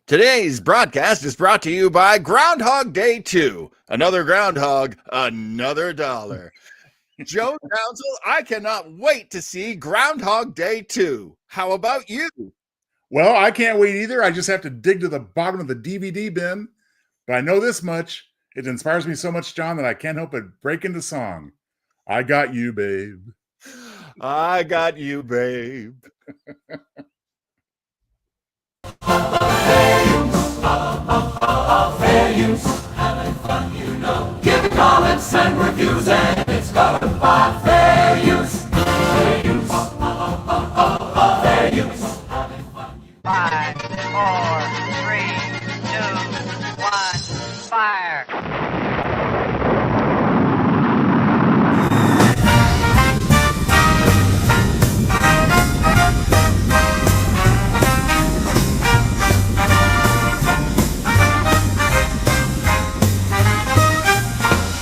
Today's broadcast is brought to you by Groundhog Day 2. Another groundhog, another dollar. Joe Townsend, I cannot wait to see Groundhog Day 2. How about you? Well, I can't wait either. I just have to dig to the bottom of the DVD bin. But I know this much. It inspires me so much, John, that I can't help but break into song. I got you, babe. I got you, babe. Fair use, having fun, you know. Give comments and reviews, and it's covered by fair use. Fair use, fair use, having fun. 5, 4, 3, 2, 1, fire.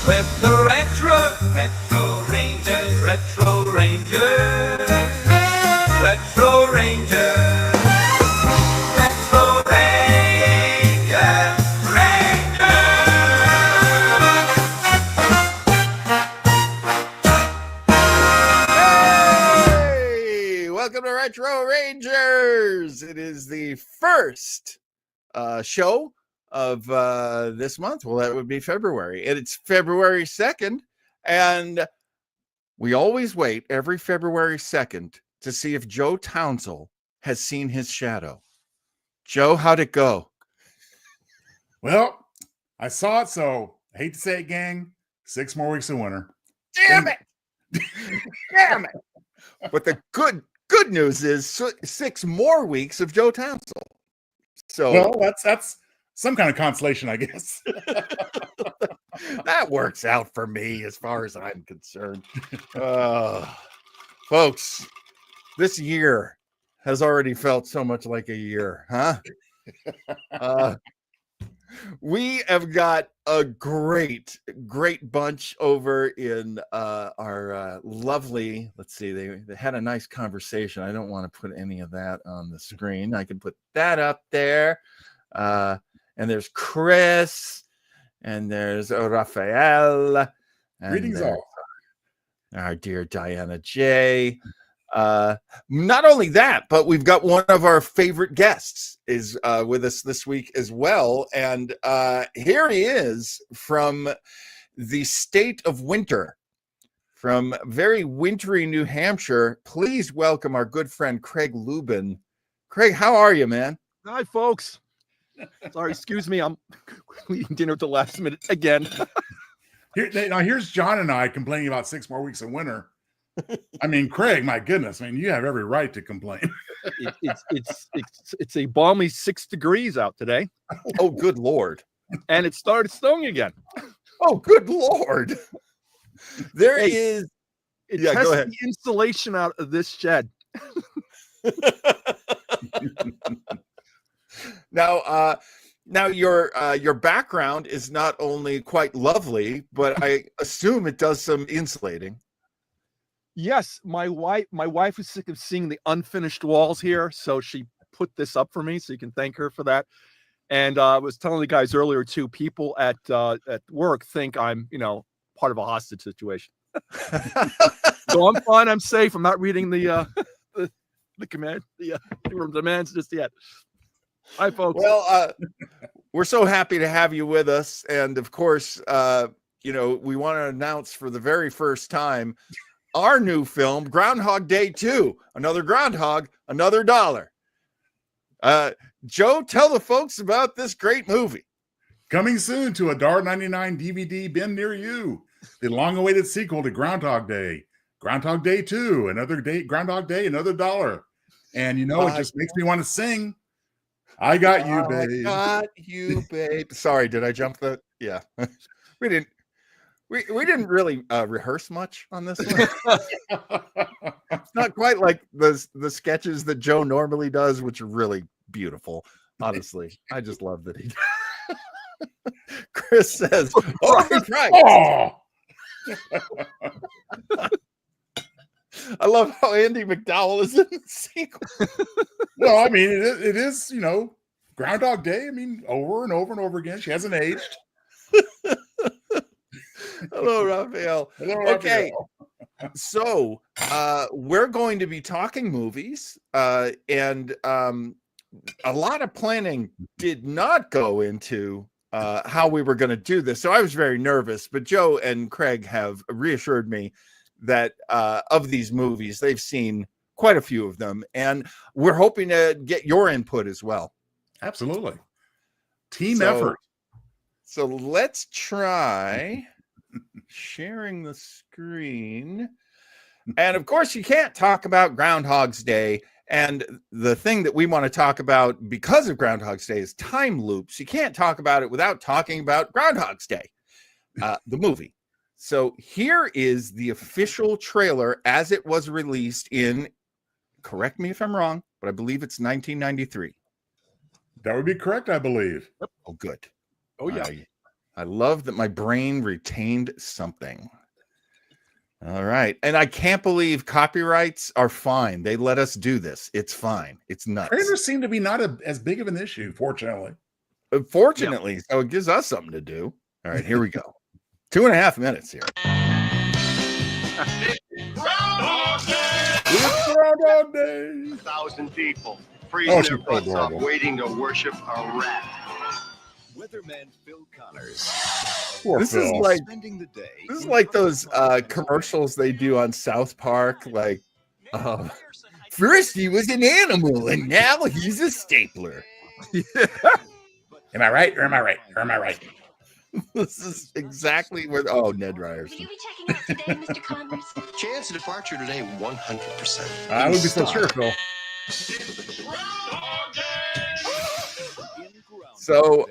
With the retro rangers, retro rangers, retro rangers, retro rangers, Hey, welcome to Retro Rangers. It is the first show of this month. Well, that would be February, and it's February 2nd, and we always wait every February 2nd to see if Joe Townsend has seen his shadow. Joe, how'd it go? Well, I saw it, so I hate to say it, gang. 6 more weeks of winter. Damn it! Damn it! But the good news is 6 more weeks of Joe Townsend. So Well, that's some kind of consolation, I guess. that works out for me as far as I'm concerned. Folks, this year has already felt so much like a year, huh? We have got a great bunch over in our lovely, let's see, they had a nice conversation. I don't want to put any of that on the screen. I can put that up there. And there's Chris, and there's Raphael. And Greetings all. Our dear Diana J. Not only that, but we've got one of our favorite guests is with us this week as well. And here he is from the state of winter, from very wintry New Hampshire. Please welcome our good friend Craig Lubin. Craig, how are you, man? Hi, folks. Sorry, excuse me. I'm eating dinner at the last minute again. Here's John and I complaining about 6 more weeks of winter. I mean, Craig, my goodness, you have every right to complain. It's a balmy 6 degrees out today. Oh, good Lord. And it started snowing again. Oh, good Lord. There is. Yeah, go ahead. The insulation out of this shed. Now your background is not only quite lovely, but I assume it does some insulating. Yes, my wife was sick of seeing the unfinished walls here, so she put this up for me. So you can thank her for that. And I was telling the guys earlier too. People at work think I'm part of a hostage situation. So I'm fine. I'm safe. I'm not reading the command demands just yet. Hi, folks. Well, we're so happy to have you with us. And of course, we want to announce for the very first time our new film, Groundhog Day 2. Another groundhog, another dollar. Joe, tell the folks about this great movie. Coming soon to a $1.99 DVD bin near you. The long-awaited sequel to Groundhog Day. Groundhog Day 2, another day, Groundhog Day, another dollar. And it just makes me want to sing. I got you, babe. I got you, babe. Sorry, did I jump that? Yeah. We didn't really rehearse much on this one. It's not quite like the sketches that Joe normally does, which are really beautiful. Honestly, I just love that he. Chris says, "Oh, right." Oh! I love how Andy McDowell is in the sequel. Well, I mean, it is, Groundhog Day. I mean, over and over and over again. She hasn't aged. Hello, Raphael. Hello, Okay. Raphael. So we're going to be talking movies, and a lot of planning did not go into how we were going to do this. So I was very nervous, but Joe and Craig have reassured me that of these movies, they've seen quite a few of them, and we're hoping to get your input as well. Absolutely. Team effort. So let's try sharing the screen. And of course, you can't talk about Groundhog's Day. And the thing that we want to talk about because of Groundhog's Day is time loops. You can't talk about it without talking about Groundhog's Day, the movie. So here is the official trailer as it was released in, correct me if I'm wrong, but I believe it's 1993. That would be correct, I believe. Oh, good. Oh, yeah. I love that my brain retained something. All right. And I can't believe copyrights are fine. They let us do this. It's fine. It's nuts. Trailers seem to be not as big of an issue, fortunately. Fortunately, so it gives us something to do. All right, here we go. 2.5 minutes here. Groundhog Day! It's Groundhog Day. 1,000 people freezing Oh, their she's so butts off, adorable. waiting to worship a rat. Weatherman Phil Connors Poor This Phil. is like spending the day. this is like those commercials they do on South Park. Like, first he was an animal, and now he's a stapler. Am I right or am I right? Or am I right? This is exactly where. Oh, Ned Ryerson. Will you be checking out today, Mr. Connors? Chance of departure today, 100%. I would be so sure, Phil. Groundhog Day! So,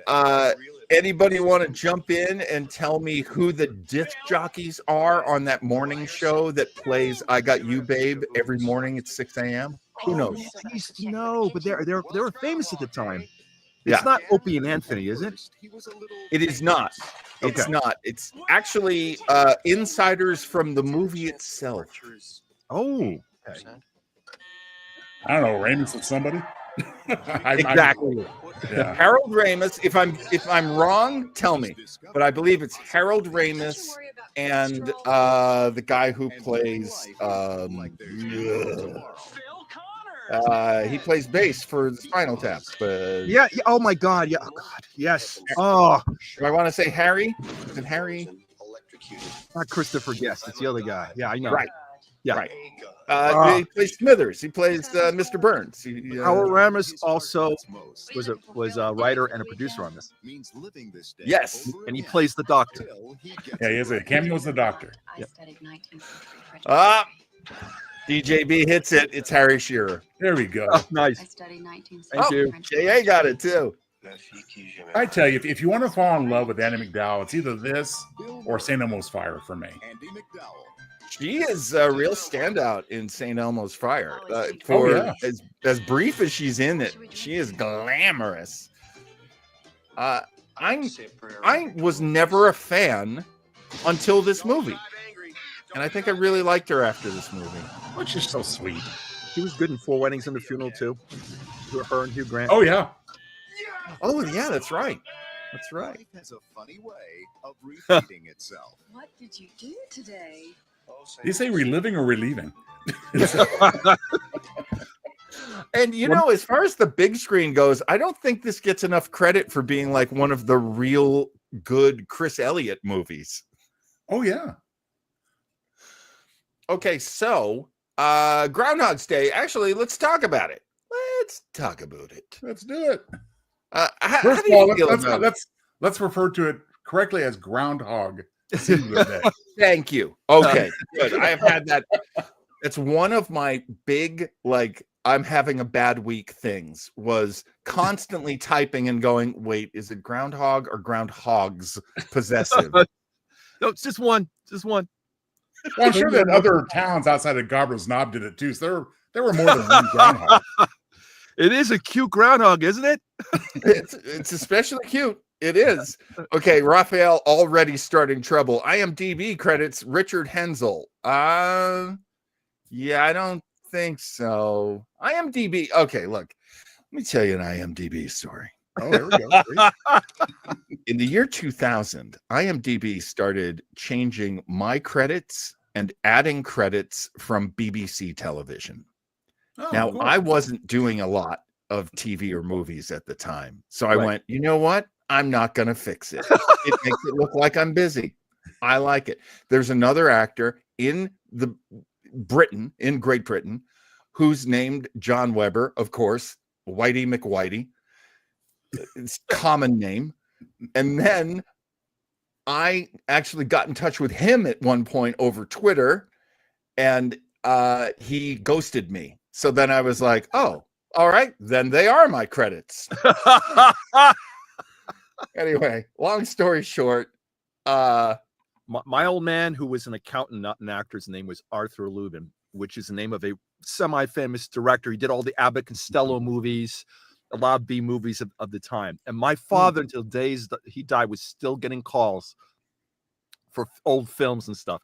anybody want to jump in and tell me who the disc jockeys are on that morning show that plays "I Got You, Babe" every morning at 6 a.m.? Who knows? No, but they were famous at the time. Yeah. It's not Opie and Anthony, is it? It is not. It's Okay. not. It's actually insiders from the movie itself. Oh, okay. I don't know. Ramus and somebody. Exactly. Yeah. Harold Ramis. If I'm wrong, tell me. But I believe it's Harold Ramis and the guy who plays he plays bass for the Spinal Tap. But Yeah. Oh my God. Yeah. Oh God. Yes. Oh, do I want to say Harry? Is it Harry? not Christopher Guest. It's the other guy. Yeah, I know. Right. Yeah. Right. He plays Smithers. He plays Mr. Burns. Howard Ramis also was a writer and a producer on this, Yes. and he plays the Doctor. Yeah, he has a cameo as the Doctor. I studied 19th century Ah, DJB hits it. It's Harry Shearer. There we go. Oh, nice. I studied 19th Thank century you. J.A. got it too. I tell you, if you want to fall in love with Annie McDowell, it's either this or St. Elmo's Fire for me. Andy McDowell. She is a real standout in St. Elmo's Fire. For yeah. as brief as she's in it, she is glamorous. I was never a fan until this movie, and I think I really liked her after this movie. Which is so sweet. She was good in Four Weddings and a Funeral too. Her and Hugh Grant. Oh, yeah. Oh yeah, that's right. That's right. Life has a funny way of repeating itself. What did you do today? Did you say reliving or relieving? And you know, as far as the big screen goes, I don't think this gets enough credit for being like one of the real good Chris Elliott movies. Oh, yeah. Okay, so Groundhog's Day. Actually, let's talk about it. Let's talk about it. Let's do it. How First do of all, you feel about it? let's refer to it correctly as Groundhog Singular Day. Thank you. Okay, good. I have had that. It's one of my big, like, I'm having a bad week things, was constantly typing and going, wait, is it groundhog or groundhogs possessive? No, it's just one. Just one. Well, I'm sure that other towns outside of Gobbler's Knob did it too. So there were more than one groundhog. It is a cute groundhog, isn't it? It's especially cute. It is. Okay, Raphael already starting trouble. IMDb credits Richard Hensel. Yeah, I don't think so. IMDb. Okay, look. Let me tell you an IMDb story. Oh, there we go. See? In the year 2000, IMDb started changing my credits and adding credits from BBC television. Oh, Now, cool. I wasn't doing a lot of TV or movies at the time. So I Right. went, you know what? I'm not going to fix it. It makes it look like I'm busy. I like it. There's another actor in Great Britain, who's named John Webber, of course, Whitey McWhitey. It's a common name. And then I actually got in touch with him at one point over Twitter, and he ghosted me. So then I was like, oh, all right, then they are my credits. Anyway, long story short, My old man, who was an accountant, not an actor, his name was Arthur Lubin, which is the name of a semi-famous director. He did all the Abbott Costello movies, a lot of B movies of the time. And my father, until days he died, was still getting calls for old films and stuff.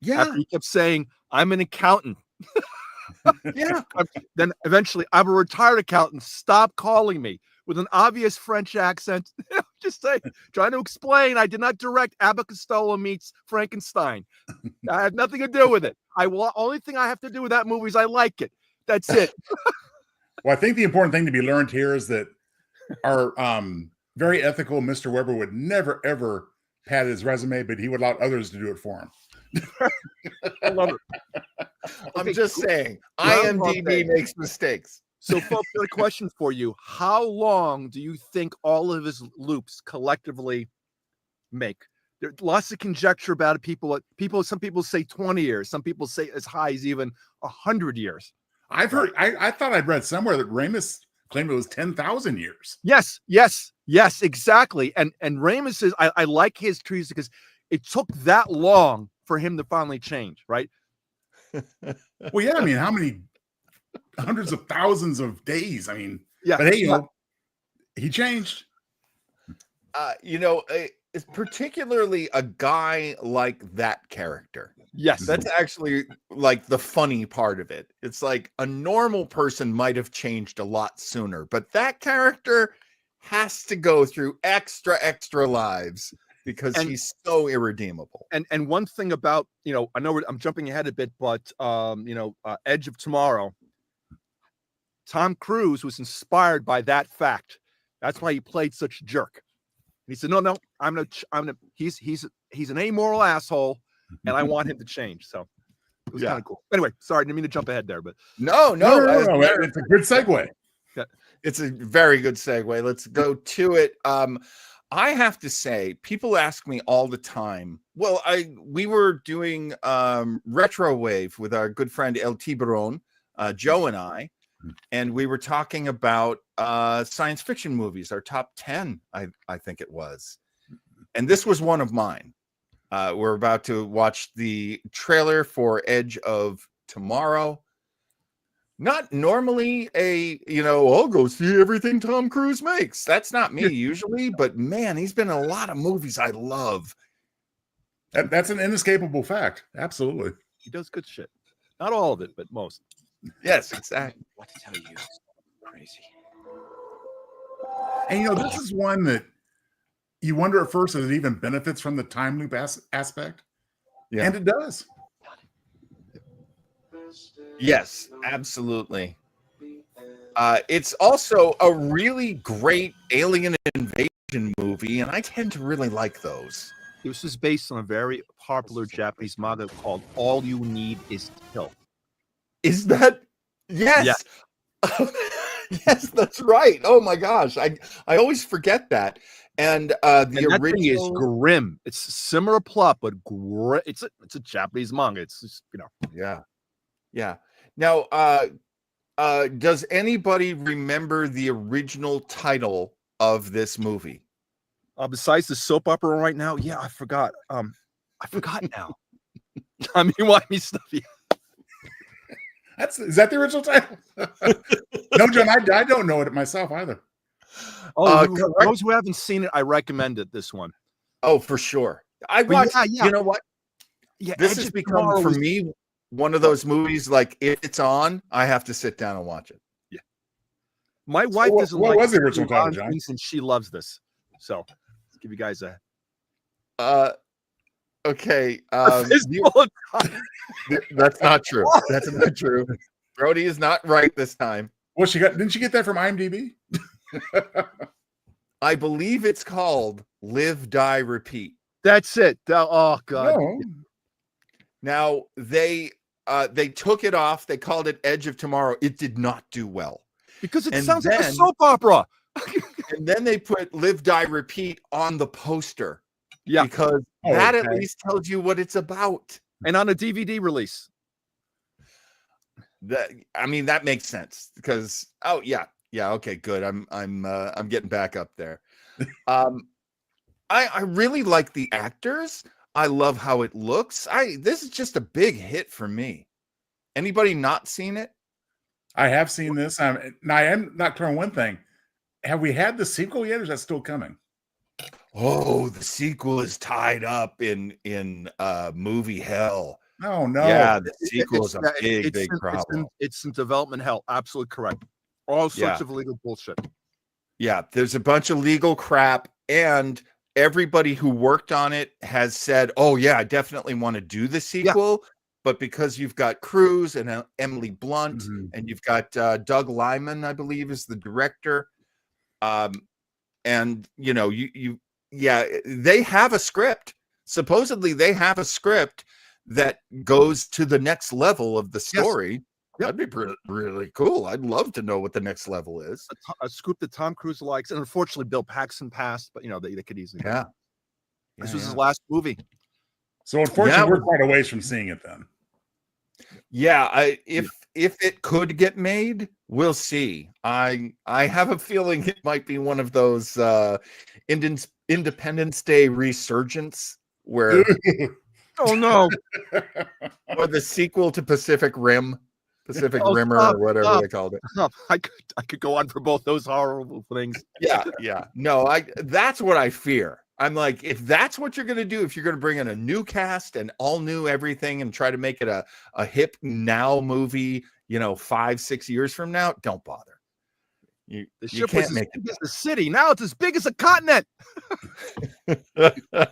yeah, After he kept saying, I'm an accountant. yeah. Then eventually, I'm a retired accountant. Stop calling me, with an obvious French accent. Just say, trying to explain, I did not direct Abbott Costello meets Frankenstein. I had nothing to do with it. Only thing I have to do with that movie is I like it. That's it. Well, I think the important thing to be learned here is that our very ethical Mr. Weber would never, ever pad his resume, but he would allow others to do it for him. I love it. I'm Okay, just cool. saying, Groundhog IMDb Day. makes mistakes. So, folks, got a question for you. How long do you think all of his loops collectively make? There's lots of conjecture about it. Some people say 20 years. Some people say as high as even 100 years. I've heard, I thought I'd read somewhere that Ramis claimed it was 10,000 years. Yes, exactly. And Ramis says, I like his trees because it took that long for him to finally change, right? Well, yeah, I mean, how many hundreds of thousands of days? I mean, Yeah. but hey, you know, he changed. It's particularly a guy like that character. Yes. That's actually like the funny part of it. It's like a normal person might have changed a lot sooner, but that character has to go through extra lives because he's so irredeemable. And one thing about, I know I'm jumping ahead a bit, but Edge of Tomorrow, Tom Cruise was inspired by that fact. That's why he played such a jerk. And he said, no, he's an amoral asshole, and I want him to change. So it was kind of cool. Anyway, sorry, didn't mean to jump ahead there, but No, It's a good segue. it's a very good segue. Let's go to it. I have to say, people ask me all the time. Well, we were doing Retro Wave with our good friend El Tiburon, Joe and I, and we were talking about science fiction movies, our top 10, I think it was. And this was one of mine. We're about to watch the trailer for Edge of Tomorrow. Not normally I'll go see everything Tom Cruise makes. That's not me usually, but man, he's been in a lot of movies I love. That's an inescapable fact. Absolutely. he does good shit. Not all of it, but most. Yes, exactly. What to tell you? Crazy. And this is one that you wonder at first if it even benefits from the time loop aspect. Yeah. And it does. Yes, absolutely. It's also a really great alien invasion movie, and I tend to really like those. This is based on a very popular Japanese manga called All You Need Is to Kill. Is that? Yes. Yeah. Yes, that's right. Oh my gosh. I always forget that. And the That thing is original grim. It's similar plot, but it's a Japanese manga. It's just, Yeah. Now, does anybody remember the original title of this movie? besides the soap opera right now, yeah, I forgot. I forgot now. I mean, why me stuff? Yeah. Is that the original title? No, John, I don't know it myself either. Oh, correct. those who haven't seen it, I recommend it. This one. Oh, for sure. I But watched. yeah. You know what? Yeah, This Edge has of become Tomorrow for was- me one of those movies. Like if it's on, I have to sit down and watch it. My wife what- doesn't what like was the original title, Ron John? things, and she loves this. So, let's give you guys a Okay. fistful of time. That's not true. That's not true. Brody is not right this time. What she got? Didn't she get that from IMDb? I believe it's called Live, Die, Repeat. That's it. Oh God. No. Now they took it off. They called it Edge of Tomorrow. It did not do well. Because it And sounds like a then- soap opera. And then they put Live, Die, Repeat on the poster. Yeah. Because Oh, that at okay. least tells you what it's about. And on a DVD release. That makes sense because okay, good. I'm getting back up there. I really like the actors. I love how it looks. This is just a big hit for me. Anybody not seen it? I have seen this. Now I am not clear on one thing. Have we had the sequel yet, or is that still coming? Oh, the sequel is tied up in movie hell. Oh no. Yeah, the sequel is a big in- problem. It's in development hell. Absolutely correct. All sorts Yeah. of legal bullshit. Yeah, there's a bunch of legal crap, and everybody who worked on it has said, "Oh yeah, I definitely want to do the sequel." But because you've got Cruz and Emily Blunt, Mhm. and you've got Doug Liman, I believe, is the director, and they have a script. Supposedly, they have a script that goes to the next level of the story. Yep. That'd be really cool. I'd love to know what the next level is. A scoop that Tom Cruise likes, and unfortunately, Bill Paxton passed. But they could easily. Yeah. This Yeah, was yeah. his last movie. So unfortunately, Yeah. we're quite a ways from seeing it then. Yeah, if it could get made, we'll see. I have a feeling it might be one of those Independence Day resurgence where Oh no! or the sequel to Pacific Rimmer stop, or whatever stop. they called it. I could go on for both those horrible things. Yeah. No, that's what I fear. I'm like, if that's what you're going to do, if you're going to bring in a new cast and all new everything and try to make it a hip now movie, 5-6 years from now, don't bother. You The ship can't was as make big as a city. Now it's as big as a continent. it.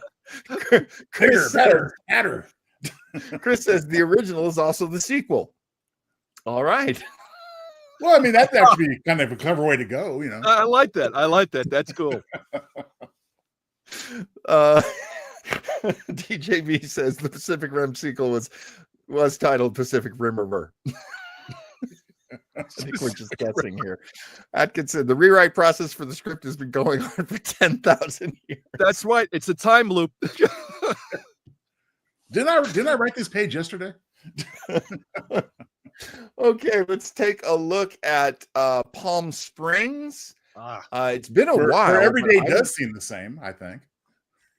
Bigger, better. Chris says the original is also the sequel. All right. Well, I mean, that'd actually be kind of a clever way to go, I like that. That's cool. DJB says the Pacific Rim sequel was titled Pacific Rimmer. I think we're just guessing here. Atkinson, the rewrite process for the script has been going on for 10,000 years. That's right. It's a time loop. Didn't I write this page yesterday? Okay, let's take a look at Palm Springs. It's been a while. Where every day but does seem the same, I think.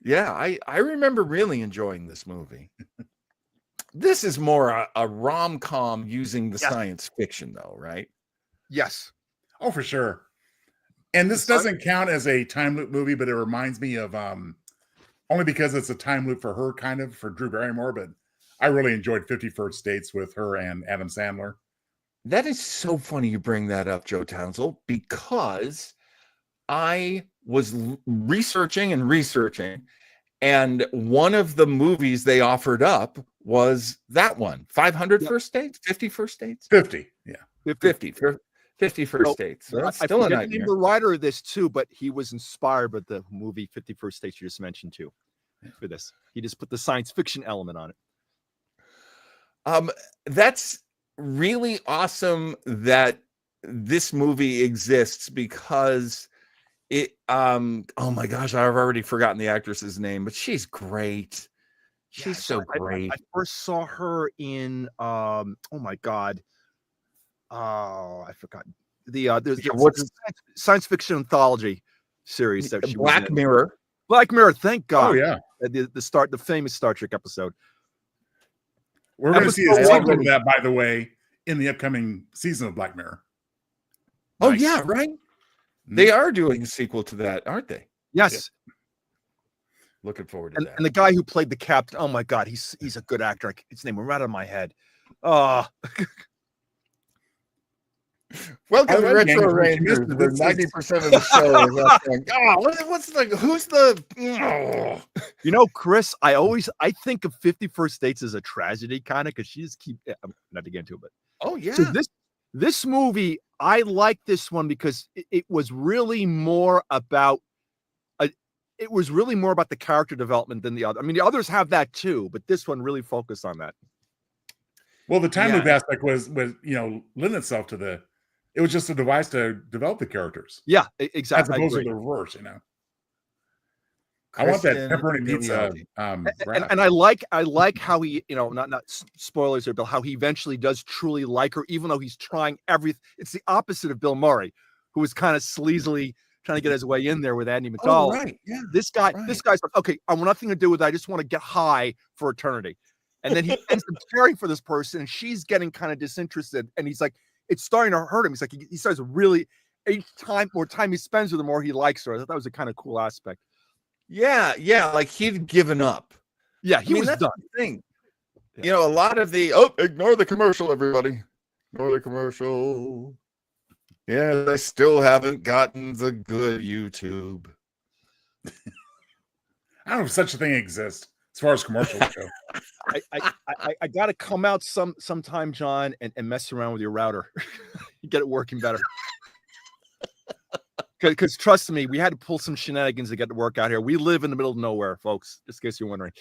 Yeah, I remember really enjoying this movie. This is more a rom-com using the science fiction, though, right? Yes. Oh, for sure. And this doesn't count as a time loop movie, but it reminds me of only because it's a time loop for her, kind of for Drew Barrymore. But I really enjoyed 50 First Dates with her and Adam Sandler. That is so funny you bring that up, Joe Townsend, because I was researching, and one of the movies they offered up was that one, 500 First Dates, 50 First Dates? 50, yeah. 50 First Dates. So that's still a forget the name nightmare. of the writer of this too, but he was inspired by the movie 50 First Dates you just mentioned too. For this, he just put the science fiction element on it. That's really awesome that this movie exists because it oh my gosh, I've already forgotten the actress's name, but she's great. She's so great. I first saw her in oh my god. Oh, I forgot. There's what's science fiction anthology series that she was Black in. Mirror. Black Mirror, thank God. Oh, yeah. The famous Star Trek episode. We're going to see a Episode sequel one. to that, by the way, in the upcoming season of Black Mirror. Oh Nice. yeah, right. They are doing a sequel to that, aren't they? Yes. Looking forward to And, that. and the guy who played the captain, oh my God, he's a good actor. His name went right out of my head. Oh, Welcome to love Retro games, but you missed Rangers, it. where This is- 90% of the show is us going, what's the, who's the, oh. You know, Chris, I think of 50 First Dates as a tragedy, kind of, because she just keep not to get into it, but Oh, yeah. so this movie, I like this one because it was really more about the character development than the other. I mean, the others have that too, but this one really focused on that. Well, the time Yeah. loop aspect was lend itself to it was just a device to develop the characters. Yeah, As exactly. opposed to the reverse, I want that Kristen pepperoni pizza. Milioti. And I like how he, not spoilers here, Bill, how he eventually does truly like her, even though he's trying everything. It's the opposite of Bill Murray, who was kind of sleazily trying to get his way in there with Andy McDowell. Oh, right. Yeah. This guy's like, okay, I want nothing to do with it. I just want to get high for eternity. And then he ends up caring for this person, and she's getting kind of disinterested. And he's like, it's starting to hurt him. He's like, he starts really, more time he spends with her, the more he likes her. I thought that was a kind of cool aspect. Yeah. Like he'd given up. Yeah, he was that's done. the thing. Yeah. A lot of ignore the commercial, everybody. Ignore the commercial. Yeah, I still haven't gotten the good YouTube. I don't know if such a thing exists as far as commercials go. I got to come out sometime, John, and mess around with your router. Get it working better. Because trust me, we had to pull some shenanigans to get to work out here. We live in the middle of nowhere, folks, just in case you're wondering.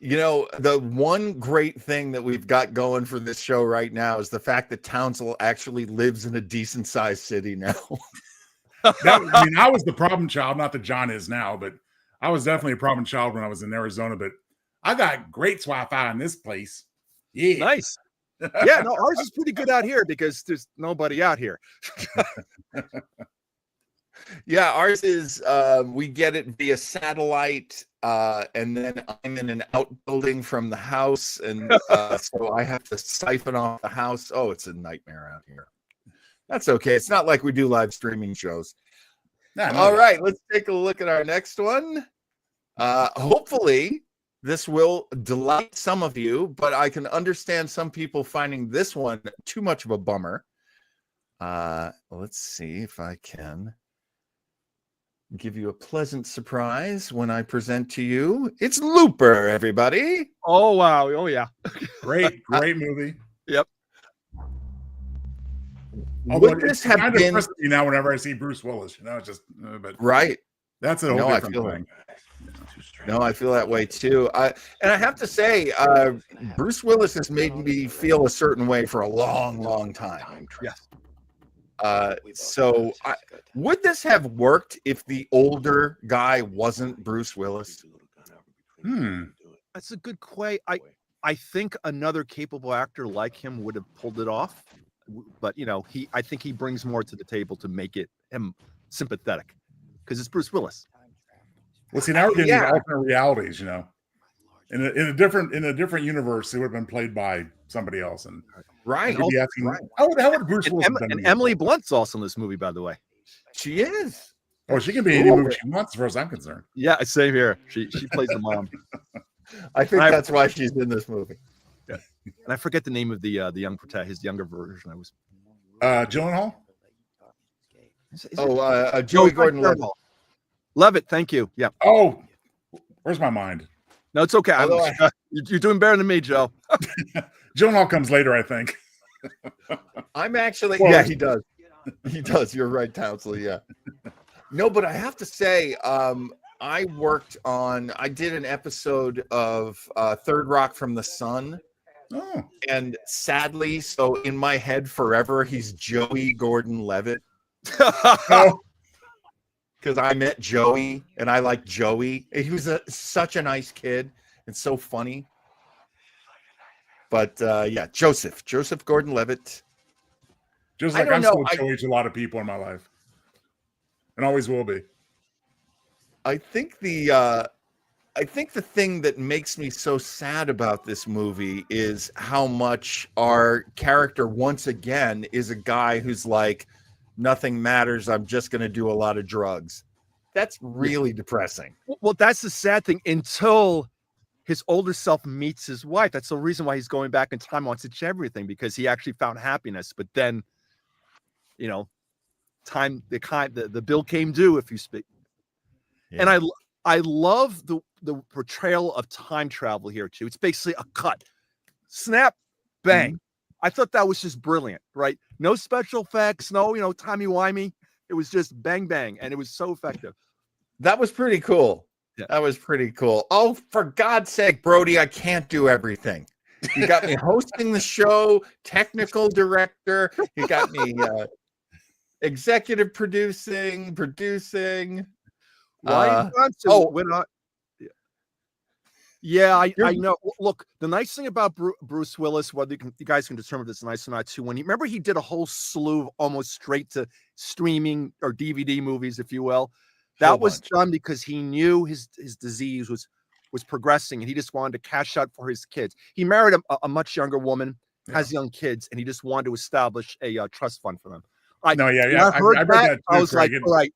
The one great thing that we've got going for this show right now is the fact that Townsville actually lives in a decent sized city now. I was the problem child, not that John is now, but I was definitely a problem child when I was in Arizona. But I got great Wi-Fi in this place. Yeah. Nice. Yeah, no, ours is pretty good out here because there's nobody out here. Yeah, ours is we get it via satellite, and then I'm in an outbuilding from the house, and so I have to siphon off the house. Oh, it's a nightmare out here. That's okay. It's not like we do live streaming shows. All right, let's take a look at our next one. Hopefully this will delight some of you, but I can understand some people finding this one too much of a bummer. Let's see if I can give you a pleasant surprise when I present to you. It's Looper, everybody. Oh, wow. Oh, yeah. Great movie. Yep. Although Would this it's have kind been of now whenever I see Bruce Willis, it's just but right? that's a whole No, I different feel thing. No, I feel that way too. And I have to say, Bruce Willis has made me feel a certain way for a long, long time. Yes. So would this have worked if the older guy wasn't Bruce Willis? That's a good question. I think another capable actor like him would have pulled it off, but I think he brings more to the table to make him sympathetic because it's Bruce Willis. Well, see, now we're getting into alternate realities. In a different universe, it would have been played by somebody else, and right. You'd be asking, how would Bruce Willis have done And it? Emily Blunt's also in this movie, by the way. She is. Oh, she can be any movie she wants, as far as I'm concerned. Yeah, same here. She plays the mom. I think that's why she's in this movie. Yeah. And I forget the name of the young protagonist, his younger version. I was Gyllenhaal. Joey Gordon-Levitt. Levitt, thank you. Yeah. Oh, where's my mind? No, it's okay. You're doing better than me, Joe. Gyllenhaal comes later, I think. I'm actually, Well, yeah, he does. He does. You're right, Townsley. Yeah. No, but I have to say, I did an episode of Third Rock from the Sun. Oh. And sadly, so in my head forever, he's Joey Gordon-Levitt. Oh. Because I met Joey and I like Joey. He was such a nice kid and so funny. But yeah, Joseph Gordon-Levitt. Just like I'm still Joey to a lot of people in my life, and always will be. I think the thing that makes me so sad about this movie is how much our character once again is a guy who's like, nothing matters. I'm just going to do a lot of drugs. That's really depressing. Well, that's the sad thing. Until his older self meets his wife. That's the reason why he's going back in time, wants to change everything, because he actually found happiness. But then, you know, the bill came due, if you speak. Yeah. And I love the portrayal of time travel here too. It's basically a cut, snap, bang. I thought that was just brilliant, right? No special effects, no, timey-wimey. It was just bang, bang. And it was so effective. That was pretty cool. Yeah. That was pretty cool. Oh, for God's sake, Brody, I can't do everything. You got me hosting the show, technical director. You got me executive producing. Ryan Johnson went on. Yeah, I know. Look, the nice thing about Bruce Willis, whether you guys can determine if it's nice or not too, remember he did a whole slew of almost straight to streaming or DVD movies, if you will. That was done because he knew his disease was progressing, and he just wanted to cash out for his kids. He married a much younger woman, has young kids, and he just wanted to establish a trust fund for them. I heard that. I was like, all right,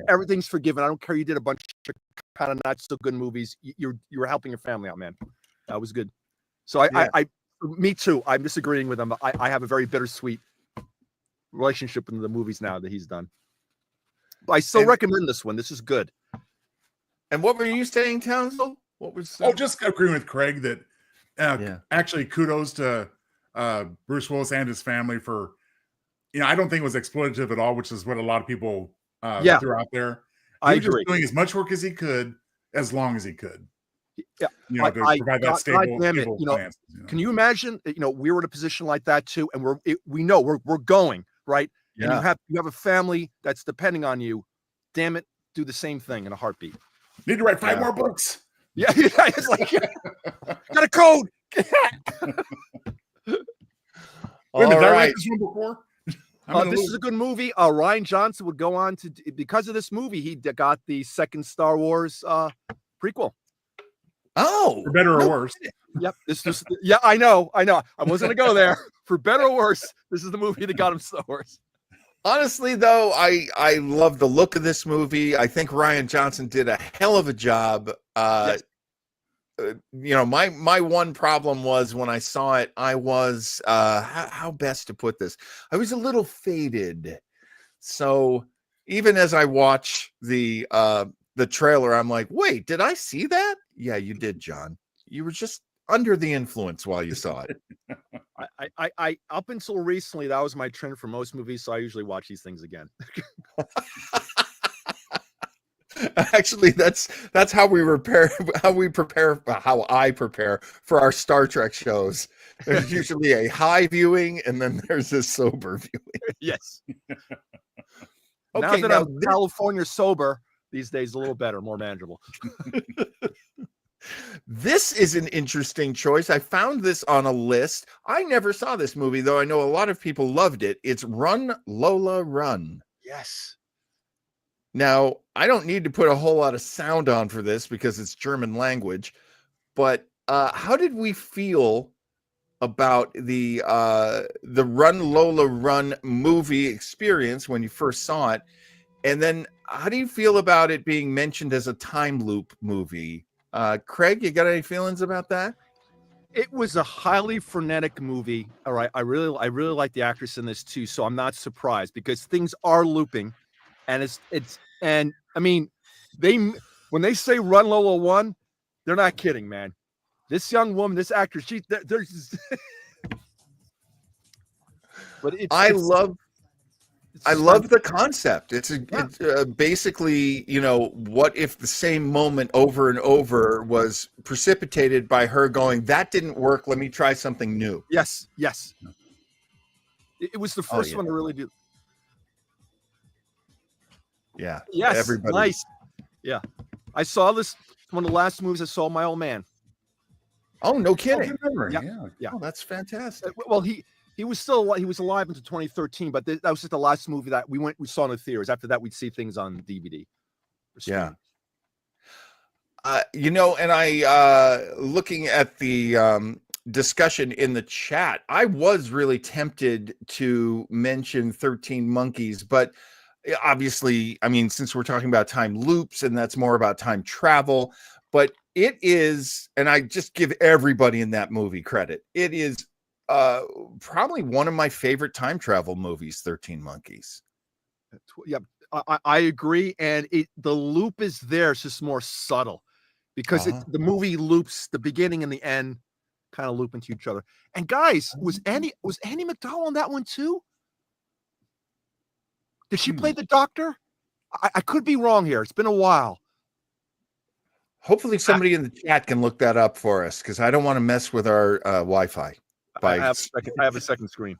everything's forgiven. I don't care. You did a bunch of kind of not so good movies. You were helping your family out, man. That was good. So me too. I'm disagreeing with him. I have a very bittersweet relationship with the movies now that he's done. But I still recommend this one. This is good. And what were you saying, Townsend? What was? Just agreeing with Craig that actually kudos to Bruce Willis and his family for, I don't think it was exploitative at all, which is what a lot of people threw out there. I was agree. just doing as much work as he could, as long as he could. Yeah, to provide that stable plans. Can you imagine? We were in a position like that too, and we know we're going right. Yeah. And you have a family that's depending on you. Damn it, do the same thing in a heartbeat. Need to write 5 more books. Yeah, it's like got a code. Wait a minute, did I write this one before? This is a good movie. Ryan Johnson would go on to, because of this movie, he got the second Star Wars prequel. Oh, for better or worse. Yep. I know. I wasn't gonna go there. For better or worse, this is the movie that got him Star Wars. Honestly, though, I love the look of this movie. I think Ryan Johnson did a hell of a job. Yes. My one problem was when I saw it, I was how best to put this? I was a little faded. So even as I watch the trailer, I'm like, wait, did I see that? Yeah, you did, John. You were just under the influence while you saw it. I up until recently, that was my trend for most movies, so I usually watch these things again. Actually, that's how I prepare for our Star Trek shows. There's usually a high viewing, and then there's a sober viewing. Yes. Okay, now that I'm California sober these days, a little better, more manageable. This is an interesting choice. I found this on a list. I never saw this movie, though I know a lot of people loved it. It's Run, Lola, Run. Yes. Now, I don't need to put a whole lot of sound on for this because it's German language, but how did we feel about the Run, Lola, Run movie experience when you first saw it? And then how do you feel about it being mentioned as a time loop movie? Craig, you got any feelings about that? It was a highly frenetic movie. All right. I really like the actress in this too. So I'm not surprised because things are looping, and and I mean, when they say Run Lola 1, they're not kidding, man. This young woman, this actress, there's but I love the concept. It's basically, what if the same moment over and over was precipitated by her going, that didn't work, let me try something new. Yes. It was the first one to really do. Yeah. Yes. Everybody. Nice. Yeah. I saw this, one of the last movies I saw, my old man. Oh, no kidding. Yeah. Oh, that's fantastic. Well, he was alive until 2013, but that was just the last movie that we saw in the theaters. After that, we'd see things on DVD. Yeah. And I looking at the discussion in the chat, I was really tempted to mention 13 Monkeys, but obviously, I mean, since we're talking about time loops and that's more about time travel, but it is, and I just give everybody in that movie credit. It is probably one of my favorite time travel movies, 13 Monkeys. Yeah, I agree. And the loop is there. It's just more subtle because the movie loops the beginning and the end kind of loop into each other. And guys, was Annie McDowell on that one too? Did she play the doctor? I could be wrong here. It's been a while. Hopefully somebody in the chat can look that up for us, because I don't want to mess with our Wi-Fi. I have a second screen.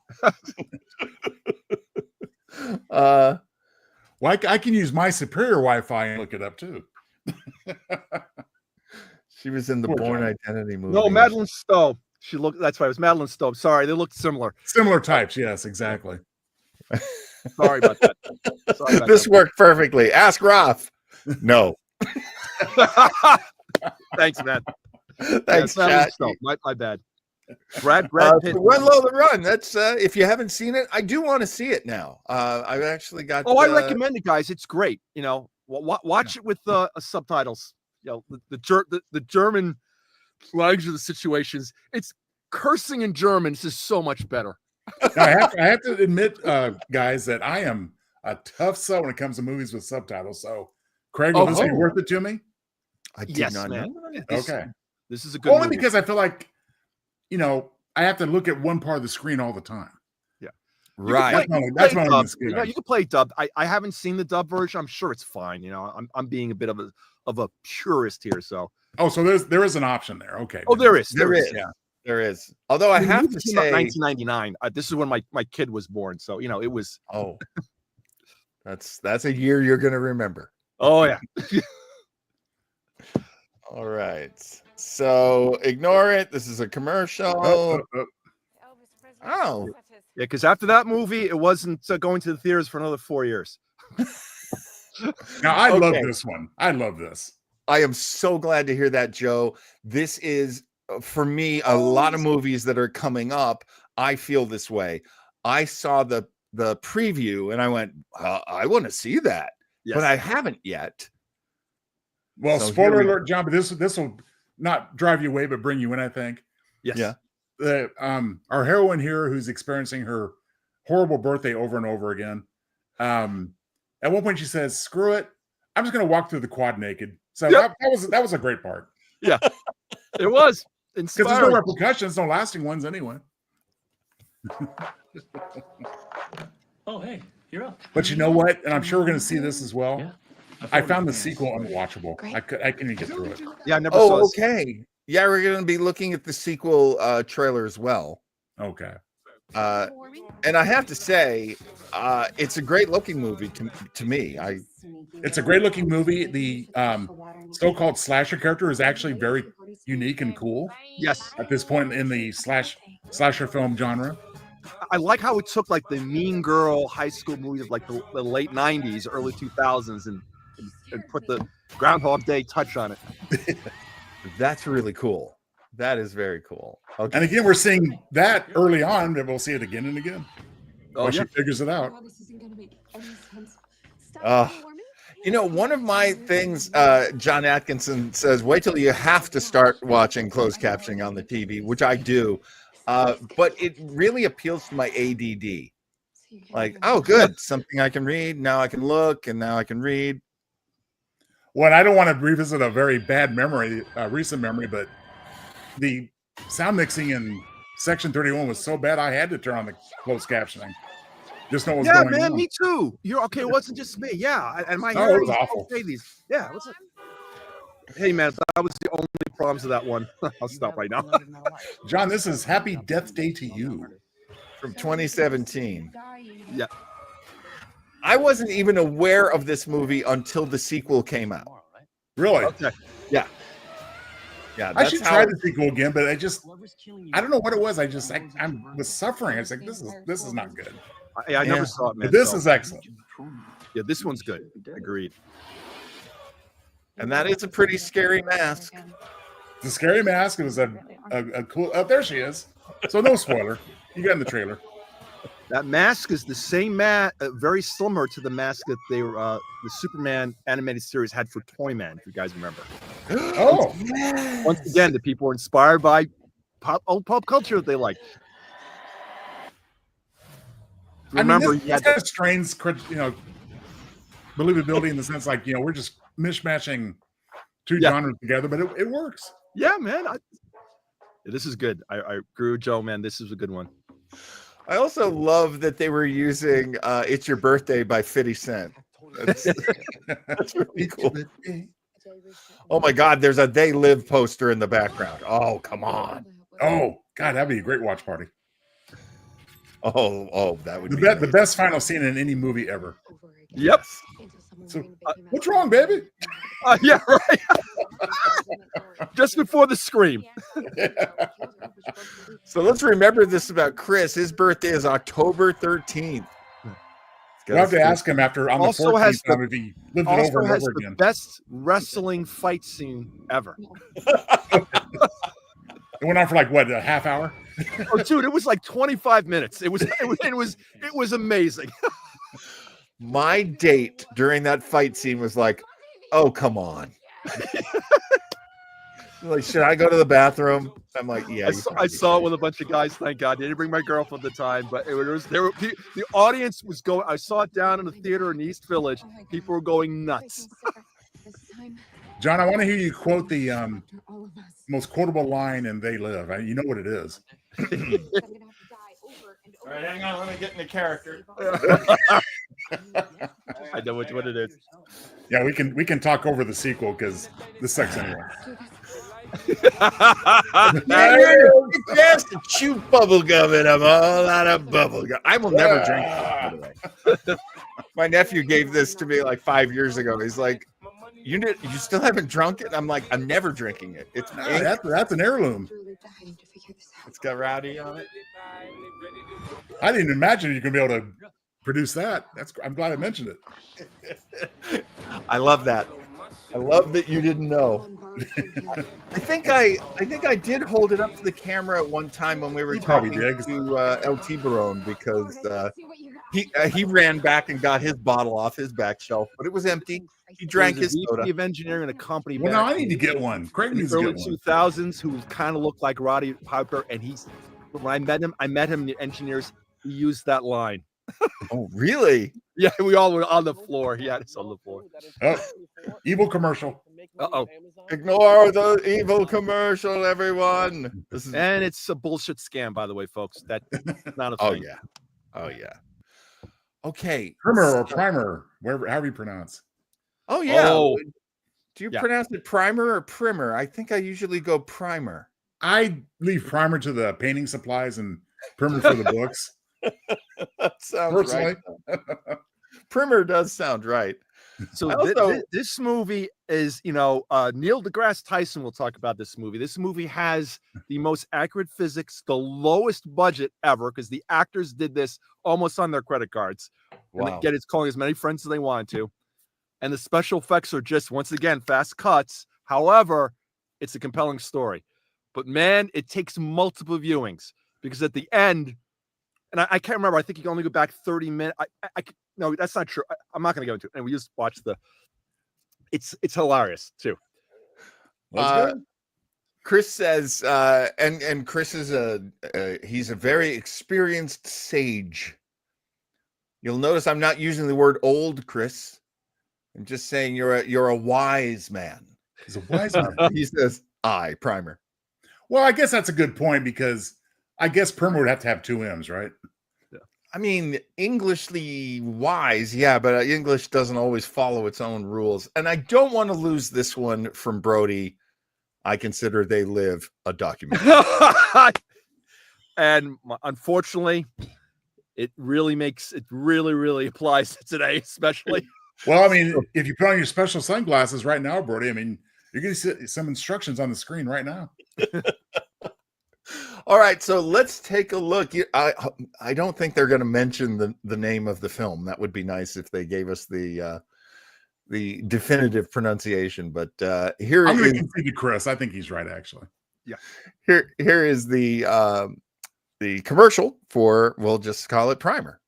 Well, I can use my superior Wi-Fi and look it up too. She was in the Born Identity movie. No, Madeline Stowe. That's right. It was Madeline Stowe. Sorry, they looked similar. Similar types, yes, exactly. Sorry about that. This worked perfectly. Ask Ralph. No. Thanks, man. Thanks, chat. My bad. Brad Pitt. Run Lola Run. That's if you haven't seen it, I do want to see it now. I've actually got. I recommend it, guys. It's great. Watch it with subtitles. The German language of the situations. It's cursing in German. It's just so much better. Now, I have to admit, guys, that I am a tough sell when it comes to movies with subtitles. So, Craig, was it worth it to me? I did not man. know. Okay. This is a good Only movie. because I feel like, I have to look at one part of the screen all the time. Yeah. Right. That's my only you can play dub. I haven't seen the dub version. I'm sure it's fine. I'm being a bit of a purist here. So. Oh, so there is an option there. Okay. Oh, there is. Yeah. There is. Although I have to say, 1999. This is when my kid was born. So it was. Oh. That's a year you're going to remember. Oh yeah. All right. So ignore it. This is a commercial. Oh. Yeah, because after that movie, it wasn't going to the theaters for another 4 years. Now, I love this one. I love this. I am so glad to hear that, Joe. This is, for me, a lot of movies that are coming up. I feel this way. I saw the preview and I went, I want to see that. Yes. But I haven't yet. Well, so spoiler alert, John, but this will not drive you away, but bring you in, I think. Yes. Yeah. Our heroine here, who's experiencing her horrible birthday over and over again. At one point she says, screw it. I'm just going to walk through the quad naked. So that was a great part. Yeah, it was. Because there's no repercussions, no lasting ones anyway. Oh, hey, you're up. But you know what? And I'm sure we're going to see this as well. Yeah. I found the sequel unwatchable. I couldn't even get through it. Yeah, I never saw it. Okay. Yeah, we're going to be looking at the sequel trailer as well. Okay. And I have to say, it's a great looking movie to me. It's a great looking movie. The so-called slasher character is actually very unique and cool. Yes. At this point in the slasher film genre. I like how it took like the Mean Girl high school movies of like the late 90s, early 2000s and put the Groundhog Day touch on it. That's really cool. That is very cool. Okay. And again, we're seeing that early on, and we'll see it again and again. Oh, she figures it out. One of my things, John Atkinson says, wait till you have to start watching closed captioning on the TV, which I do. But it really appeals to my ADD. Like, oh, good. Something I can read. Now I can look, and now I can read. Well, I don't want to revisit a very bad memory, recent memory, but the sound mixing in Section 31 was so bad I had to turn on the closed captioning. Just know what's going on. Yeah, man, me too. You're okay. It wasn't just me. Yeah, and my it was awful. Yeah. Hey, man, if that was the only problems with that one, I'll stop right now. John, this is Happy Death Day to You from 2017. Yeah. I wasn't even aware of this movie until the sequel came out. Really? Okay. Yeah. Yeah. I should try the sequel again, but I don't know what it was. I was suffering. I was like, this is not good. I never saw it, man. But this is excellent. Yeah, this one's good. Agreed. And that is a pretty scary mask. It's a scary mask. It was a cool. Oh, there she is. So no spoiler. You got in the trailer. That mask is the same mask, very similar to the mask that the Superman animated series had for Toyman, if you guys remember. Oh, yes. Once again, the people are inspired by old pop culture that they like. Remember, I mean, this kind of strains, believability in the sense like, we're just mishmashing two genres together, but it works. Yeah, man. This is good. I agree with Joe, man. This is a good one. I also love that they were using "It's Your Birthday" by 50 Cent. That's really cool. Oh my God, there's a "They Live" poster in the background. Oh, come on. Oh God, that'd be a great watch party. Oh, that would be the best final scene in any movie ever. Yep. So, what's wrong, baby? Yeah, right. Just before the scream. So let's remember this about Chris. His birthday is October 13th. We'll have to ask him after on the 14th if he lived it over and over again. The best wrestling fight scene ever. It went on for like what, a half hour? Oh, dude, it was like 25 minutes. It was amazing. My date during that fight scene was like, "Oh, come on." Like, should I go to the bathroom? I'm like, yeah. I saw it with a bunch of guys. Thank God, they didn't bring my girlfriend at the time, but the audience was going. I saw it down in the theater in East Village. People were going nuts. John, I want to hear you quote the most quotable line in "They Live." You know what it is. All right, hang on. Let me get into character. I know what it is. Yeah, we can talk over the sequel because this sucks anyway. Just to chew bubble gum, and I'm all out of bubble gum. I will never drink it, by the way. My nephew gave this to me like 5 years ago. He's like, "You still haven't drunk it?" I'm like, "I'm never drinking it. It's that's an heirloom. It's got rowdy on it." I didn't imagine you could be able to produce that. I'm glad I mentioned it. I love that. I love that you didn't know. I think I did hold it up to the camera at one time when we were talking to LT Barone because he ran back and got his bottle off his back shelf, but it was empty. He drank his soda. VP of engineering in a company. Well, now I need to get one. Craig needs to get one. Early 2000s, who kind of looked like Roddy Piper, and when I met him, the engineers. He used that line. Oh, really? Yeah, we all were on the floor. He had us on the floor. Oh, evil commercial. Uh-oh. Ignore the evil commercial, everyone. And it's a bullshit scam, by the way, folks. That's not a thing. Oh, yeah. Okay. Primer or primer, however you pronounce. Oh, yeah. Oh. Do you pronounce it primer or primer? I think I usually go primer. I leave primer to the painting supplies and primer for the books. That sounds right. Primer does sound right. So this movie is, Neil deGrasse Tyson will talk about this movie. This movie has the most accurate physics, the lowest budget ever, because the actors did this almost on their credit cards. Wow. And it's calling as many friends as they wanted to. And the special effects are just, once again, fast cuts. However, it's a compelling story. But man, it takes multiple viewings because at the end, and I can't remember. I think you can only go back 30 minutes. No, that's not true. I'm not going to go into it. And we just watched it's hilarious too. Chris says, and Chris is he's a very experienced sage. You'll notice I'm not using the word old, Chris. I'm just saying you're a wise man. He's a wise man. He says, primer. Well, I guess that's a good point because I guess primer would have to have 2 M's, right? Yeah. I mean, Englishly wise, yeah, but English doesn't always follow its own rules. And I don't want to lose this one from Brody. I consider They Live a documentary. And unfortunately, it really applies to today, especially. Well, I mean, if you put on your special sunglasses right now, Brody, I mean, you're going to see some instructions on the screen right now. All right, so let's take a look. I don't think they're going to mention the name of the film. That would be nice if they gave us the definitive pronunciation. But here I'm going to concede to Chris. I think he's right, actually. Yeah. Here is the commercial for, we'll just call it Primer.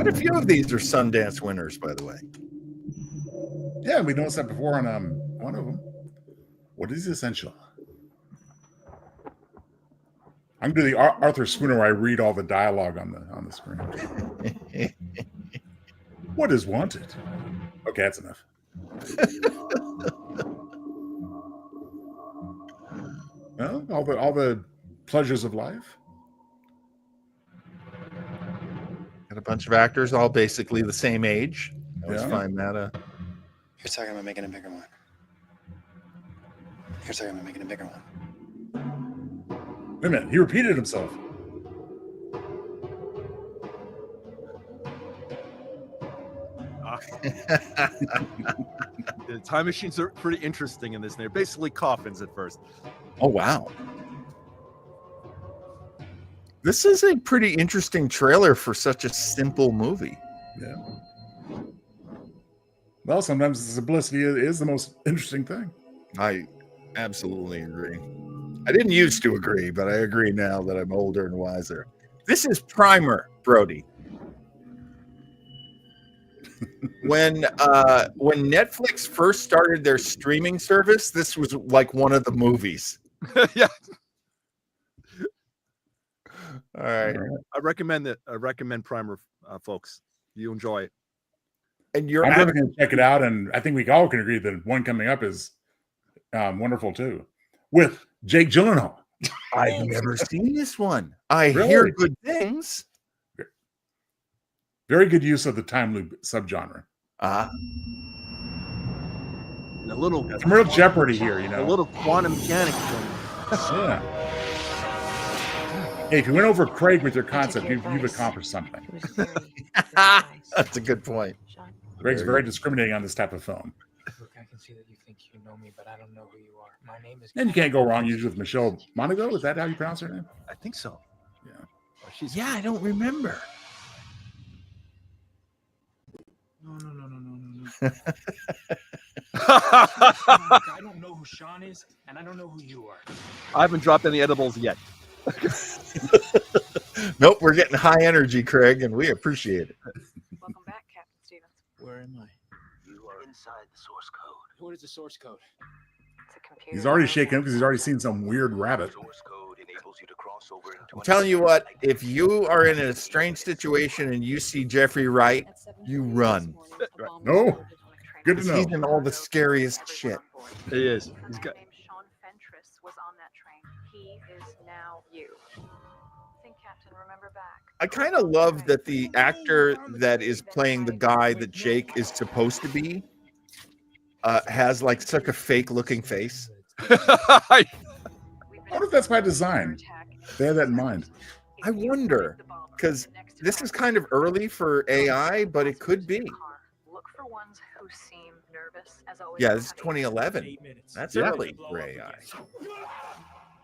Quite a few of these are Sundance winners, by the way. Yeah, we noticed that before on one of them. What is essential? I'm gonna do the Arthur Spooner where I read all the dialogue on the screen. What is wanted? Okay, that's enough. Well, all the pleasures of life. Got a bunch of actors, all basically the same age. I always find that You're talking about making a bigger one. You're talking about making a bigger one. Wait a minute, he repeated himself. The time machines are pretty interesting in this. They're basically coffins at first. Oh, wow. This is a pretty interesting trailer for such a simple movie. Yeah. Well, sometimes the simplicity is the most interesting thing. I absolutely agree. I didn't used to agree, but I agree now that I'm older and wiser. This is Primer, Brody. When Netflix first started their streaming service, this was like one of the movies. Yeah. All right. I recommend it. I recommend Primer, folks. You enjoy it. And you're I'm never going to check it out, and I think we all can agree that one coming up is wonderful too, with Jake Gyllenhaal. I've never seen this one. I Really? hear good things. Very good use of the time loop subgenre. A little Some real Jeopardy here, you a know. little quantum mechanics. Yeah. Hey, if you went over Craig with your concept, you've accomplished something. That's a good point. Craig's very discriminating on this type of film. Look, I can see that you think you know me, but I don't know who you are. My name is. And you can't go wrong usually with Michelle Monaghan. Is that how you pronounce her name? I think so. Yeah. Yeah, I don't remember. No. I don't know who Sean is, and I don't know who you are. I haven't dropped any edibles yet. Nope, we're getting high energy, Craig, and we appreciate it. Welcome back, Captain Stevens. Where am I? You are inside the source code. What is the source code? It's a computer. He's already shaken up because he's already seen some weird rabbit. Source code enables you to cross over into I'm telling you what, if you are in a strange situation and you see Jeffrey Wright, you run. No. Good to know. He's in all the scariest shit. He is. He's got. Sean Fentress was on that train. He is now you. Think, Captain, remember back. I kind of love that the actor that is playing the guy that Jake is supposed to be has like such a fake looking face. I wonder if that's by design. They had that in mind. I wonder, because this is kind of early for AI, but it could be. Look for ones who seem nervous, as always. Yeah, this is 2011. That's early for AI.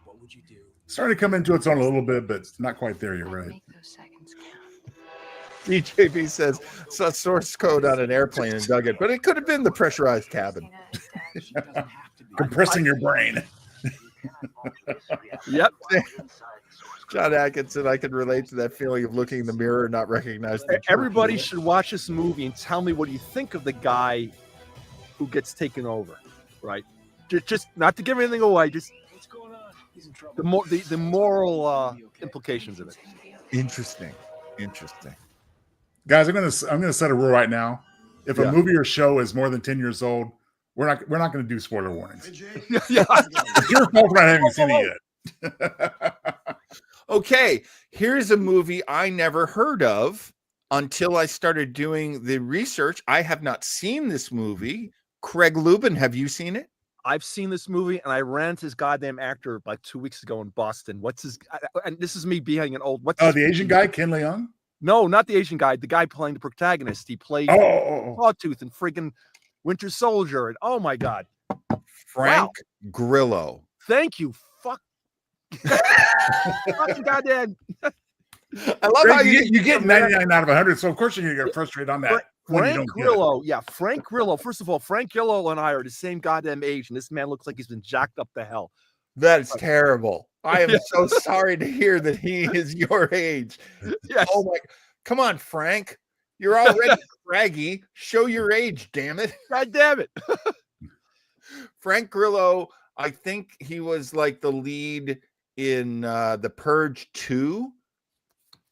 What would you do? Starting to come into its own a little bit, but it's not quite there. You're right. Make those seconds count. DJB says saw source code on an airplane and dug it, but it could have been the pressurized cabin. Compressing your brain. Yep. John Atkinson, I can relate to that feeling of looking in the mirror and not recognize the Everybody should watch this movie and tell me what you think of the guy who gets taken over. Right? Just not to give anything away. Just What's going on? He's in trouble. the moral implications of it. Interesting. Guys, I'm gonna set a rule right now. If a movie or show is more than 10 years old, we're not gonna do spoiler warnings. Yeah. It's your fault for not having seen it yet. Okay, here's a movie I never heard of until I started doing the research. I have not seen this movie. Craig Lubin, have you seen it? I've seen this movie, and I ran into this goddamn actor like 2 weeks ago in Boston. What's his? And this is me being an old. What's Oh, his the Asian guy, Ken Leung? No, not the Asian guy. The guy playing the protagonist. He played Oh. Sawtooth and friggin' Winter Soldier. And oh my god, Frank Grillo. thank you. Fuck. Fucking goddamn. I love how you get 99 out of 100, so of course you're gonna get frustrated on that. when you Frank don't get it. Grillo. Yeah, Frank Grillo. First of all, Frank Grillo and I are the same goddamn age, and this man looks like he's been jacked up to hell. That's terrible. I am so sorry to hear that he is your age. Yes. Oh my! Come on, Frank. You're already craggy. Show your age, damn it. God damn it. Frank Grillo, I think he was like the lead in The Purge 2.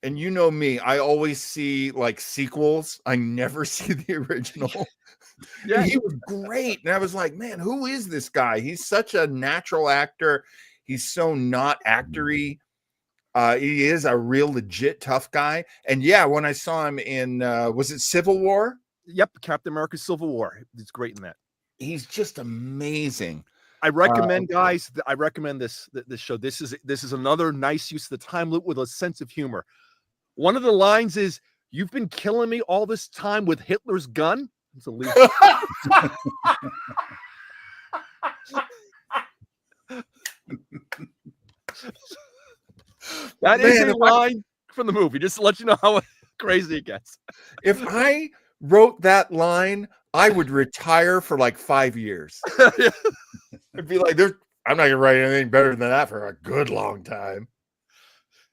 And you know me, I always see like sequels. I never see the original. Yeah. And he was great. And I was like, man, who is this guy? He's such a natural actor. He's so not actory. He is a real legit tough guy. And yeah, when I saw him in was it Civil War? Yep, Captain America Civil War. He's great in that. He's just amazing. I recommend, guys. I recommend this show. This is another nice use of the time loop with a sense of humor. One of the lines is, "You've been killing me all this time with Hitler's gun." It's a leak. That is a line from the movie, just to let you know how crazy it gets. If I wrote that line, I would retire for like 5 years. It'd be like, I'm not gonna write anything better than that for a good long time.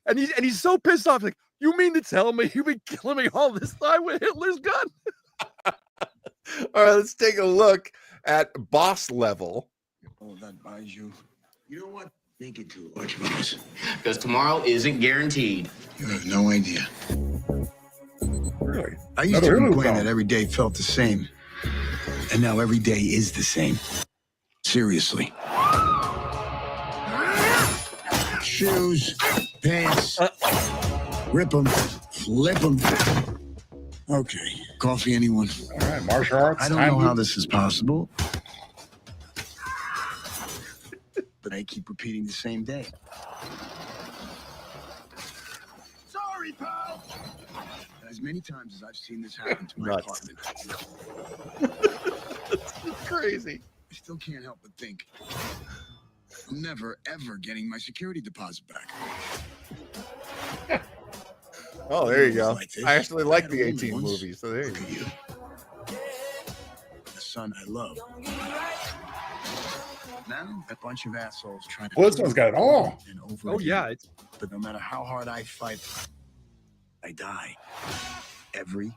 And he's so pissed off, like, you mean to tell me you've been killing me all this time with Hitler's gun? All right, let's take a look at Boss Level. Oh, that buys you. You know what? Thinking too much, boss. Because tomorrow isn't guaranteed. You have no idea. Really? I used to complain that every day felt the same. And now every day is the same. Seriously. Shoes, pants, rip them, flip them. Okay. Coffee, anyone? All right, martial arts. I don't know how this is possible. But I keep repeating the same day. Sorry, pal. As many times as I've seen this happen to my apartment. It's crazy. I still can't help but think I'm never, ever getting my security deposit back. Oh, there you go. I actually like the 18 movies, so there you go. The son I love. Now, a bunch of assholes trying to... Well, this one's got it all. Oh, yeah. But no matter how hard I fight, I die. Every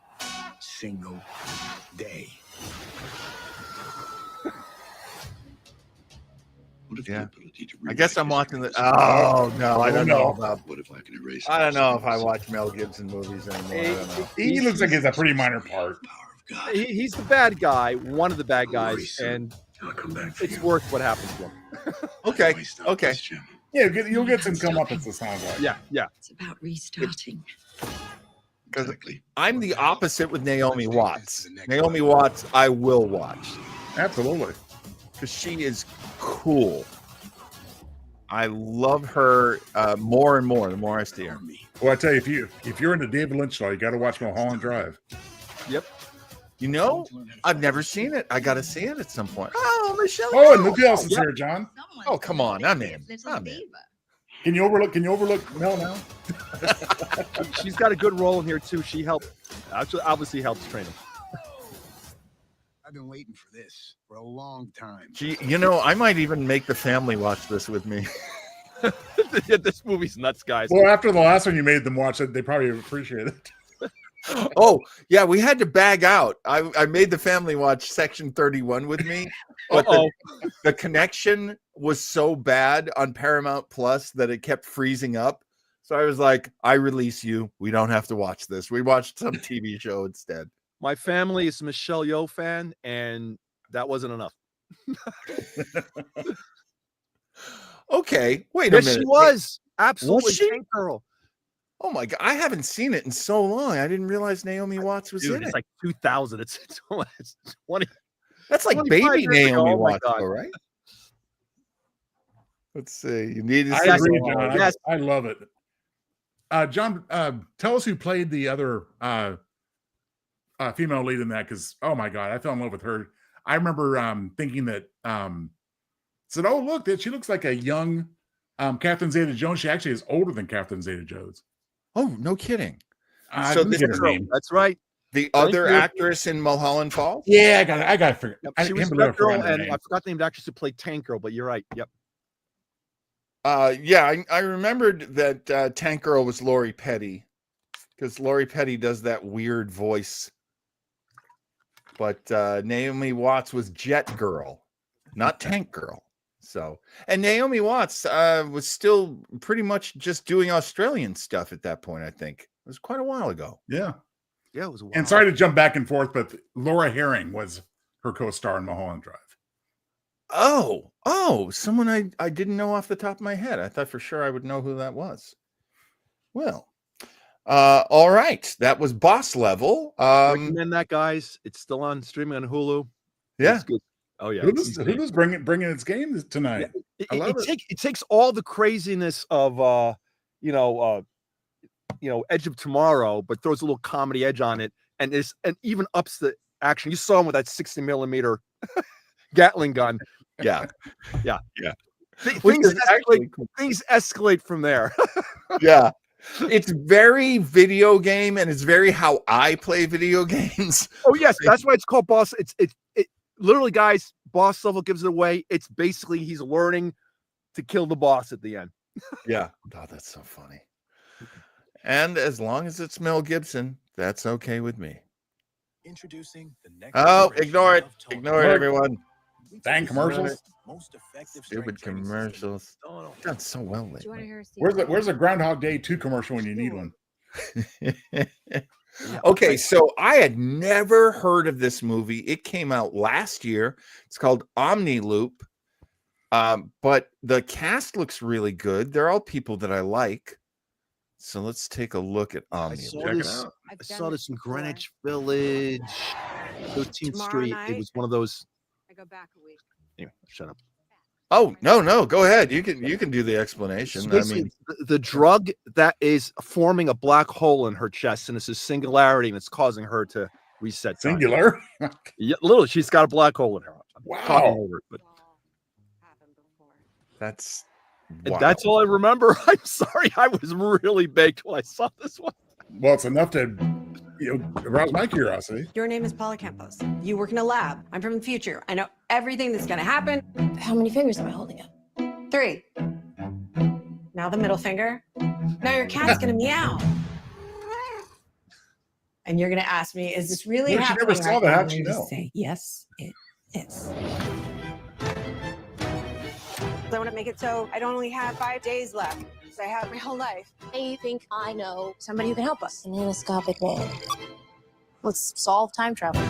single day. Yeah. I guess I'm watching the. Oh no, I don't know about. What if I can erase? I don't know if I watch Mel Gibson movies anymore. I don't know. He looks like he's a pretty minor part. He's the bad guy, one of the bad guys, and it's worth what happens to him. Okay. Okay. Yeah, you'll get some comeuppance. It sounds like. Yeah. It's about restarting. Because I'm the opposite with Naomi Watts. Naomi Watts, I will watch. Absolutely. Because she is cool. I love her more and more the more I see her. Well, I tell you, if you're into David Lynch style, you got to watch Mulholland Drive. Yep. You know, I've never seen it. I got to see it at some point. Oh, Michelle. Oh, and look who else is here, John. Oh, come on. I'm in. I'm in. Can you overlook Mel now? She's got a good role in here too. She helped. Actually, obviously helps train him. I've been waiting for this for a long time. You know, I might even make the family watch this with me. This movie's nuts, guys. Well, after the last one you made them watch it, they probably appreciate it. Oh, yeah, we had to bag out. I made the family watch Section 31 with me, but the connection was so bad on Paramount Plus that it kept freezing up. So I was like, I release you. We don't have to watch this. We watched some TV show instead. My family is a Michelle Yeoh fan, and that wasn't enough. Okay, wait a minute. Yes, she was. Absolutely. Was she? Tank Girl. Oh my God, I haven't seen it in so long. I didn't realize Naomi Watts was in it's it. like 2000. It's 20. That's like 25 baby years ago. Naomi Oh my Watts, God. though, right? Let's see. You need to I see agree, it. John. Yes. I love it. John, tell us who played the other female lead in that, because oh my God, I fell in love with her. I remember thinking that said, oh look, that she looks like a young Catherine Zeta-Jones. She actually is older than Catherine Zeta-Jones. Oh, no kidding. So this this is her name. That's right. The other actress in Mulholland Falls? Yeah, I got to figure. Yep. She was that girl, and I forgot the name of the actress who played Tank Girl, but you're right. Yep. Yeah, I remembered that Tank Girl was Lori Petty. because Lori Petty does that weird voice. But Naomi Watts was Jet Girl, not Tank Girl. So, and Naomi Watts was still pretty much just doing Australian stuff at that point. I think it was quite a while ago. Yeah. Yeah, it was wild. And sorry to jump back and forth, but Laura Herring was her co-star in Mulholland Drive. Oh, someone I didn't know off the top of my head. I thought for sure I would know who that was. Well, all right. That was Boss Level. Recommend that, guys. It's still on streaming on Hulu. Yeah. It's good. Oh yeah. Who's bringing its game tonight? Yeah. I love it. It takes all the craziness of Edge of Tomorrow, but throws a little comedy edge on it, and even ups the action. You saw him with that 60 millimeter Gatling gun. Yeah. Things escalate from there. Yeah. It's very video game, and it's very how I play video games. Oh yes, that's why it's called Boss. It literally, guys, Boss Level gives it away. It's basically he's learning to kill the boss at the end. Yeah. Oh, that's so funny. And as long as it's Mel Gibson, that's okay with me. Introducing the next. Oh, ignore it, everyone. Dang commercials. Stupid commercials. Done so well lately. Where's a Groundhog Day 2 commercial when you need one? Okay, so I had never heard of this movie. It came out last year. It's called Omni Loop. But the cast looks really good. They're all people that I like. So let's take a look at Omni Loop. I saw this in Greenwich Village, 13th Street. It was one of those. I go back a week. Anyway, shut up. Oh, no, go ahead. You can do the explanation. So I mean, the drug that is forming a black hole in her chest, and it's a singularity, and it's causing her to reset. Time. Singular? Yeah, literally, she's got a black hole in her. Wow. That's all I remember. I'm sorry, I was really baked when I saw this one. Well, it's enough to arouse my curiosity. Your name is Paula Campos. You work in a lab. I'm from the future. I know everything that's going to happen. How many fingers am I holding up? 3. Now the middle finger. Now your cat's going to meow. And you're going to ask me, is this really happening? She never saw that. How'd she know? Say, yes, it is. I want to make it so I don't only have 5 days left. So I have my whole life. I think I know somebody who can help us. An anescopic man. Let's solve time travel.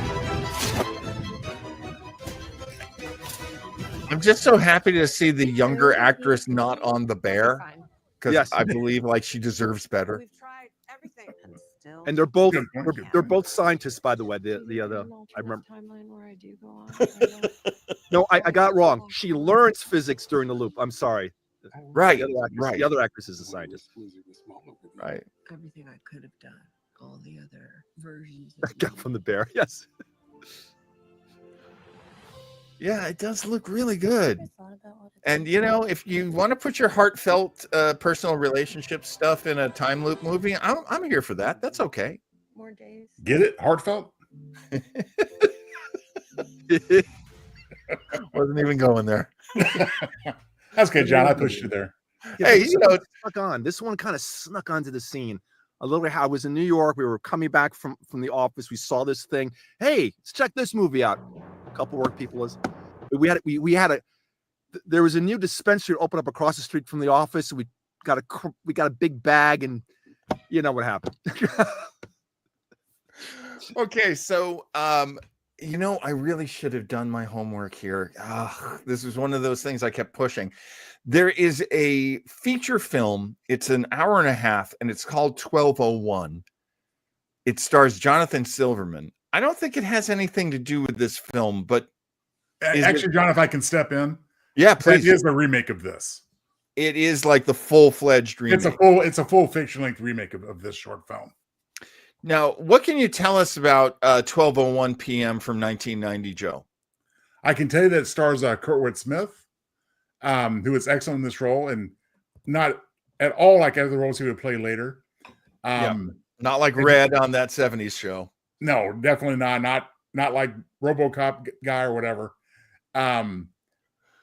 I'm just so happy to see the younger actress not on The Bear, because I believe she deserves better. We've tried everything. And they're both scientists, by the way. The other, I remember. No, I got it wrong. She learns physics during the loop. I'm sorry. Right, The other actress is a scientist. Right. Everything I could have done. All the other versions. Got from The Bear. Yes. Yeah, it does look really good. And if you want to put your heartfelt personal relationship stuff in a time loop movie, I'm here for that. That's okay. More days. Get it? Heartfelt? Wasn't even going there. That's good, John. I pushed you there. Yeah, hey, snuck on. This one kind of snuck onto the scene. A little bit how I was in New York. We were coming back from the office. We saw this thing. Hey, let's check this movie out. A couple work people was. There was a new dispensary open up across the street from the office. And we got a big bag, and you know what happened. Okay, so I really should have done my homework here. This was one of those things I kept pushing. There is a feature film. It's an hour and a half, and it's called 1201. It stars Jonathan Silverman. I don't think it has anything to do with this film, but actually, John, if I can step in, yeah, please. It is a remake of this. It is like the full-fledged remake. It's a full feature-length remake of this short film. Now, what can you tell us about 12:01 p.m. from 1990, Joe? I can tell you that it stars Kurtwood Smith, who is excellent in this role, and not at all like other roles he would play later. Not like Red on that 70s show. No, definitely not. Not like RoboCop guy or whatever. And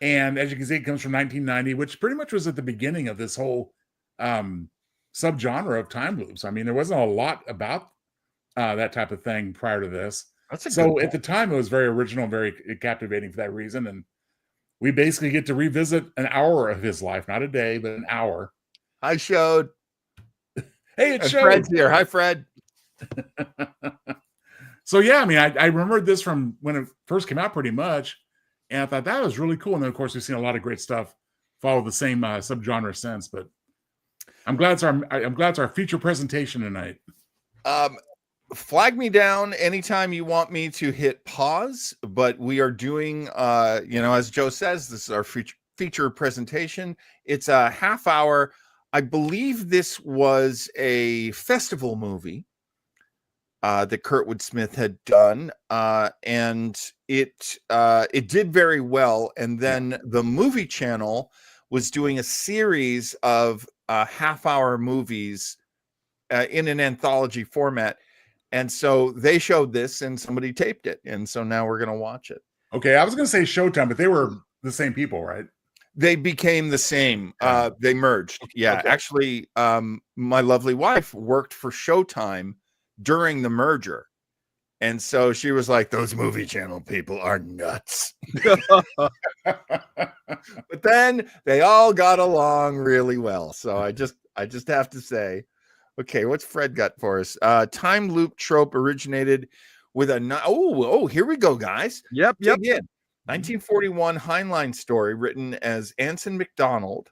as you can see, it comes from 1990, which pretty much was at the beginning of this whole subgenre of time loops. I mean, there wasn't a lot about that type of thing prior to this. So at the time, it was very original, very captivating for that reason. And we basically get to revisit an hour of his life, not a day, but an hour. I showed. Hey, it showed. Fred's here. Hi, Fred. So yeah, I mean, I remembered this from when it first came out pretty much, and I thought that was really cool. And then of course we've seen a lot of great stuff follow the same subgenre since. But I'm glad it's our feature presentation tonight. Flag me down anytime you want me to hit pause, but we are doing as Joe says, this is our feature presentation. It's a half hour. I believe this was a festival movie that Kurtwood Smith had done, and it did very well. And then the Movie Channel was doing a series of half-hour movies in an anthology format, and so they showed this, and somebody taped it, and so now we're going to watch it. Okay, I was going to say Showtime, but they were the same people, right? They became the same. They merged. Yeah, okay. Actually, my lovely wife worked for Showtime during the merger, and so she was like, those Movie Channel people are nuts. But then they all got along really well, so I just have to say, okay, what's Fred got for us? Time loop trope originated with a here we go, guys. Yep. 1941 Heinlein story written as Anson McDonald,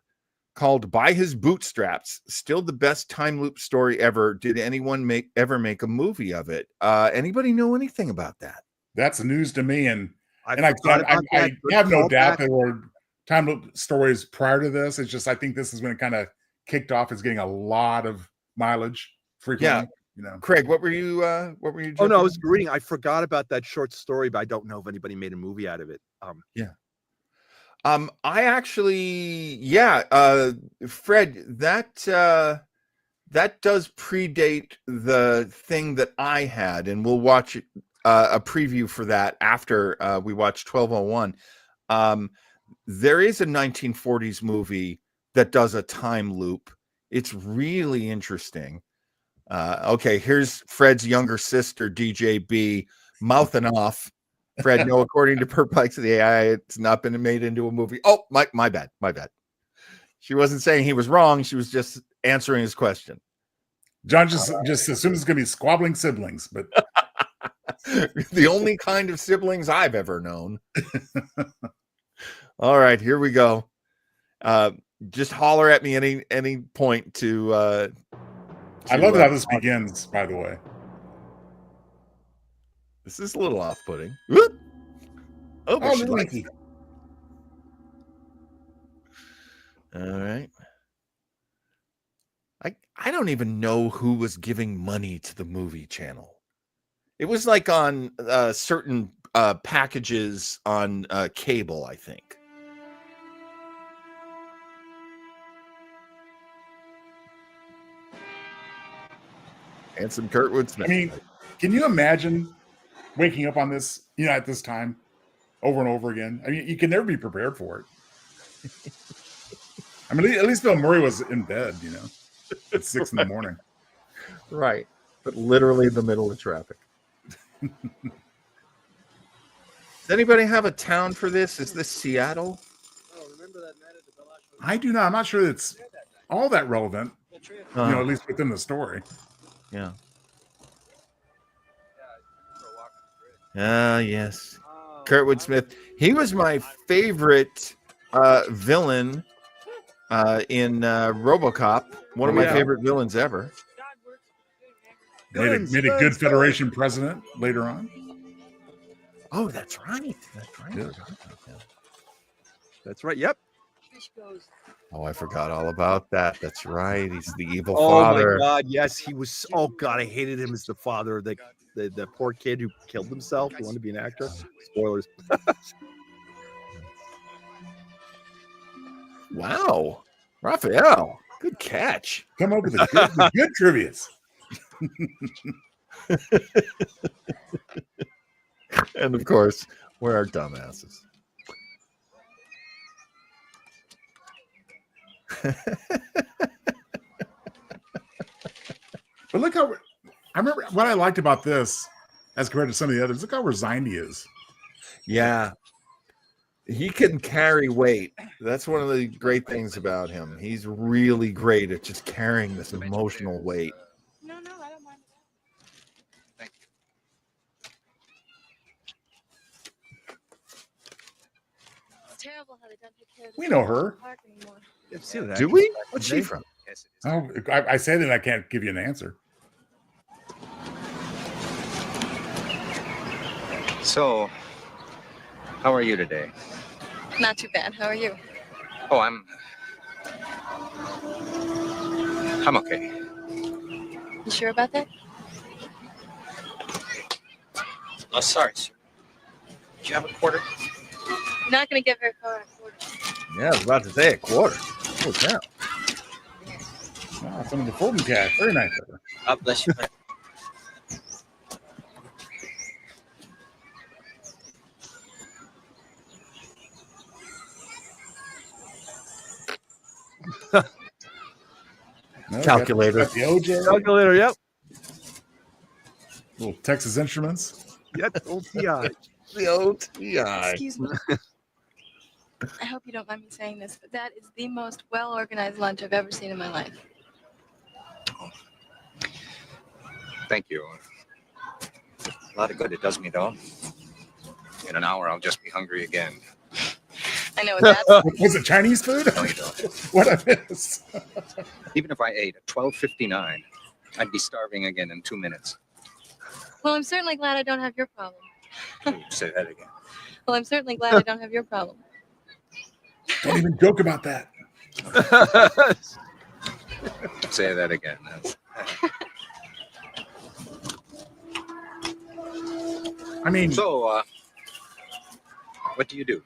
called By His Bootstraps. Still the best time loop story ever. Did anyone ever make a movie of it? Anybody know anything about that? That's news to me, and I have no doubt there were time loop stories prior to this. It's just I think this is when it kind of kicked off. It's getting a lot of mileage frequently. Yeah. Craig, what were you Oh no, I was reading. I forgot about that short story, but I don't know if anybody made a movie out of it. I actually, Fred, that does predate the thing that I had, and we'll watch a preview for that after we watch 1201. There is a 1940s movie that does a time loop. It's really interesting. Okay, here's Fred's younger sister, DJB, mouthing off. Fred, no, according to Perplexity AI, it's not been made into a movie. Oh, my bad. She wasn't saying he was wrong. She was just answering his question. John just assumes it's going to be squabbling siblings, but the only kind of siblings I've ever known. All right, here we go. Just holler at me any point to I love how this begins, by the way. This is a little off-putting. Oh, but she likes it. All right. I don't even know who was giving money to the Movie Channel. It was like on certain packages on cable, I think. And some Kurtwood Smith. I mean, can you imagine waking up on this, at this time over and over again? I mean, you can never be prepared for it. I mean, at least Bill Murray was in bed, at 6 a.m. Right. But literally in the middle of traffic. Does anybody have a town for this? Is this Seattle? I do not. I'm not sure it's all that relevant, at least within the story. Yeah. Yes. Kurtwood Smith. He was my favorite villain in RoboCop. One of my favorite villains ever. Made a good Federation president later on. Oh, that's right. Yeah. That's right. Yep. Oh, I forgot all about that. That's right. He's the evil father. Oh my God! Yes, he was. Oh God, I hated him as the father. The poor kid who killed himself. Who wanted to be an actor. Spoilers. Wow, Raphael, good catch. Come up with the good trivia. And of course, we're our dumbasses. But look how I remember what I liked about this as compared to some of the others. Look how resigned he is. Yeah. He can carry weight. That's one of the great things about him. He's really great at just carrying this emotional weight. No, I don't mind. Thank you. It's terrible how they don't take care of We know her. park anymore. Do we? What's she from? Yes, it is. Oh, I say that I can't give you an answer. So, how are you today? Not too bad. How are you? Oh, I'm okay. You sure about that? Oh, sorry, sir. Do you have a quarter? You're not going to get very far on a quarter. Yeah, I was about to say a quarter. Holy cow. Wow, some of the Fulton cash. Very nice of her. God bless you. No, Calculator. got the OJ. Calculator, yep. Little Texas Instruments. Yep, OTI. The OTI. Excuse me. I hope you don't mind me saying this, but that is the most well-organized lunch I've ever seen in my life. Thank you. A lot of good it does me, though. In an hour, I'll just be hungry again. I know what that's. Was it Chinese food? No, you don't. What I miss? Even if I ate at 12:59, I'd be starving again in 2 minutes. Well, I'm certainly glad I don't have your problem. Say that again. Well, I'm certainly glad I don't have your problem. Don't even joke about that. Say that again. I mean, So, what do you do?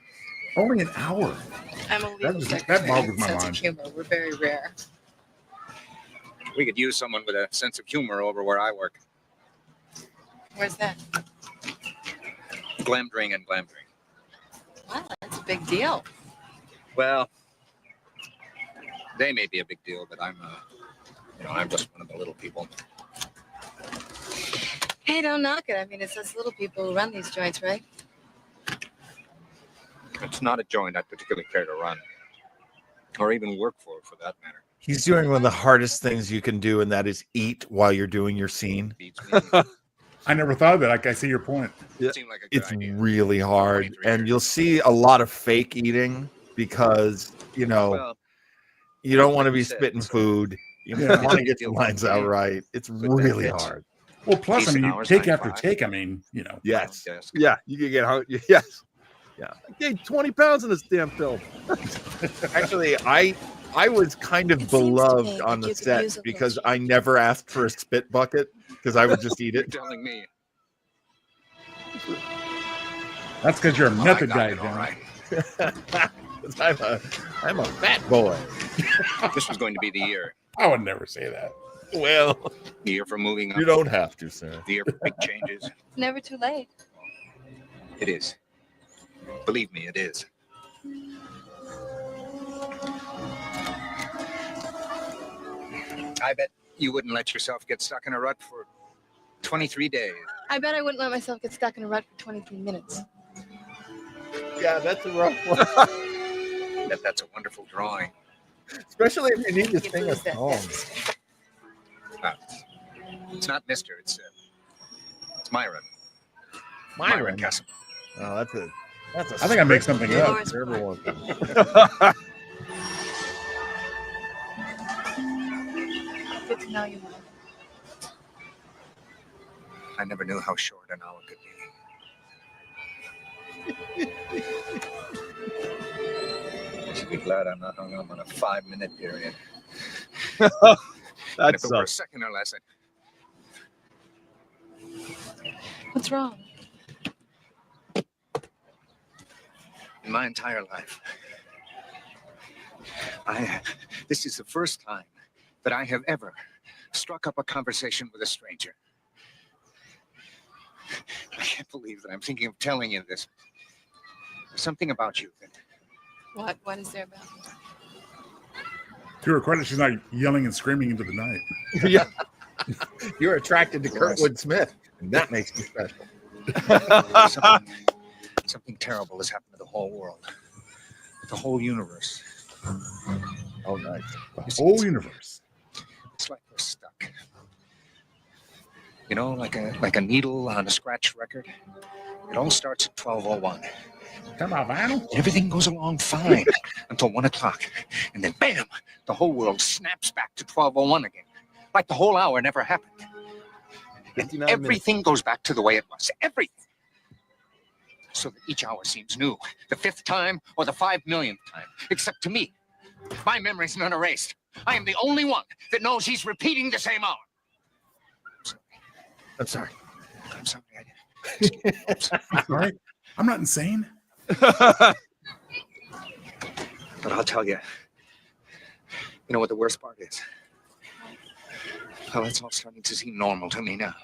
only an hour. I'm a legal That secretary. boggles my Sense mind. of humor. We're very rare. We could use someone with a sense of humor over where I work. Where's that? Glamdring and Glamdring. Wow, that's a big deal. Well, they may be a big deal, but I'm just one of the little people. Hey, don't knock it. I mean, it's us little people who run these joints, right? It's not a joint I particularly care to run, or even work for that matter. He's doing one of the hardest things you can do, and that is eat while you're doing your scene. Beats me. I never thought of it. I see your point. Yeah. Seemed like a good It's idea. really hard, 23 and years. you'll see a lot of fake eating because Well, you don't want to be said, spitting food. You Yeah. want to get your lines out right. It's really fits. hard. Well, plus, I Decent mean, you hours, take 9 to after 5. take. I mean, Yes. Desk. Yeah, you can get hungry. Yes. Yeah. I gained 20 pounds in this damn film. Actually, I was kind of It seems to me beloved that on the you could set use a because little I never asked for a spit bucket because I would just eat You're it. telling me. that's because you're a Well, method I guy, got it, all John. right. 'Cause I'm a fat boy. This was going to be the year. I would never say that. Well, The year for moving up. you don't have to, sir. The year for big changes. It's never too late. It is. Believe me, it is. I bet you wouldn't let yourself get stuck in a rut for 23 days. I bet I wouldn't let myself get stuck in a rut for 23 minutes. Yeah, that's a rough one. That's a wonderful drawing. Especially if you need to You sing a lose that song. fast. It's not Mister. It's Myron. Myron. Castle. Oh, that's a. I think I make something Yeah. up. Terrible one. Good to know you. I never knew how short an hour could be. I should be glad I'm not hung up on a 5-minute period. And That's if it were a second or less, What's wrong? in my entire life, this is the first time that I have ever struck up a conversation with a stranger. I can't believe that I'm thinking of telling you this. There's something about you that What? What is there about me? To her credit, she's not yelling and screaming into the night. Yeah. You're attracted to Kurtwood Smith, and that makes you special. Something terrible has happened to the whole world, the whole universe. Oh, nice. The whole universe. It's like we're stuck. You know, like a needle on a scratch record. It all starts at 12:01. Come on, vinyl. Everything goes along fine until 1 o'clock, and then bam, the whole world snaps back to 12:01 again, like the whole hour never happened. And everything goes back to the way it was. Everything. So that each hour seems new, the 5th time or the 5 millionth time, except to me. My memory's not erased. I am the only one that knows he's repeating the same hour. I'm sorry. I'm sorry. I'm sorry. I'm not insane. But I'll tell you, you know what the worst part is? Well, it's all starting to seem normal to me now.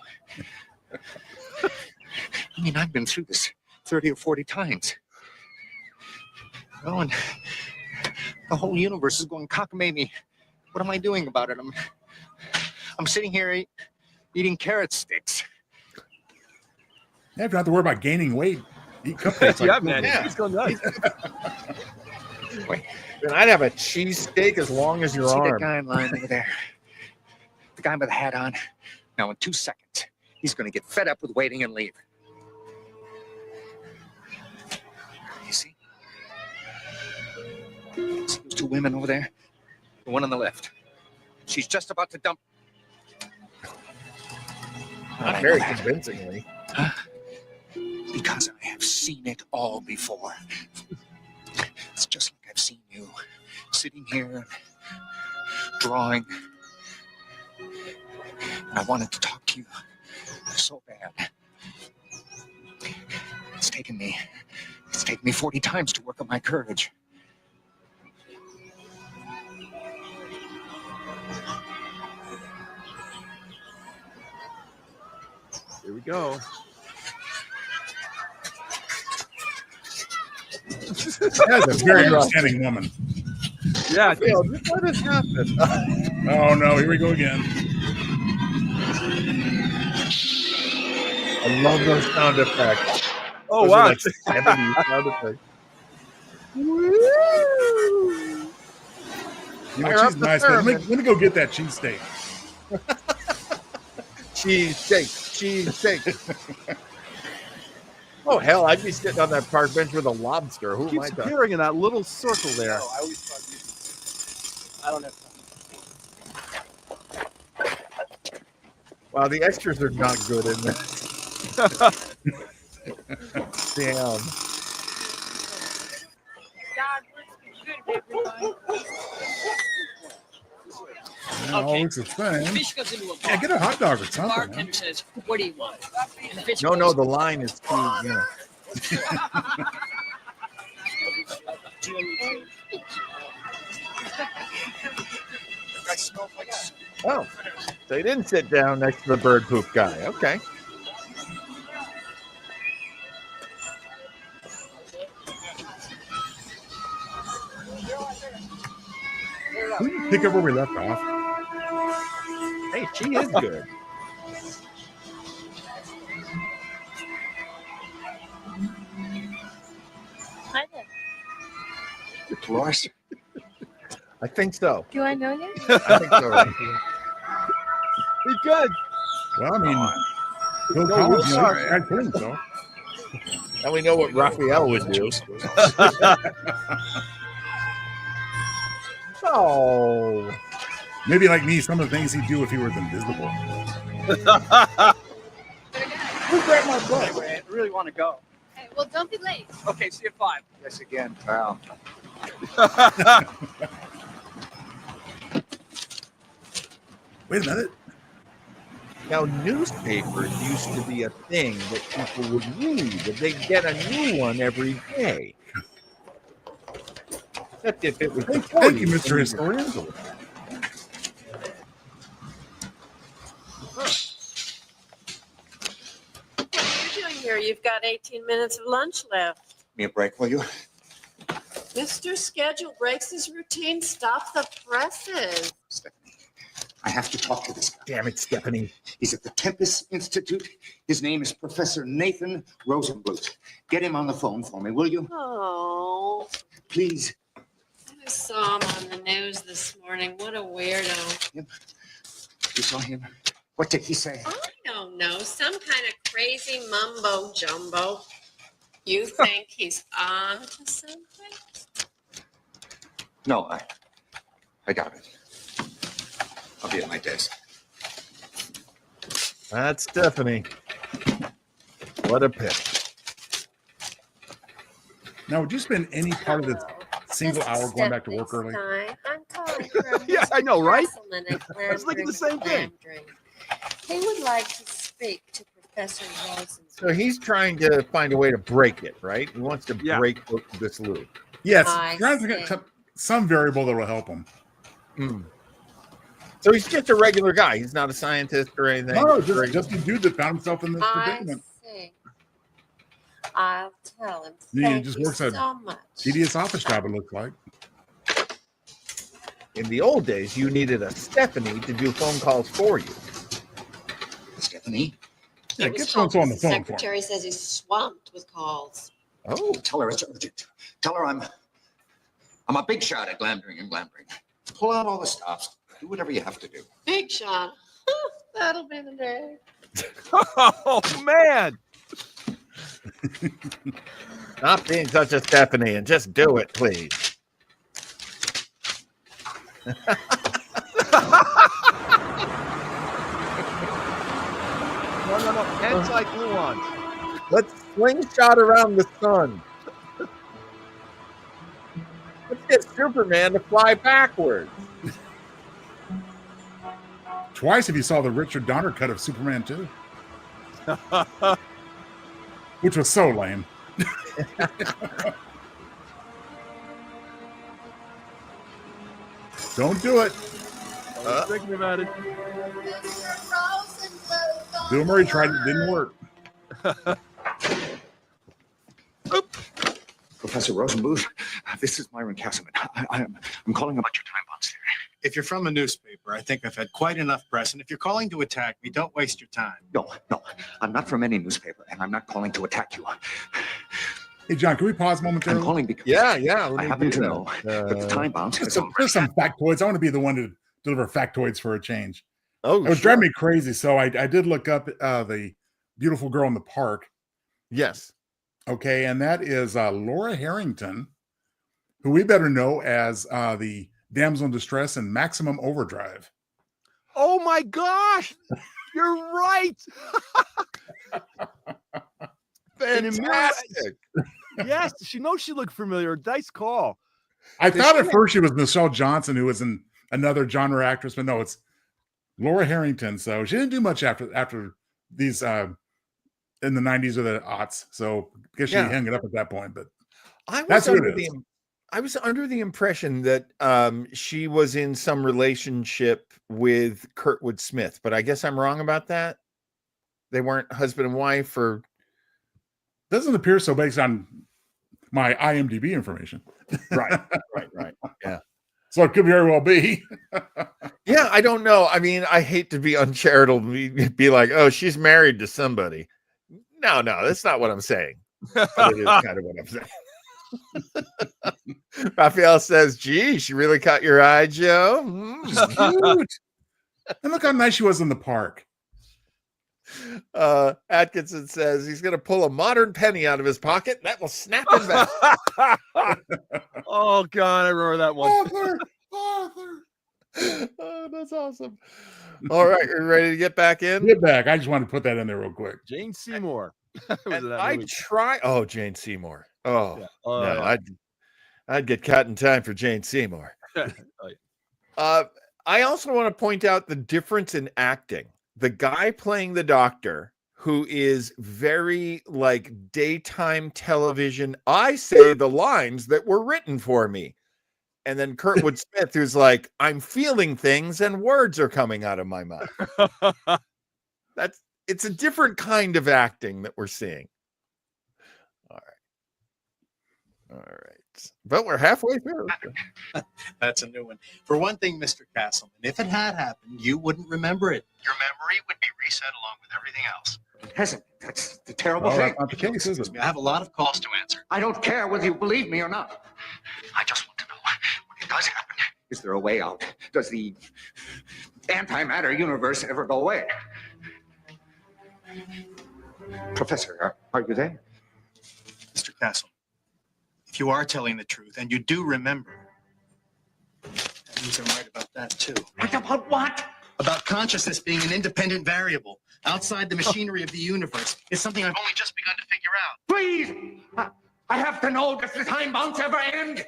I mean, I've been through this 30 or 40 times. Well, and the whole universe is going cockamamie. What am I doing about it? I'm sitting here eating carrot sticks. You don't have to worry about gaining weight. Eat cupcakes. Yeah, man. He's going nuts. Wait, then I'd have a cheesesteak as long as your See arm. that guy in line over there? The guy with the hat on. Now, in 2 seconds, he's going to get fed up with waiting and leave. You see? See those 2 women over there? The one on the left. She's just about to dump. Not very convincingly. Huh? Because I have seen it all before. It's just like I've seen you sitting here drawing. And I wanted to talk to you so bad. It's taken me 40 times to work up my courage. Here we go. That's a very understanding woman. Yeah. What has happened? Oh no, here we go again. I love those sound effects. Oh, Those wow. are like 70s sound effects. You know, Fire up she's the nice. Let fireman. me go get that cheesesteak. Cheesesteak. Oh, hell, I'd be sitting on that park bench with a lobster. Who am I Keeps talking? appearing in that little circle there. I always thought I don't have time. Wow, the extras are not good in this. Damn. Oh, it's a thing. Fish goes into a Yeah, get a hot dog or something. bartender says, "What do you want?" And the fish No, goes, the line is too, you know. Oh, so you didn't sit down next to the bird poop guy. Okay. Can we pick up where we left off? Hey, she is good. Hi there. Dolores? I think so. Do I know you? I think so. He's good. Well, I mean, Bill No, Collins, we're you know, sorry. I think so. And we know what Raphael would do. Oh. Maybe like me, some of the things he'd do if he was invisible. Who grabbed my butt? I really want to go. Hey, well, don't be late. Okay, see you at 5. Yes, again, pal. Wait a minute. Now, newspapers used to be a thing that people would read, but they'd get a new one every day. Except if it was the Thank you, 40s, Mr. when Historian. What are you doing here? You've got 18 minutes of lunch left. Give me a break, will you? Mr. Schedule breaks his routine. Stop the presses. I have to talk to this guy. Damn it, Stephanie. He's at the Tempest Institute. His name is Professor Nathan Rosenbluth. Get him on the phone for me, will you? Oh, Please. I saw him on the news this morning. What a weirdo. You saw him? What did he say? I don't know. Some kind of crazy mumbo jumbo. You think he's on to something? No, I doubt it. I'll be at my desk. That's Stephanie. What a pick. Now, would you spend any part of this single hour going back to work early? I'm calling from Yeah, I know, right? I was thinking the same thing. He would like to speak to Professor Rosen. So he's trying to find a way to break it, right? He wants to break this loop. Yes, I trying to get some variable that will help him. So he's just a regular guy. He's not a scientist or anything. No, just a dude that found himself in this predicament. See. I'll tell him. He Thank just you works at so much. tedious office job, it looks like. In the old days, you needed a Stephanie to do phone calls for you. Stephanie? Yeah, It was get so-and-so on the phone for him. Secretary says he's swamped with calls. Oh, tell her it's urgent. Tell her I'm a big shot at glamouring and glamoring. Pull out all the stops. Do whatever you have to do. Big shot. That'll be the day. Oh, man. Stop being such a Stephanie and just do it, please. No. Anti-gluons. Let's slingshot around the sun. Let's get Superman to fly backwards. Twice if you saw the Richard Donner cut of Superman 2. Which was so lame. Don't do it. I was thinking about it. Bill Murray tried it, didn't work. Professor Rosenbluth, this is Myron Castleman. I'm calling about your time bombs theory. If you're from a newspaper, I think I've had quite enough press. And if you're calling to attack me, don't waste your time. No, I'm not from any newspaper, and I'm not calling to attack you. Hey, John, can we pause momentarily? I'm calling because Yeah. I happen to know that the time bombs has There's some factoids. I want to be the one to deliver factoids for a change. Oh, it was driving me crazy. So I did look up the beautiful girl in the park. Yes. Okay, and that is Laura Harrington, who we better know as the damsel in distress in Maximum Overdrive. Oh my gosh, you're right. Fantastic. Yes, she knows she looked familiar. Nice call. I thought at first she was Michelle Johnson, who was in another genre actress, but no, it's Laura Harrington. So she didn't do much after these in the 90s or the aughts. So I guess she hung it up at that point. But that's what it is. I was under the impression that she was in some relationship with Kurtwood Smith, but I guess I'm wrong about that. They weren't husband and wife, or doesn't appear so based on my IMDb information. Right. Yeah. So it could very well be. Yeah, I don't know. I mean, I hate to be uncharitable, be like, oh, she's married to somebody. No, that's not what I'm saying. But it is kind of what I'm saying. Raphael says, gee, she really caught your eye, Joe. Cute. And look how nice she was in the park. Atkinson says he's going to pull a modern penny out of his pocket. That will snap him back. Oh, God, I remember that one. Arthur. Oh, that's awesome. All right, are you ready to get back in? Get back. I just wanted to put that in there real quick. Jane Seymour. Jane Seymour. Oh, yeah. No, yeah. I'd get caught in time for Jane Seymour. Oh, yeah. I also want to point out the difference in acting. The guy playing the doctor, who is very like daytime television, I say the lines that were written for me. And then Kurtwood Smith, who's like, I'm feeling things and words are coming out of my mouth. It's a different kind of acting that we're seeing. All right. But we're halfway through. That's a new one. For one thing, Mr. Castleman, if it had happened, you wouldn't remember it. Your memory would be reset along with everything else. It hasn't. That's the terrible Well, thing. that's not the case, is it? I have a lot of calls to answer. I don't care whether you believe me or not. I just want to know when it does happen. Is there a way out? Does the antimatter universe ever go away? Professor, are you there? Mr. Castleman, if you are telling the truth and you do remember, that means I'm right about that too. Right about what? About consciousness being an independent variable outside the machinery of the universe. It's something I've only just begun to figure out. Please! I have to know, does the time bounce ever end?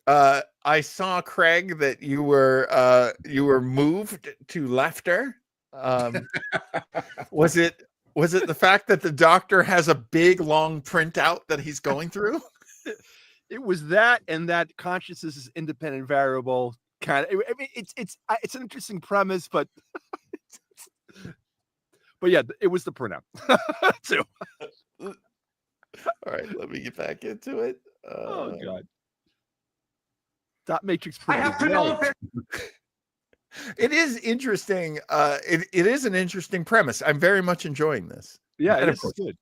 I saw, Craig, that you were moved to laughter. Was it the fact that the doctor has a big long printout that he's going through? It was that, and that consciousness is independent variable. Kind of. I mean, it's an interesting premise, but yeah, it was the printout too. All right, let me get back into it. Oh God. Dot matrix. I have to know if it is interesting. It is an interesting premise. I'm very much enjoying this. Yeah, and it is good.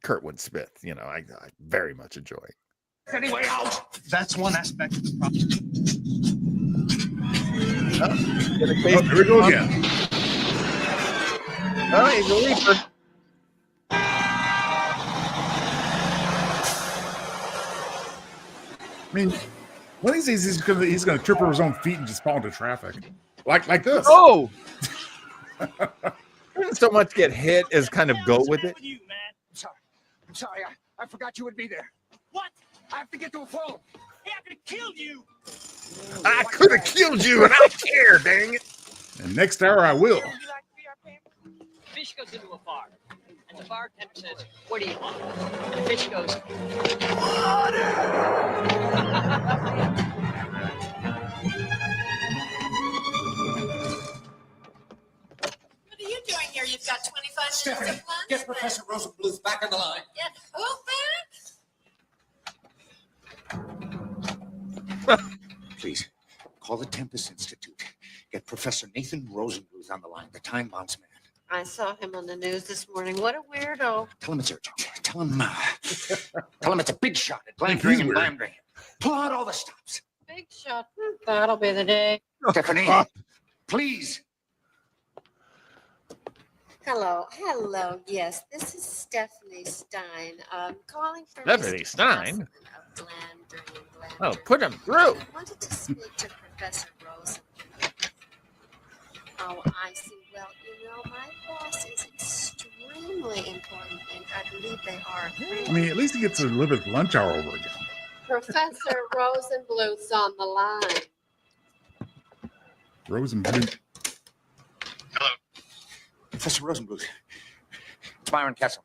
Kurtwood Smith, I very much enjoy. Anyway, out. That's one aspect of the problem. Oh, here we go again. Oh, he's a leaper. I mean, one of these days he's gonna trip over his own feet and just fall into traffic, like this. Oh, Didn't so much get hit as kind of go with it. I'm sorry. I forgot you would be there. What? I have to get to a phone. Hey, I could have killed you. I could have killed you, and I don't care, dang it. And next hour I will. Would you like to be our paper? Fish goes into a bar, and the bartender says, "What do you want?" And the fish goes, What are you doing here? You've got 25 minutes of lunch. Get Professor Rosenbluth back on the line. Get who Please, call the Tempest Institute. Get Professor Nathan Rosenbluth on the line, the time bonds man. back? I saw him on the news this morning. What a weirdo. Tell him it's urgent. Tell him it's a big shot at Blandring and Blandring. Pull out all the stops. Big shot. That'll be the day. Stephanie, please. Hello. Yes, this is Stephanie Stein. Calling for Stephanie Mr. Stein? Castleman of Blandring and Blandring. Oh, put him through. I wanted to speak to Professor Rosen. Oh, I see. Well, my boss is extremely important, and I believe they are. I mean, at least he gets to live his lunch hour over again. Professor Rosenbluth's on the line. Rosenbluth. Hello. Professor Rosenbluth. It's Myron Kessel.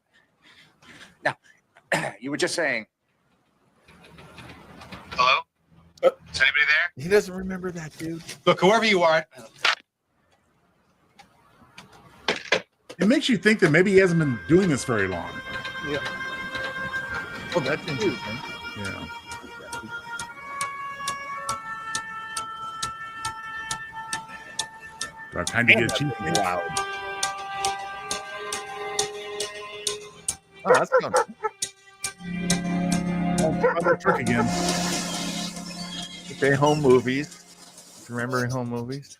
Now, you were just saying. Hello? Is anybody there? He doesn't remember that, dude. Look, whoever you are, It makes you think that maybe he hasn't been doing this very long. Yeah. Well, that's interesting. Yeah. Do I have time to get cheap? Loud. Oh, that's not Another trick again. okay. Home movies. Remember home movies?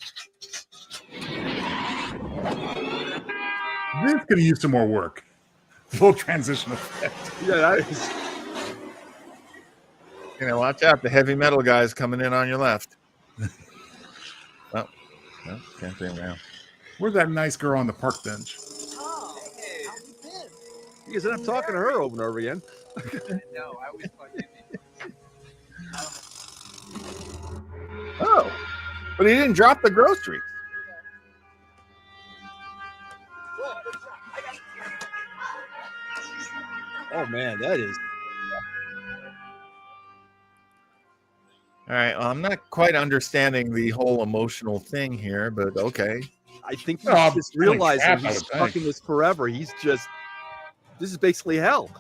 This could have used some more work. Full transition effect. yeah, that is. Watch out. The heavy metal guy's coming in on your left. Oh, no, can't see him now. Where's that nice girl on the park bench? Because I'm talking to her over and over again. No, I was fucking. Oh, but he didn't drop the groceries. Oh man, that is. All right. Well, I'm not quite understanding the whole emotional thing here, but okay. I think he's Oh, just really realizing crap, I he's would stuck think. in this forever. This is basically hell.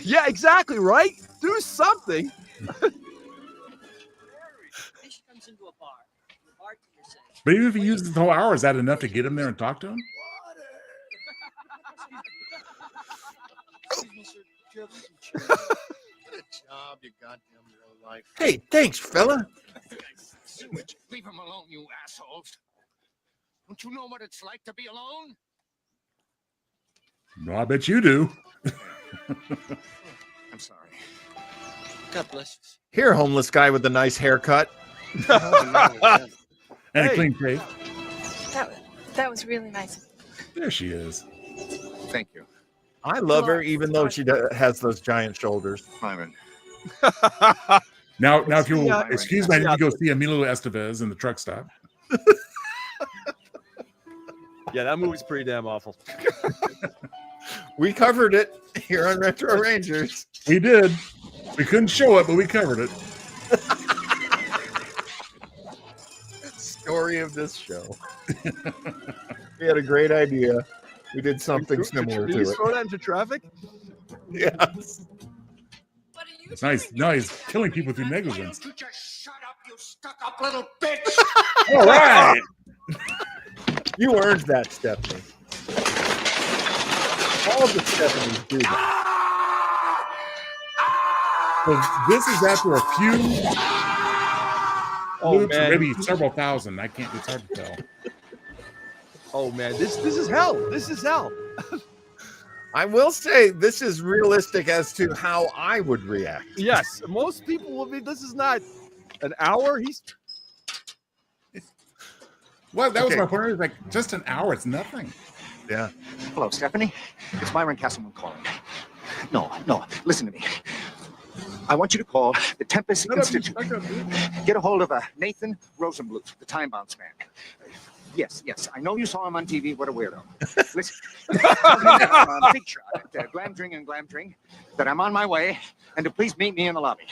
Yeah, exactly, right? Do something. Fish comes into a bar. The bartender says, But even if he uses the whole hour, is that enough to get him there and talk to him? Good job, you goddamn real life. Hey, thanks, fella. Sewage. Leave him alone, you assholes. Don't you know what it's like to be alone? No, I bet you do. I'm sorry. God bless you. Here, homeless guy with a nice haircut. And Hey. a clean shave. That was really nice. There she is. Thank you. I love her, even though she has those giant shoulders. Myron. Now, if you'll Yeah. excuse me, I need to go see Emilio Estevez in the truck stop. Yeah, that movie's pretty damn awful. We covered it here on Retro Rangers. We did. We couldn't show it, but we covered it. Story of this show. We had a great idea. We did something similar Did to you it. throw that into traffic? Yes. It's nice. No, he's killing people through negligence. You just shut up, you stuck-up little bitch. All right. You earned that, Stephanie. All the Stephanies do that. So this is after a few loops, or man. maybe several thousand. I can't. It's hard to tell. Oh man, this is hell. This is hell. I will say this is realistic as to how I would react. Yes, most people will be. This is not an hour. He's Well, that was Okay. my point. It was like just an hour. It's nothing. Yeah. Hello, Stephanie. It's Myron Castleman calling. No, listen to me. I want you to call the Tempest Institute. Get a hold of Nathan Rosenbluth, the time bounce man. Yes, I know you saw him on TV. What a weirdo. Listen, big shot at Glam Drink, that I'm on my way, and to please meet me in the lobby.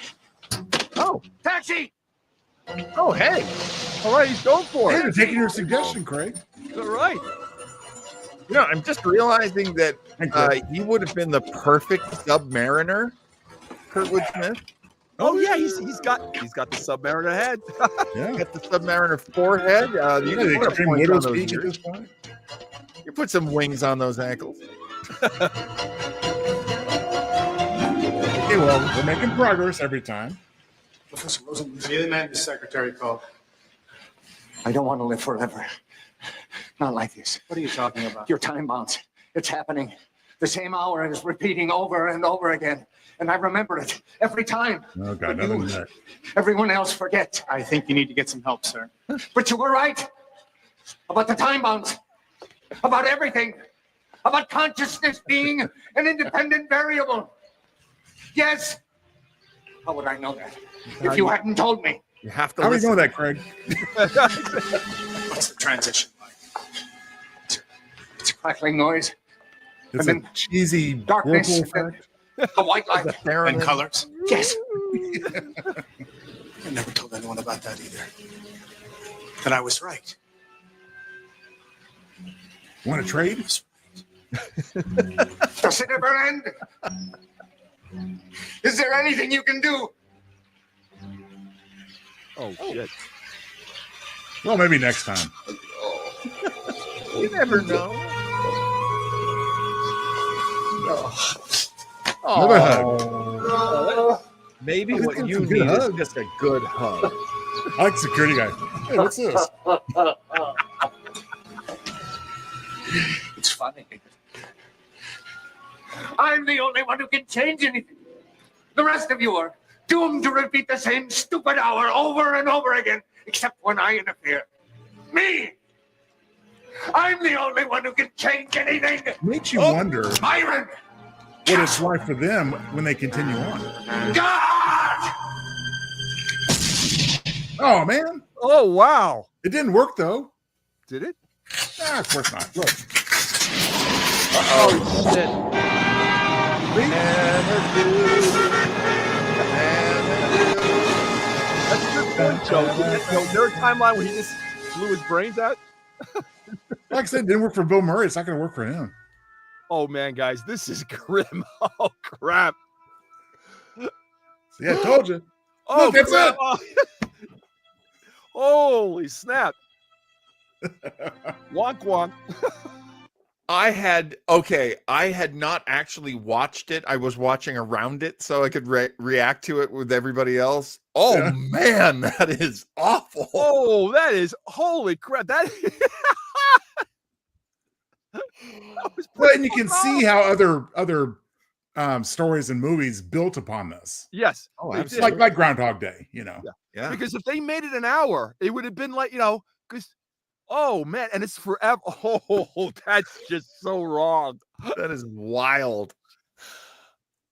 Oh. Taxi! Oh, hey. all right. He's going for Hey, it. they're taking your suggestion, Craig. All right. You know, I'm just realizing that he would have been the perfect Submariner, Kurtwood Smith. Oh yeah, he's got the Submariner head. Yeah. Got the Submariner forehead. You can the put a extreme point on widow's those peak at ears. this point. You put some wings on those ankles. Okay, well, we're making progress every time. Professor Rosen, are you the man the secretary called? I don't want to live forever. Not like this. What are you talking about? Your time bounce. It's happening. The same hour is repeating over and over again. And I remember it every time. Oh, God, nothing than that. Everyone else forget. I think you need to get some help, sir. But you were right. About the time bounce. About everything. About consciousness being an independent variable. Yes. How would I know that if you hadn't told me? You have to How do you listen. know that, Craig? What's the transition like? It's a crackling noise. It's And a cheesy darkness. whirlpool effect. The white light. And colors? Yes. I never told anyone about that either. But I was right. Want to trade? Does it ever end? Is there anything you can do? Oh shit. Well, maybe next time. You never know. Another hug. Maybe Oh, what that's you a good need is hug. just a good hug. I like security guy. Hey, what's this? It's funny. I'm the only one who can change anything. The rest of you are doomed to repeat the same stupid hour over and over again, except when I interfere. Me! I'm the only one who can change anything. Makes you wonder Myron! what it's like for them when they continue on. God! Oh, man. Oh wow. It didn't work, though. Did it? Ah, of course not. Look. Oh shit. That's a good point, Joe. Is there a timeline where he just blew his brains out? Like I said, it didn't work for Bill Murray. It's not going to work for him. Oh man, guys, this is grim. Oh crap. Yeah, I told you. Oh, Look, that's crap. it. Oh. Holy snap. Wonk wonk. I had not actually watched it. I was watching around it so I could react to it with everybody else. Oh Yeah. man, that is awful. Oh, that is holy crap. That Well, and you can see how other stories and movies built upon this. Yes. Oh, they absolutely. did. Like Groundhog Day, you know. Yeah. Because if they made it an hour, it would have been like, because oh man, and it's forever. Oh, that's just so wrong. That is wild.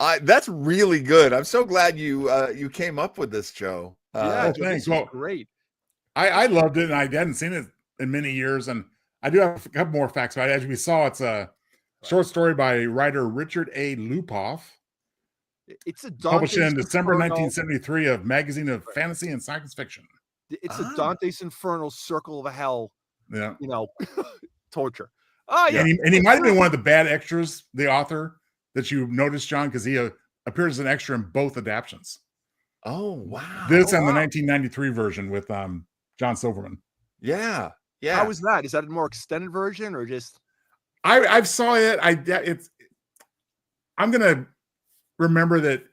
That's really good. I'm so glad you came up with this, Joe. Yeah, Joe, thanks. this is Well, great. I loved it, and I hadn't seen it in many years, and I do have a couple more facts about it. As we saw, it's a short story by writer Richard A. Lupoff, It's a published in Dante's December Inferno. 1973 of Magazine of Fantasy and Science Fiction. It's a Dante's Infernal circle of hell, Yeah. torture. Oh yeah. And he might have been one of the bad extras, the author, that you noticed, John, because he appears as an extra in both adaptions. Oh wow. This and the 1993 version with John Silverman. Yeah. How was that? Is that a more extended version or just? I saw it. I'm gonna remember that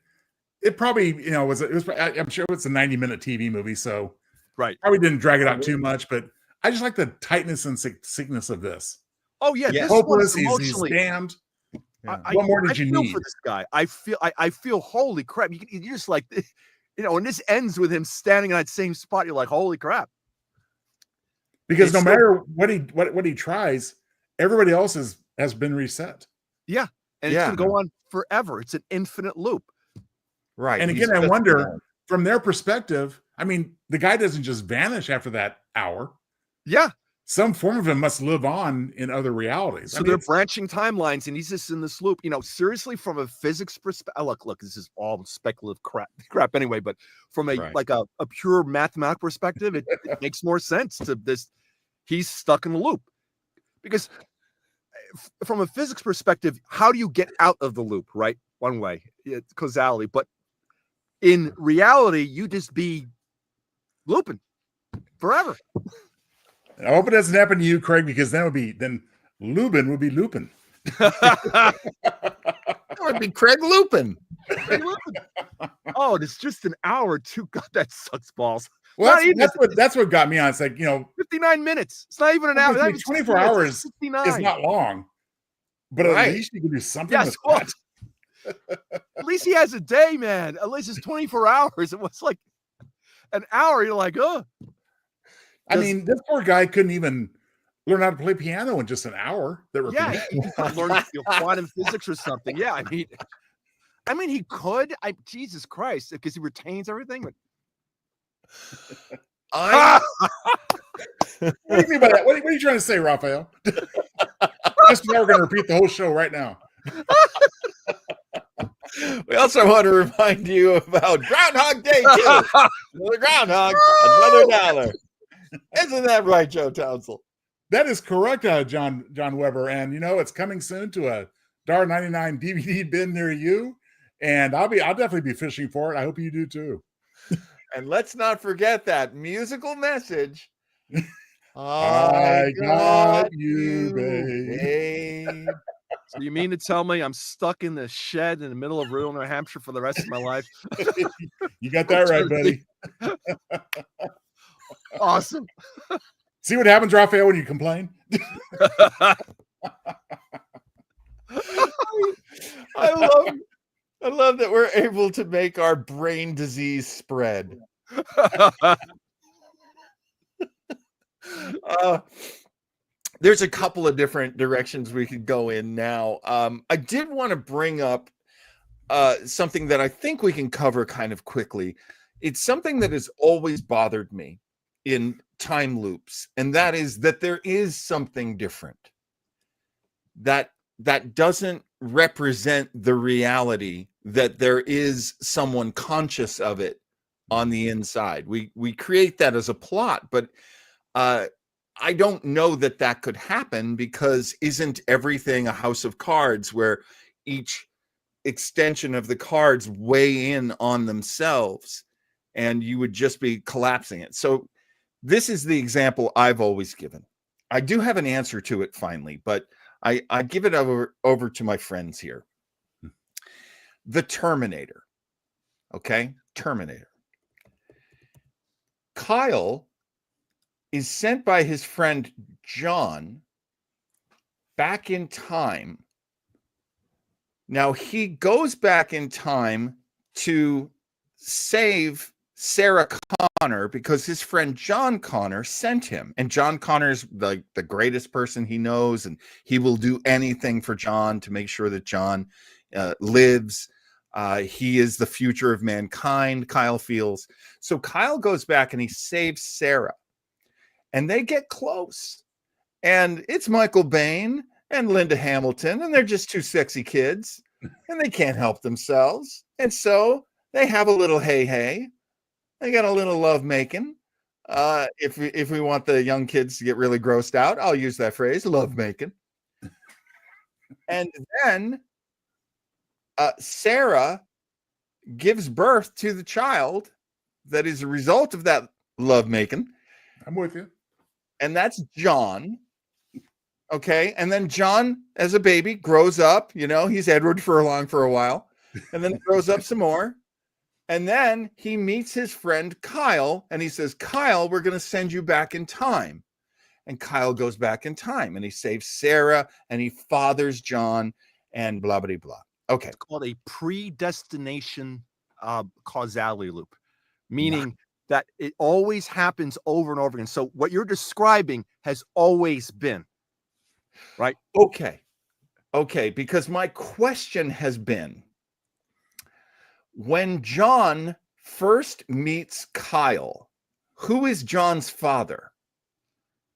it probably I'm sure it's a 90-minute TV movie, so right. Probably didn't drag it out too much, but I just like the tightness and sickness of this. Oh yeah, He's this hopeless. one's He's emotionally- damned. I What more did you feel need? for this guy? I feel holy crap. You just like, and this ends with him standing in that same spot. You're like, holy crap. Because It's no matter what he tries, everybody else has been reset. Yeah, and it's gonna go on forever. It's an infinite loop. Right. And again, I wonder from their perspective. I mean, the guy doesn't just vanish after that hour. Yeah. Some form of him must live on in other realities. So they're branching timelines, and he's just in this loop. Seriously, from a physics perspective, look, this is all speculative crap anyway. But from a pure mathematical perspective, it makes more sense to this. He's stuck in the loop because, from a physics perspective, how do you get out of the loop? Right, one way, it's causality. But in reality, you just be looping forever. I hope it doesn't happen to you, Craig, because then Lubin would be looping. That would be Craig Lubin. Oh, it's just an hour or two. God, that sucks balls. Well, that's what got me on. It's like 59 minutes. It's not even an hour. 24 hours is not long, but Right. at least you can do something Yes, with well, that. at least he has a day, man. At least it's 24 hours. It was like an hour. You're like, oh. I mean, this poor guy couldn't even learn how to play piano in just an hour. Yeah, he learned quantum physics or something. Yeah, I mean, he could. Jesus Christ, because he retains everything. But what do you mean by that? What are you trying to say, Raphael? Just now we're going to repeat the whole show right now. We also want to remind you about Groundhog Day 2. Another groundhog, another dollar. Isn't that right, Joe Townsell? That is correct, John Weber. And it's coming soon to a $1.99 DVD bin near you. And I'll definitely be fishing for it. I hope you do too. And let's not forget that musical message. I got you, babe. So you mean to tell me I'm stuck in the shed in the middle of rural New Hampshire for the rest of my life? You got that right, buddy. Awesome. See what happens, Raphael, when you complain? I love that we're able to make our brain disease spread. There's a couple of different directions we could go in now. I did want to bring up something that I think we can cover kind of quickly. It's something that has always bothered me in time loops, and that is that there is something different that doesn't represent the reality that there is someone conscious of it on the inside. We create that as a plot, but I don't know that could happen, because isn't everything a house of cards where each extension of the cards weigh in on themselves, and you would just be collapsing it. So this is the example I've always given. I do have an answer to it finally, but I give it over to my friends here. The Terminator. Okay? Terminator. Kyle is sent by his friend John back in time. Now, he goes back in time to save Sarah Connor because his friend John Connor sent him. And John Connor's like the greatest person he knows, and he will do anything for John to make sure that John lives. He is the future of mankind, Kyle feels. So Kyle goes back and he saves Sarah. And they get close. And it's Michael Biehn and Linda Hamilton, and they're just two sexy kids, and they can't help themselves. And so they have a little hey. They got a little love making. If we want the young kids to get really grossed out, I'll use that phrase, love making. And then Sarah gives birth to the child that is a result of that love making. I'm with you. And that's John. Okay. And then John, as a baby, grows up. You know, he's Edward Furlong for a while. And then grows up some more. And then he meets his friend Kyle. And he says, Kyle, we're going to send you back in time. And Kyle goes back in time. And he saves Sarah. And he fathers John. And blah, blah, blah. Okay. It's called a predestination causality loop. Meaning that it always happens over and over again. So what you're describing has always been. Right? Okay, because my question has been, when John first meets Kyle, who is John's father?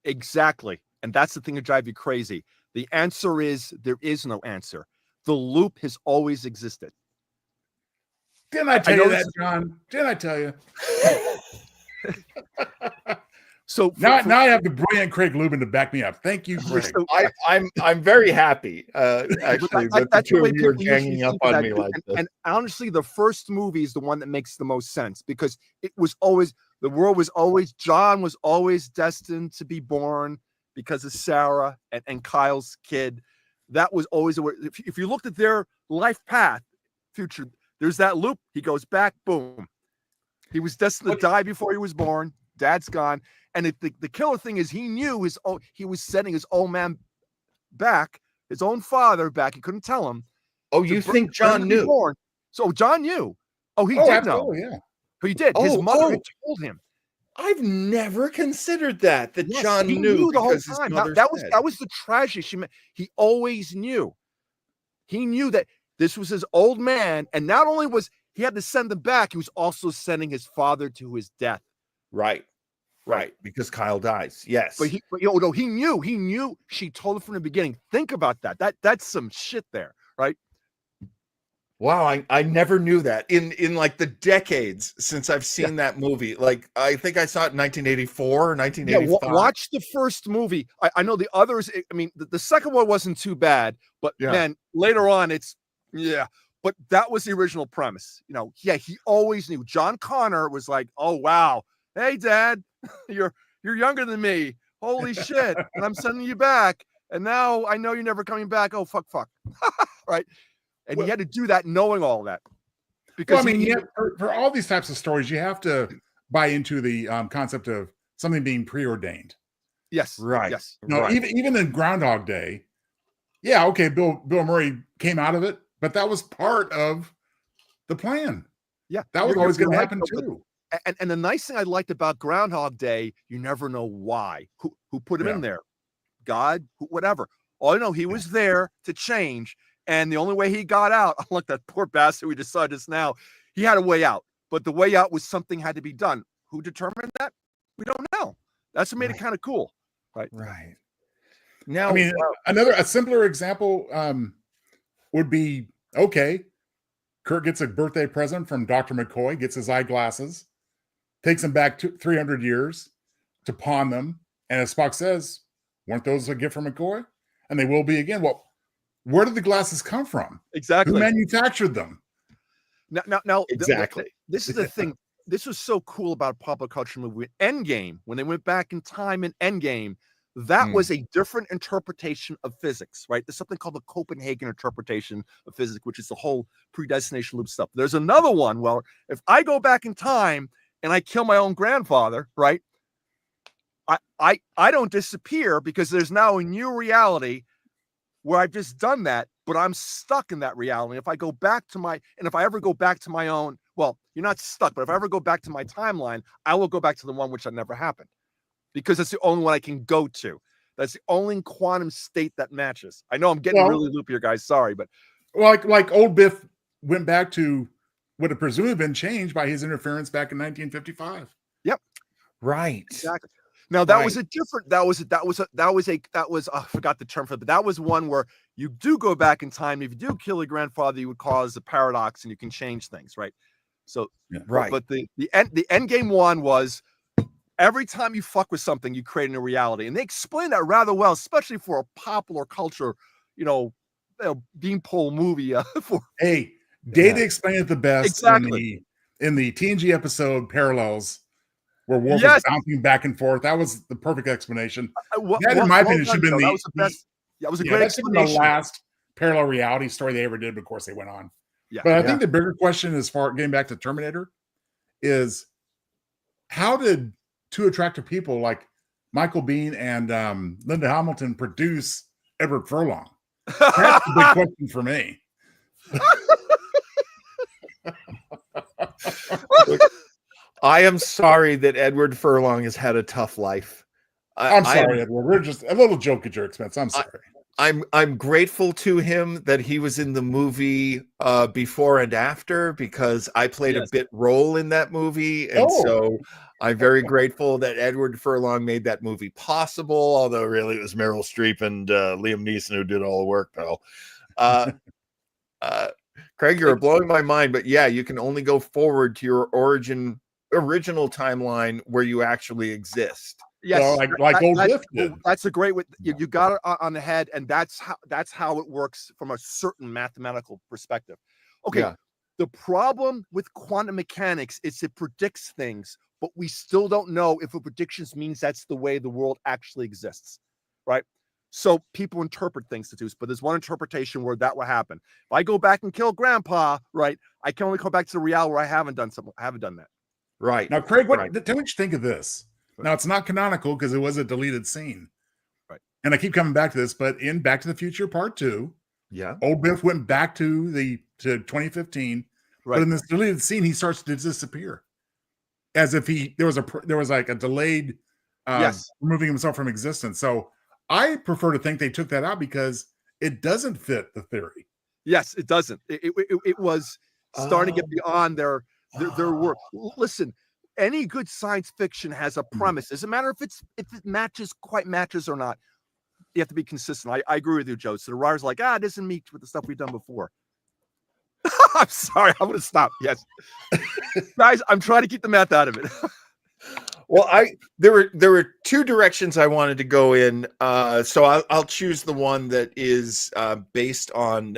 Exactly. And that's the thing that drives you crazy. The answer is there is no answer. The loop has always existed. Didn't I tell you that, John? Didn't I tell you? So now I have the brilliant Craig Lubin to back me up. Thank you, Craig. I'm very happy. Actually, that the two of you are ganging up on me like this. And honestly, the first movie is the one that makes the most sense because it was always John was always destined to be born because of Sarah and Kyle's kid. That was always if you looked at their life path, future, there's that loop. He goes back, boom. He was destined to die before he was born. Dad's gone. And the killer thing is he knew he was sending his old man back, his own father back. He couldn't tell him. Oh, you think John knew? Born. So John knew. Oh, he did know. Yeah. He did. His mother had told him. I've never considered that Yes, John he knew the whole because his time. mother That said. was the tragedy. He always knew. He knew that this was his old man, and not only was he had to send him back, he was also sending his father to his death. Right, because Kyle dies. Yes, but he knew. She told him from the beginning. Think about that. That's some shit there, right? Wow, I never knew that. In like the decades since I've seen that movie. Like I think I saw it in 1984 or 1985. Yeah, watch the first movie. I know the others. I mean, the second one wasn't too bad, but man, later on it's But that was the original premise. You know, he always knew. John Connor was like, "Oh wow, hey Dad, you're younger than me. Holy shit! And I'm sending you back. And now I know you're never coming back. Oh fuck, right?" And he had to do that, knowing all that. Because for all these types of stories, you have to buy into the concept of something being preordained. Yes, right. Yes, no, right. even in Groundhog Day, okay, Bill Murray came out of it, but that was part of the plan. Yeah, that was always going to happen too. And the nice thing I liked about Groundhog Day, you never know why. Who put him in there? God, whatever. All I know, he was there to change. And the only way he got out, unlike that poor bastard we just saw just now, he had a way out. But the way out was something had to be done. Who determined that? We don't know. That's what made it kind of cool. Right. Now, I mean, a simpler example would be, okay, Kurt gets a birthday present from Dr. McCoy, gets his eyeglasses, takes them back 300 years to pawn them. And as Spock says, weren't those a gift from McCoy? And they will be again. Well, where did the glasses come from? Exactly. Who manufactured them? Now, exactly. This is the thing. This was so cool about a pop culture movie. Endgame, when they went back in time in Endgame, that was a different interpretation of physics, right? There's something called the Copenhagen interpretation of physics, which is the whole predestination loop stuff. There's another one. Well, if I go back in time and I kill my own grandfather, right? I don't disappear because there's now a new reality where I've just done that, but I'm stuck in that reality. If I go back to and if I ever go back to my own, well, you're not stuck, but if I ever go back to my timeline, I will go back to the one which had never happened because it's the only one I can go to. That's the only quantum state that matches. I know I'm getting really loopy here, guys. Sorry, but like old Biff went back to what had presumably been changed by his interference back in 1955. Yep. Right. Exactly. Now that was a different. That was I forgot the term for it, but that was one where you do go back in time. If you do kill your grandfather, you would cause a paradox, and you can change things, right? So right. But the end game one was every time you fuck with something, you create a new reality, and they explain that rather well, especially for a popular culture, beanpole movie. Hey, Data explained it the best exactly in the TNG episode Parallels. Where Worf was bouncing back and forth. That was the perfect explanation. That, in my opinion, should have been that was the best. That was a great explanation. The last parallel reality story they ever did. But of course, they went on. Yeah. But I think the bigger question, as far getting back to Terminator, is how did two attractive people like Michael Biehn and Linda Hamilton produce Edward Furlong? That's the big question for me. I am sorry that Edward Furlong has had a tough life. I'm sorry, Edward. We're just a little joke at your expense. I'm sorry. I'm grateful to him that he was in the movie Before and After because I played a bit role in that movie, and so I'm very grateful that Edward Furlong made that movie possible. Although really it was Meryl Streep and Liam Neeson who did all the work, though. Craig, you're blowing my mind, but yeah, you can only go forward to your original timeline where you actually exist. Yes, like old Biff did. That's a great way. You got it on the head, and that's how it works from a certain mathematical perspective. Okay, the problem with quantum mechanics is it predicts things, but we still don't know if a prediction means that's the way the world actually exists, right? So people interpret things to do, but there's one interpretation where that will happen. If I go back and kill Grandpa, right, I can only go back to the reality where I haven't done that. Right. Now, Craig, tell me what you think of this. Now, it's not canonical because it was a deleted scene. Right. And I keep coming back to this, but in Back to the Future Part 2, old Biff went back to 2015. Right. But in this deleted scene, he starts to disappear. As if there was like a delayed removing himself from existence. So I prefer to think they took that out because it doesn't fit the theory. Yes, it doesn't. It was starting to get beyond their work. Listen, any good science fiction has a premise. Doesn't matter if it quite matches or not. You have to be consistent. I agree with you, Joe. So the writer's like, it doesn't meet with the stuff we've done before. I'm sorry, I'm gonna stop. Yes. Guys, I'm trying to keep the math out of it. Well, there were two directions I wanted to go in. So I'll choose the one that is based on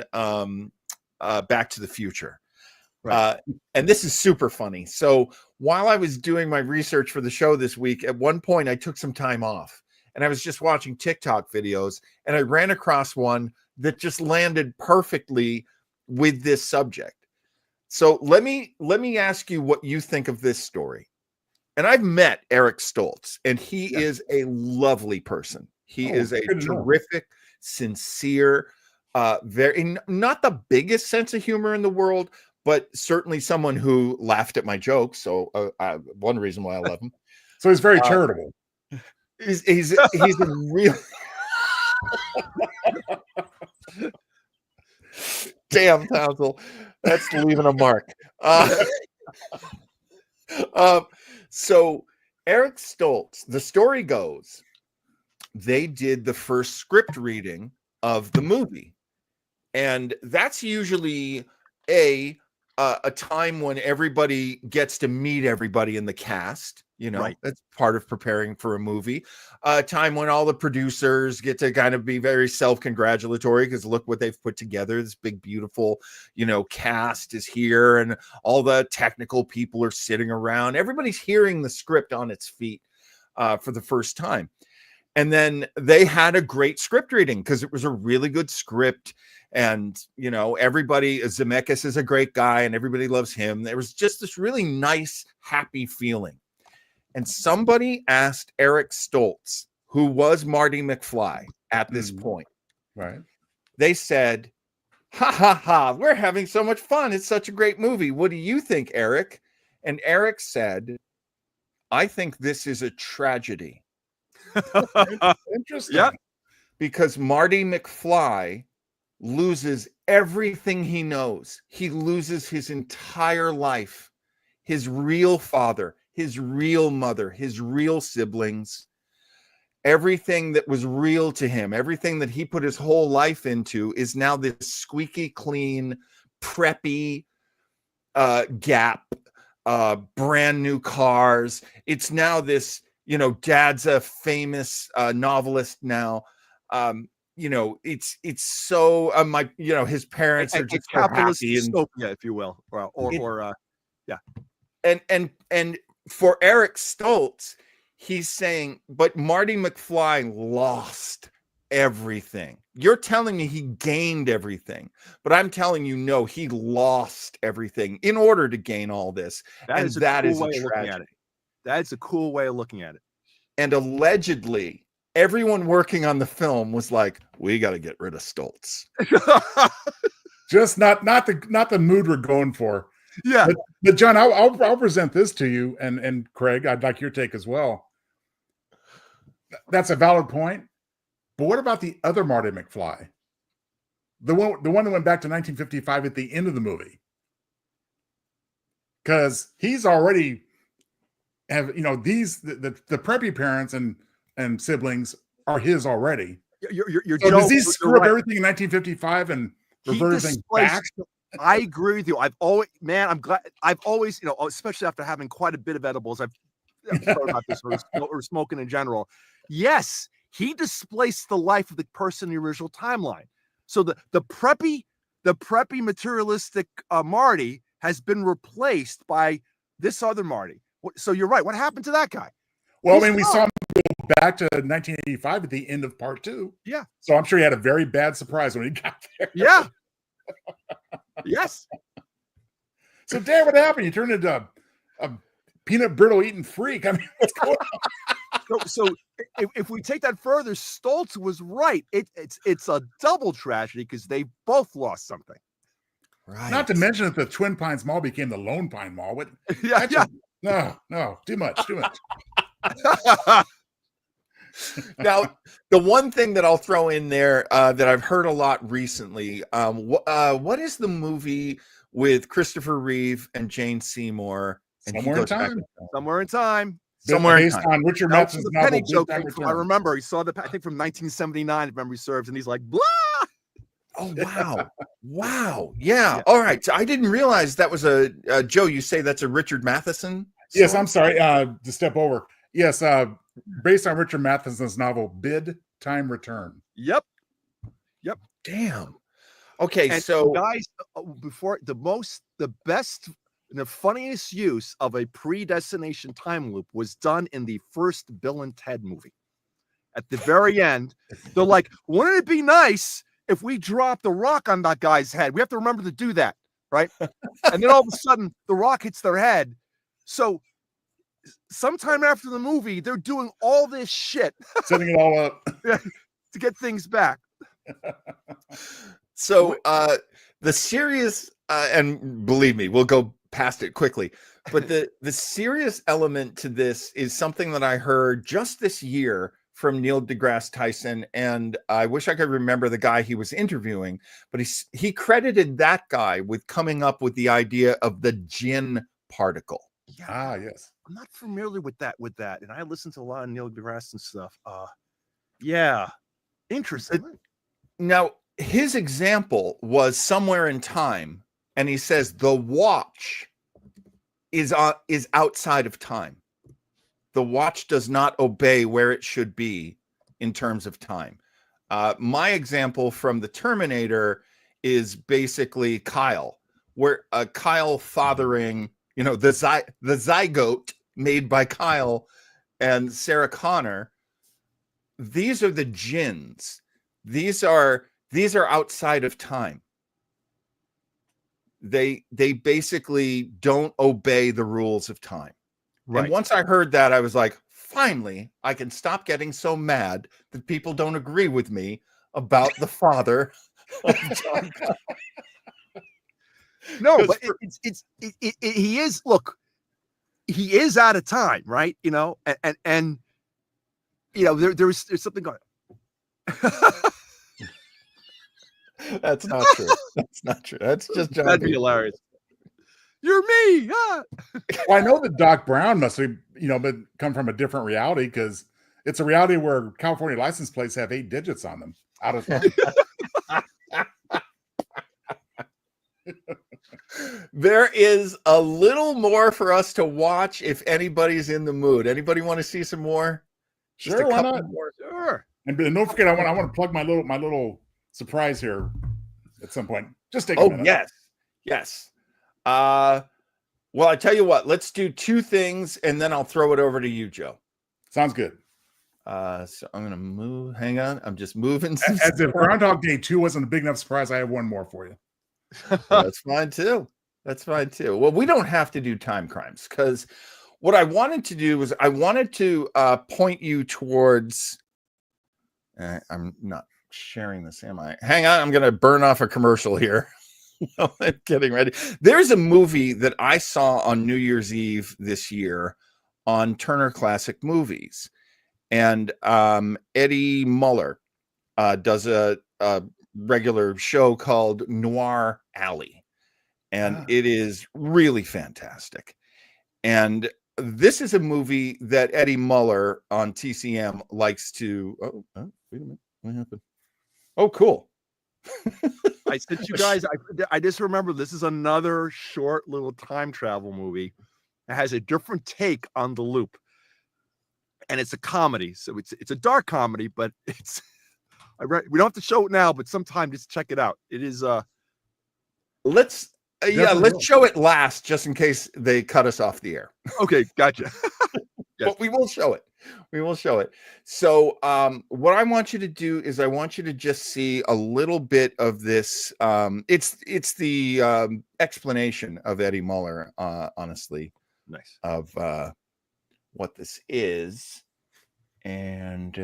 Back to the Future. Right. And this is super funny. So while I was doing my research for the show this week, at one point I took some time off and I was just watching TikTok videos and I ran across one that just landed perfectly with this subject. So let me ask you what you think of this story. And I've met Eric Stoltz, and he is a lovely person. He is a terrific, sincere, very not the biggest sense of humor in the world, but certainly someone who laughed at my jokes. So one reason why I love him. So he's very charitable. He's a real. Damn, Townsend, that's leaving a mark. So Eric Stoltz, the story goes, they did the first script reading of the movie. And that's usually a a time when everybody gets to meet everybody in the cast. You know, Right. that's part of preparing for a movie. A time when all the producers get to kind of be very self-congratulatory because look what they've put together. This big, beautiful, you know, cast is here, and all the technical people are sitting around. Everybody's hearing the script on its feet for the first time. And then they had a great script reading because it was a really good script. And, you know, everybody, Zemeckis is a great guy and everybody loves him. There was just this really nice, happy feeling. And somebody asked Eric Stoltz, who was Marty McFly at this point. Right. They said, ha ha ha, we're having so much fun. It's such a great movie. What do you think, Eric? And Eric said, I think this is a tragedy. Interesting. Yeah. Because Marty McFly loses everything he knows. He loses his entire life, his real father, his real mother, his real siblings, everything that was real to him, everything that he put his whole life into is now this squeaky clean, preppy Gap, brand new cars. It's now this, you know, dad's a famous novelist now. You know, it's so my, you know, his parents are just so capitalist happy and dystopia, if you will, yeah. And for Eric Stoltz, he's saying, but Marty McFly lost everything. You're telling me he gained everything, but I'm telling you, no, he lost everything in order to gain all this. That and is a that cool is way a of looking at tragedy. it. That's a cool way of looking at it. And allegedly, everyone working on the film was like, we got to get rid of Stoltz. Just not the mood we're going for. Yeah. But John, I'll present this to you, and Craig, I'd like your take as well. That's a valid point. But what about the other Marty McFly? The one that went back to 1955 at the end of the movie. Because he's already have, you know, the preppy parents and siblings are his already. You're so Joe, does he you're screw up right. everything in 1955 and He revert everything back? displaced. I agree with you. I'm glad. I've always, you know, especially after having quite a bit of edibles, I've thought about this or smoking in general. Yes, he displaced the life of the person in the original timeline. So the preppy materialistic Marty has been replaced by this other Marty. So you're right. What happened to that guy? Well, I mean, we saw him go back to 1985 at the end of part 2. Yeah. So I'm sure he had a very bad surprise when he got there. Yeah. Yes. So, Dan, what happened? You turned into a peanut brittle eating freak. I mean, what's going on? So if we take that further, Stoltz was right. It's a double tragedy because they both lost something. Right. Not to mention that the Twin Pines Mall became the Lone Pine Mall. Yeah. No, too much. Now, the one thing that I'll throw in there that I've heard a lot recently, what is the movie with Christopher Reeve and Jane Seymour? And Somewhere in Time. Somewhere in Time. Somewhere in based Time. on Richard That was Matheson's the novel, penny Big joke. Time I Return. remember he saw I think from 1979, if memory serves, and he's like, blah. Oh, wow. Wow. Yeah. All right. So I didn't realize that was a Joe, you say that's a Richard Matheson? Yes, story? I'm sorry to step over. Yes, based on Richard Matheson's novel, Bid Time Return. Yep. Damn. Okay, And so guys, before the best, the funniest use of a predestination time loop was done in the first Bill and Ted movie. At the very end, they're like, wouldn't it be nice if we dropped the rock on that guy's head? We have to remember to do that, right? And then all of a sudden, the rock hits their head. So sometime after the movie, they're doing all this shit, setting it all up to get things back. So the serious and believe me, we'll go past it quickly, but the serious element to this is something that I heard just this year from Neil deGrasse Tyson, and I wish I could remember the guy he was interviewing, but he credited that guy with coming up with the idea of the gin particle. Ah, yes. I'm not familiar with that, and I listen to a lot of Neil deGrasse and stuff. Yeah, interesting. Now, his example was Somewhere in Time, and he says the watch is outside of time. The watch does not obey where it should be in terms of time. My example from the Terminator is basically Kyle, where Kyle fathering, you know, the zygote made by Kyle and Sarah Connor. These are the Jins. These are outside of time. They basically don't obey the rules of time. Right. And once I heard that, I was like, finally, I can stop getting so mad that people don't agree with me about the father of John Connor. No, but he is, look, he is out of time, right? You know, and you know, there's something going. That's not true. That's not true. That's just John. That'd be hilarious. You're me. Ah. Well, I know that Doc Brown must have, you know, been come from a different reality, because it's a reality where California license plates have 8 digits on them. Out of There is a little more for us to watch if anybody's in the mood. Anybody want to see some more? Sure, why not? More. Sure. And don't forget, I want to plug my little surprise here at some point. Just take a minute. Yes. Well, I tell you what, let's do 2 things and then I'll throw it over to you, Joe. Sounds good. So I'm going to move. Hang on. I'm just moving. As if Groundhog Day 2 wasn't a big enough surprise, I have one more for you. That's fine too. Well, we don't have to do time crimes, because what I wanted to do was I wanted to point you towards. I'm not sharing this, am I? Hang on. I'm going to burn off a commercial here. I'm getting ready. There's a movie that I saw on New Year's Eve this year on Turner Classic Movies, and Eddie Muller does a regular show called Noir Alley, and it is really fantastic. And this is a movie that Eddie Muller on TCM likes to. Oh, wait a minute, what happened? Oh, cool. I sent you guys. I just remember this is another short little time travel movie. It has a different take on the loop, and it's a comedy. So it's a dark comedy, but it's. We don't have to show it now, but sometime just check it out. It is. Let's show it last, just in case they cut us off the air. Okay, gotcha. Yes. But we will show it. So what I want you to do is I want you to just see a little bit of this. It's the explanation of Eddie Muller, honestly. Nice. Of what this is. And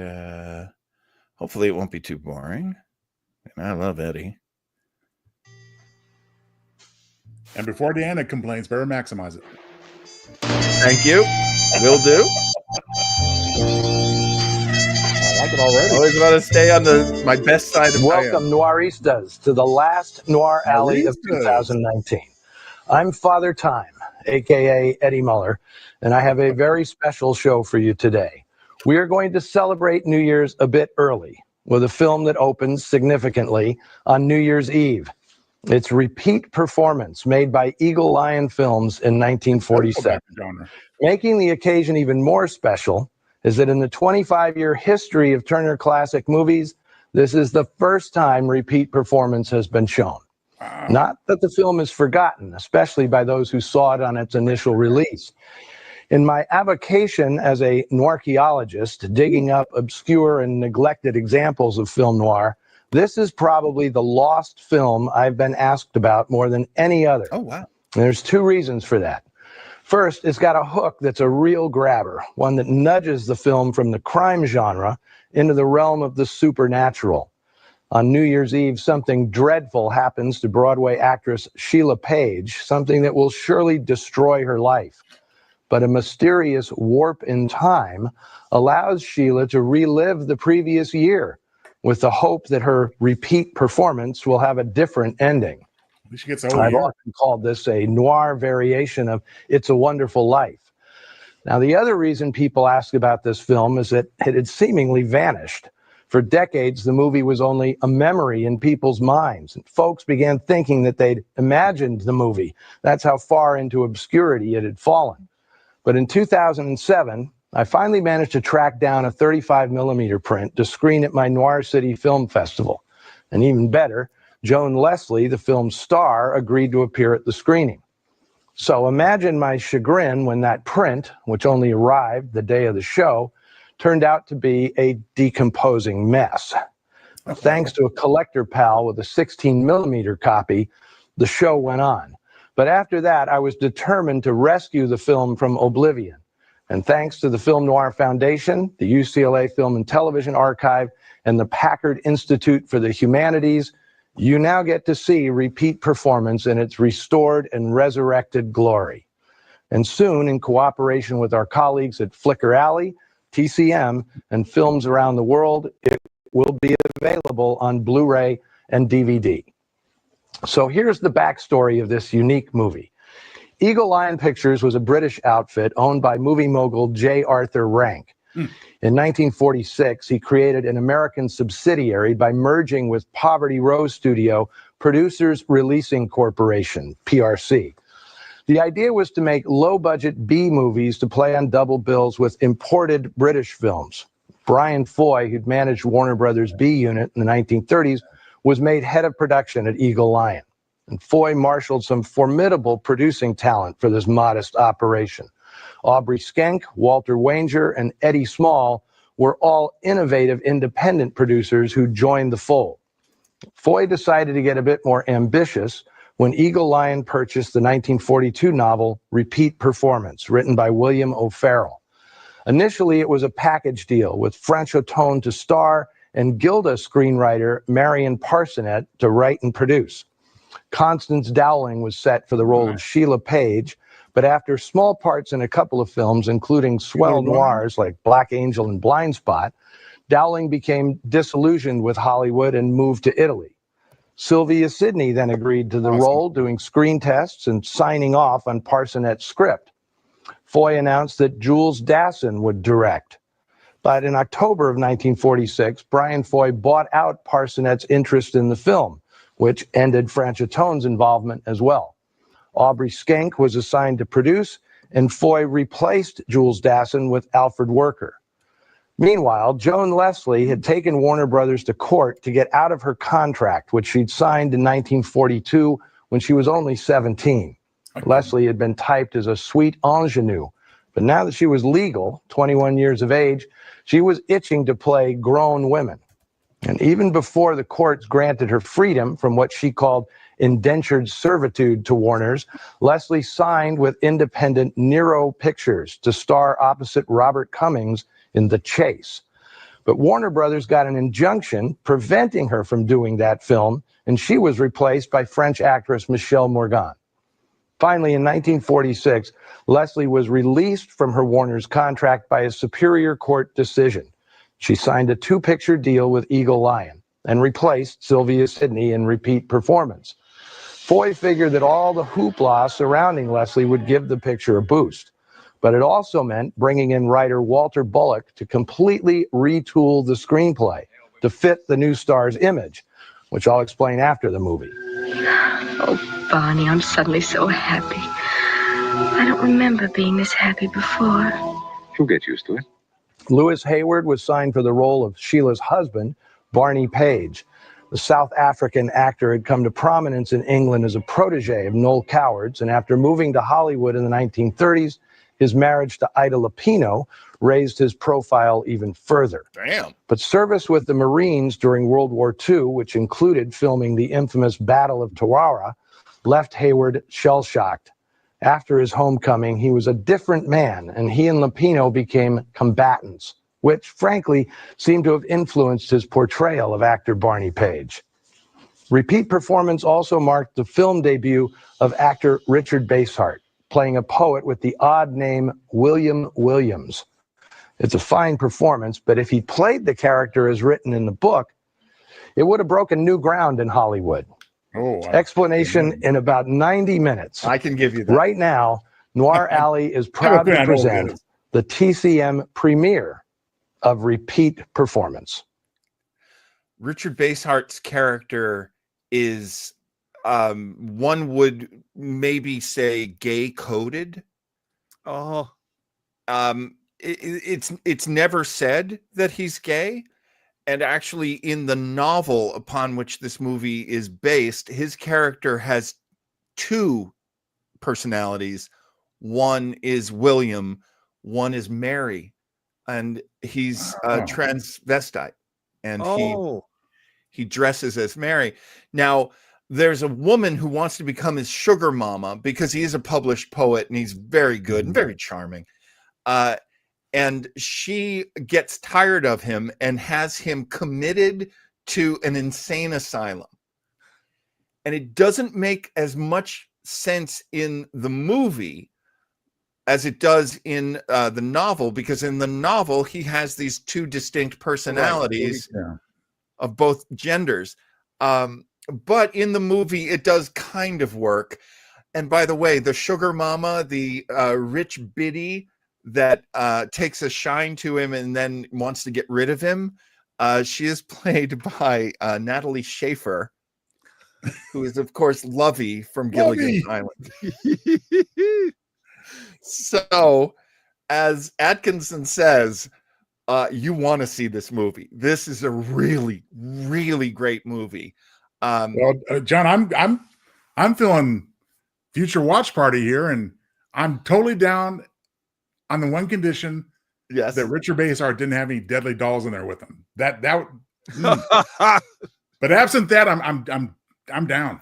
hopefully it won't be too boring. And I love Eddie. And before Deanna complains, better maximize it. Thank you. Will do. I like it already. Always want to stay on my best side of Welcome, Noiristas, to the last Noir Alley of 2019. I'm Father Time, a.k.a. Eddie Muller, and I have a very special show for you today. We are going to celebrate New Year's a bit early with a film that opens significantly on New Year's Eve. It's repeat performance made by Eagle Lion Films in 1947. Making the occasion even more special is that in the 25-year history of Turner Classic Movies, this is the first time repeat performance has been shown. Wow. Not that the film is forgotten, especially by those who saw it on its initial release. In my avocation as a noircheologist, digging up obscure and neglected examples of film noir, this is probably the lost film I've been asked about more than any other. Oh, wow. And there's 2 reasons for that. First, it's got a hook that's a real grabber, one that nudges the film from the crime genre into the realm of the supernatural. On New Year's Eve, something dreadful happens to Broadway actress Sheila Page, something that will surely destroy her life. But a mysterious warp in time allows Sheila to relive the previous year, with the hope that her repeat performance will have a different ending. She gets I've often called this a noir variation of It's a Wonderful Life. Now, the other reason people ask about this film is that it had seemingly vanished. For decades, the movie was only a memory in people's minds, and folks began thinking that they'd imagined the movie. That's how far into obscurity it had fallen. But in 2007, I finally managed to track down a 35mm print to screen at my Noir City Film Festival. And even better, Joan Leslie, the film's star, agreed to appear at the screening. So imagine my chagrin when that print, which only arrived the day of the show, turned out to be a decomposing mess. Thanks to a collector pal with a 16mm copy, the show went on. But after that, I was determined to rescue the film from oblivion. And thanks to the Film Noir Foundation, the UCLA Film and Television Archive, and the Packard Institute for the Humanities, you now get to see Repeat Performance in its restored and resurrected glory. And soon, in cooperation with our colleagues at Flicker Alley, TCM, and Films Around the World, it will be available on Blu-ray and DVD. So here's the backstory of this unique movie. Eagle Lion Pictures was a British outfit owned by movie mogul J. Arthur Rank. In 1946, he created an American subsidiary by merging with Poverty Row Studio Producers Releasing Corporation, PRC. The idea was to make low-budget B movies to play on double bills with imported British films. Brian Foy, who'd managed Warner Brothers' B unit in the 1930s, was made head of production at Eagle Lion. And Foy marshaled some formidable producing talent for this modest operation. Aubrey Schenck, Walter Wanger, and Eddie Small were all innovative independent producers who joined the fold. Foy decided to get a bit more ambitious when Eagle Lion purchased the 1942 novel Repeat Performance, written by William O'Farrell. Initially, it was a package deal with Frank Otone to star and Gilda screenwriter Marion Parsonet to write and produce. Constance Dowling was set for the role of Sheila Page, but after small parts in a couple of films, including swell noirs like Black Angel and Blind Spot, Dowling became disillusioned with Hollywood and moved to Italy. Sylvia Sidney then agreed to the role, doing screen tests and signing off on Parsonet's script. Foy announced that Jules Dassin would direct. But in October of 1946, Brian Foy bought out Parsonet's interest in the film, which ended Frank Otone's involvement as well. Aubrey Schenck was assigned to produce, and Foy replaced Jules Dassin with Alfred Worker. Meanwhile, Joan Leslie had taken Warner Brothers to court to get out of her contract, which she'd signed in 1942 when she was only 17. Leslie had been typed as a sweet ingenue, but now that she was legal, 21 years of age, she was itching to play grown women. And even before the courts granted her freedom from what she called indentured servitude to Warner's, Leslie signed with independent Nero Pictures to star opposite Robert Cummings in The Chase. But Warner Brothers got an injunction preventing her from doing that film, and she was replaced by French actress Michelle Morgan. Finally, in 1946, Leslie was released from her Warner's contract by a Superior Court decision. She signed a 2-picture deal with Eagle Lion and replaced Sylvia Sidney in Repeat Performance. Foy figured that all the hoopla surrounding Leslie would give the picture a boost. But it also meant bringing in writer Walter Bullock to completely retool the screenplay to fit the new star's image, which I'll explain after the movie. Oh, Barney, I'm suddenly so happy. I don't remember being this happy before. You'll get used to it. Lewis Hayward was signed for the role of Sheila's husband, Barney Page. The South African actor had come to prominence in England as a protege of Noel Coward's, and after moving to Hollywood in the 1930s, his marriage to Ida Lupino raised his profile even further. Damn. But service with the Marines during World War II, which included filming the infamous Battle of Tarawa, left Hayward shell-shocked. After his homecoming, he was a different man, and he and Lupino became combatants, which, frankly, seemed to have influenced his portrayal of actor Barney Page. Repeat Performance also marked the film debut of actor Richard Basehart, playing a poet with the odd name William Williams. It's a fine performance, but if he played the character as written in the book, it would have broken new ground in Hollywood. Explanation in about 90 minutes. I can give you that. Right now, Noir Alley is proud to present the TCM premiere of Repeat Performance. Richard Basehart's character is one would maybe say gay coded. Oh, it's never said that he's gay. And actually, in the novel upon which this movie is based, his character has two personalities. One is William, one is Mary, and he's a transvestite, and he dresses as Mary. Now, there's a woman who wants to become his sugar mama because he is a published poet and he's very good and very charming. And she gets tired of him and has him committed to an insane asylum. And it doesn't make as much sense in the movie as it does in the novel, because in the novel, he has these two distinct personalities of both genders. But in the movie, it does kind of work. And by the way, the sugar mama, the rich biddy that takes a shine to him and then wants to get rid of him, she is played by Natalie Schaffer, who is, of course, Lovey from Gilligan's Island. So, as Atkinson says, you want to see this movie. This is a really, really great movie. Well, John, I'm feeling future watch party here, and I'm totally down on the one condition, that Richard Basehart didn't have any deadly dolls in there with him. But absent that, I'm down.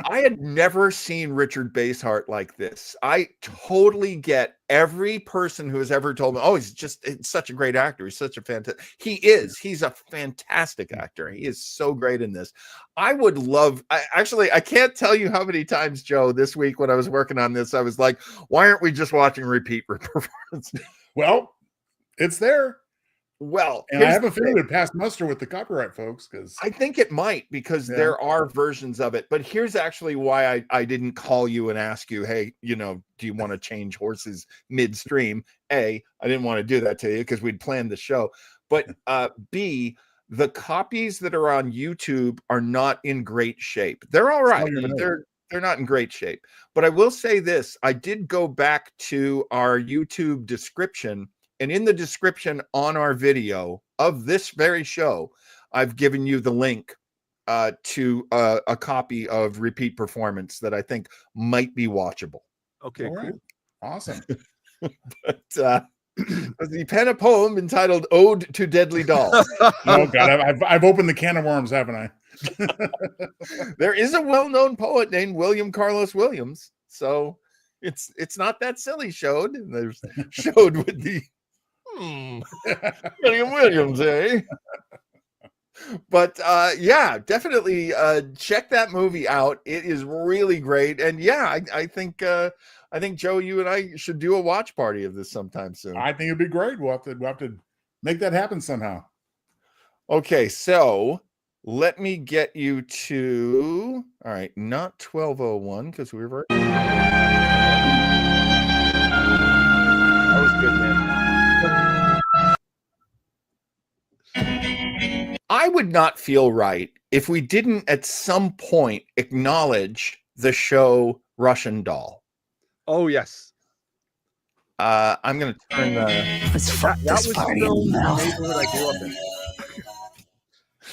I had never seen Richard Basehart like this. I totally get every person who has ever told me, oh, it's such a great actor. He's such a fantastic. He's a fantastic actor. He is so great in this. I would love, I can't tell you how many times, Joe, this week when I was working on this, I was like, why aren't we just watching repeat performance? Well, it's there. Well, and I have a feeling it passed muster with the copyright folks, because I think it might, because there are versions of it. But here's actually why I didn't call you and ask you, hey, do you want to change horses midstream? A, I didn't want to do that to you because we'd planned the show. But B, the copies that are on YouTube are not in great shape. They're all right. They're not in great shape. But I will say this: I did go back to our YouTube description. And in the description on our video of this very show, I've given you the link to a copy of repeat performance that I think might be watchable. Okay, cool. Awesome. But he penned a poem entitled "Ode to Deadly Dolls." Oh God, I've opened the can of worms, haven't I? There is a well-known poet named William Carlos Williams, so it's not that silly. Showed with the. William Williams, eh? But yeah, definitely check that movie out. It is really great, and yeah, I think Joe, you and I should do a watch party of this sometime soon. I think it'd be great. We'll have to make that happen somehow. Okay, so let me get you to not 12:01 because we were. That was good, man. I would not feel right if we didn't at some point acknowledge the show Russian Doll. Oh, yes. I'm going to turn the... Let's fuck this party in the mouth. Neighborhood I grew up in.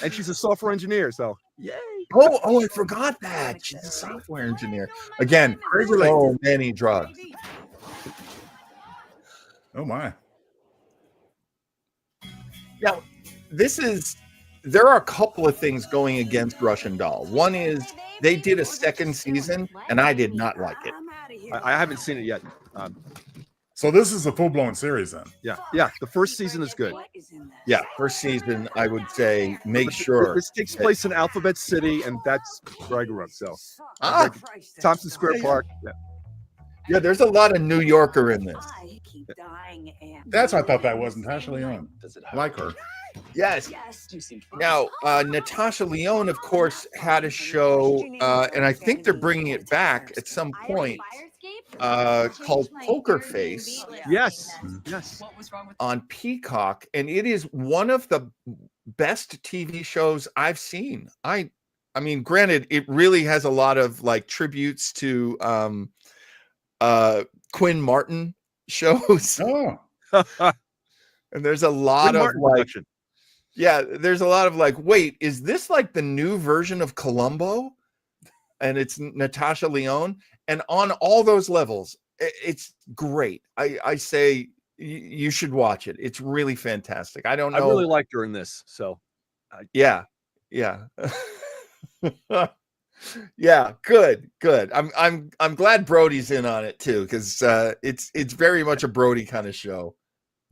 And she's a software engineer, so yay. Oh, I forgot that. She's a software engineer. Again, so many drugs. Oh, my. Now, there are a couple of things going against Russian Doll. One is they did a second season, and I did not like it. I haven't seen it yet. So this is a full-blown series then? Yeah. The first season is good. Yeah, first season, I would say, make sure. This takes place in Alphabet City, and that's where I grew up. So, Thompson Square Park. Yeah, there's a lot of New Yorker in this. That's what I thought that was Natasha Lyonne. I like her. Yes. Now, Natasha Lyonne, of course, had a show, and I think they're bringing it back at some point, called Poker Face. Yes. On Peacock, and it is one of the best TV shows I've seen. I mean, granted, it really has a lot of like tributes to Quinn Martin shows. Oh. And there's a lot of like production. Yeah, there's a lot of like, wait, is this like the new version of Columbo? And it's Natasha Lyonne. And on all those levels, it's great. I say you should watch it. It's really fantastic. I don't know. I really liked her in this. So yeah. Yeah, good. I'm glad Brody's in on it too, because it's very much a Brody kind of show.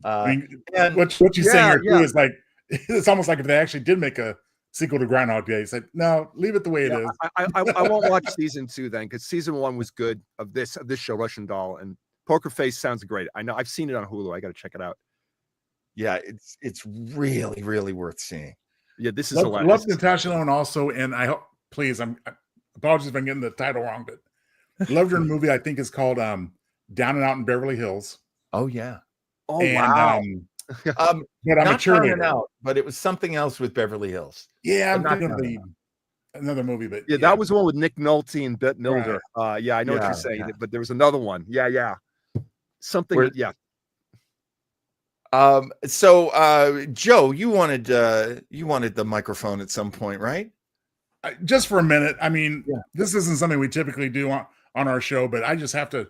I mean, what you're saying here too is like, it's almost like if they actually did make a sequel to Groundhog Day, it's like, no, leave it the way it is. I won't watch season 2 then, because season 1 was good of this show, Russian Doll, and Poker Face sounds great. I know I've seen it on Hulu. I got to check it out. Yeah, it's really, really worth seeing. Yeah, this is love Natasha Lyonne also, and I hope, please, I'm apologies if I'm getting the title wrong, but loved her in a movie I think is called Down and Out in Beverly Hills. Oh yeah. Oh wow. But I'm a Not Down and cheerleader. Out, but it was something else with Beverly Hills. Yeah, I'm But not thinking of Down and another movie, but Yeah, that was the one with Nick Nolte and Bette Midler. Yeah, I know what Yeah, you're saying, yeah. but there was another one. Yeah. Something. Where- Yeah. So Joe, you wanted the microphone at some point, right? just for a minute. I mean, this isn't something we typically do on our show, but I just have to,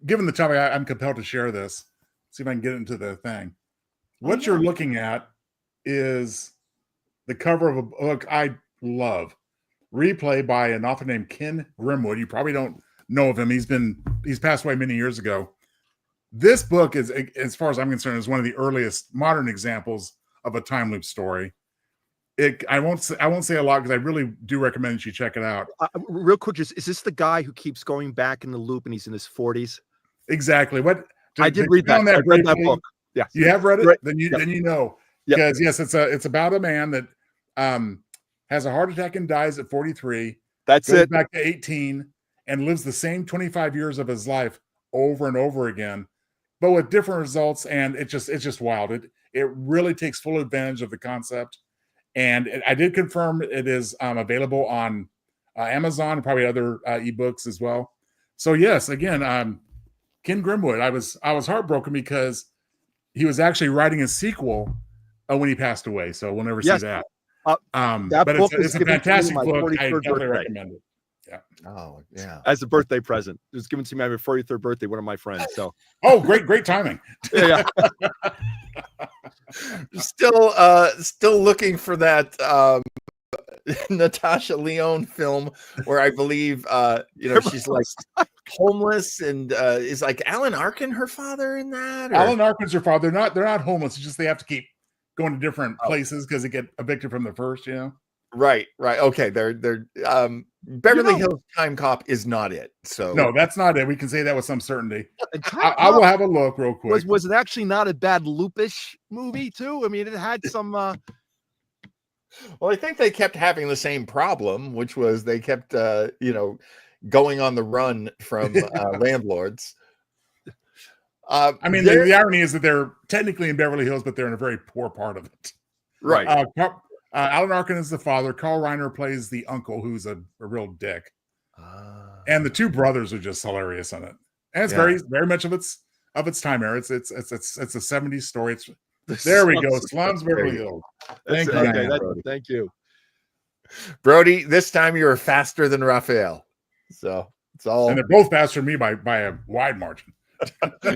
given the topic, I'm compelled to share this. See if I can get into the thing. What you're looking at is the cover of a book I love, Replay by an author named Ken Grimwood. You probably don't know of him. He's passed away many years ago. This book is, as far as I'm concerned, is one of the earliest modern examples of a time loop story. I won't say a lot because I really do recommend that you check it out. Real quick, is this the guy who keeps going back in the loop and he's in his 40s? Exactly. I did read that. I read that book. Yeah, you have read it. Right. Then you know, Yep. because yes, it's about a man that has a heart attack and dies at 43. That's goes it. Back to 18 and lives the same 25 years of his life over and over again, but with different results. And it's just wild. It really takes full advantage of the concept. And I did confirm it is available on Amazon and probably other ebooks as well. So yes, again, Ken Grimwood. I was heartbroken because he was actually writing a sequel when he passed away. So we'll never see that. That but book it's a given to me fantastic my book. I 43rd definitely birthday. recommend it. Yeah. Oh yeah. As a birthday present. It was given to me on my 43rd birthday, one of my friends. So Oh, great timing. yeah. Still looking for that Natasha Lyonne film where I believe she's like homeless and is like Alan Arkin her father in that? Or? Alan Arkin's her father. They're not homeless. It's just they have to keep going to different places because they get evicted from the first, Right. Okay. They're Beverly Hills Time Cop is not it. So no, that's not it. We can say that with some certainty. I will have a look real quick. Was it actually not a bad loopish movie too? I mean, it had some Well, I think they kept having the same problem, which was they kept going on the run from landlords. I mean, the irony is that they're technically in Beverly Hills, but they're in a very poor part of it. Right. Alan Arkin is the father. Carl Reiner plays the uncle, who's a real dick. And the two brothers are just hilarious on it. And it's very, very much of its time era. It's a 70s story. There we go. Slums Beverly Hills. Thank you. Brody, this time you're faster than Raphael. So it's all. And they're both faster than me by a wide margin.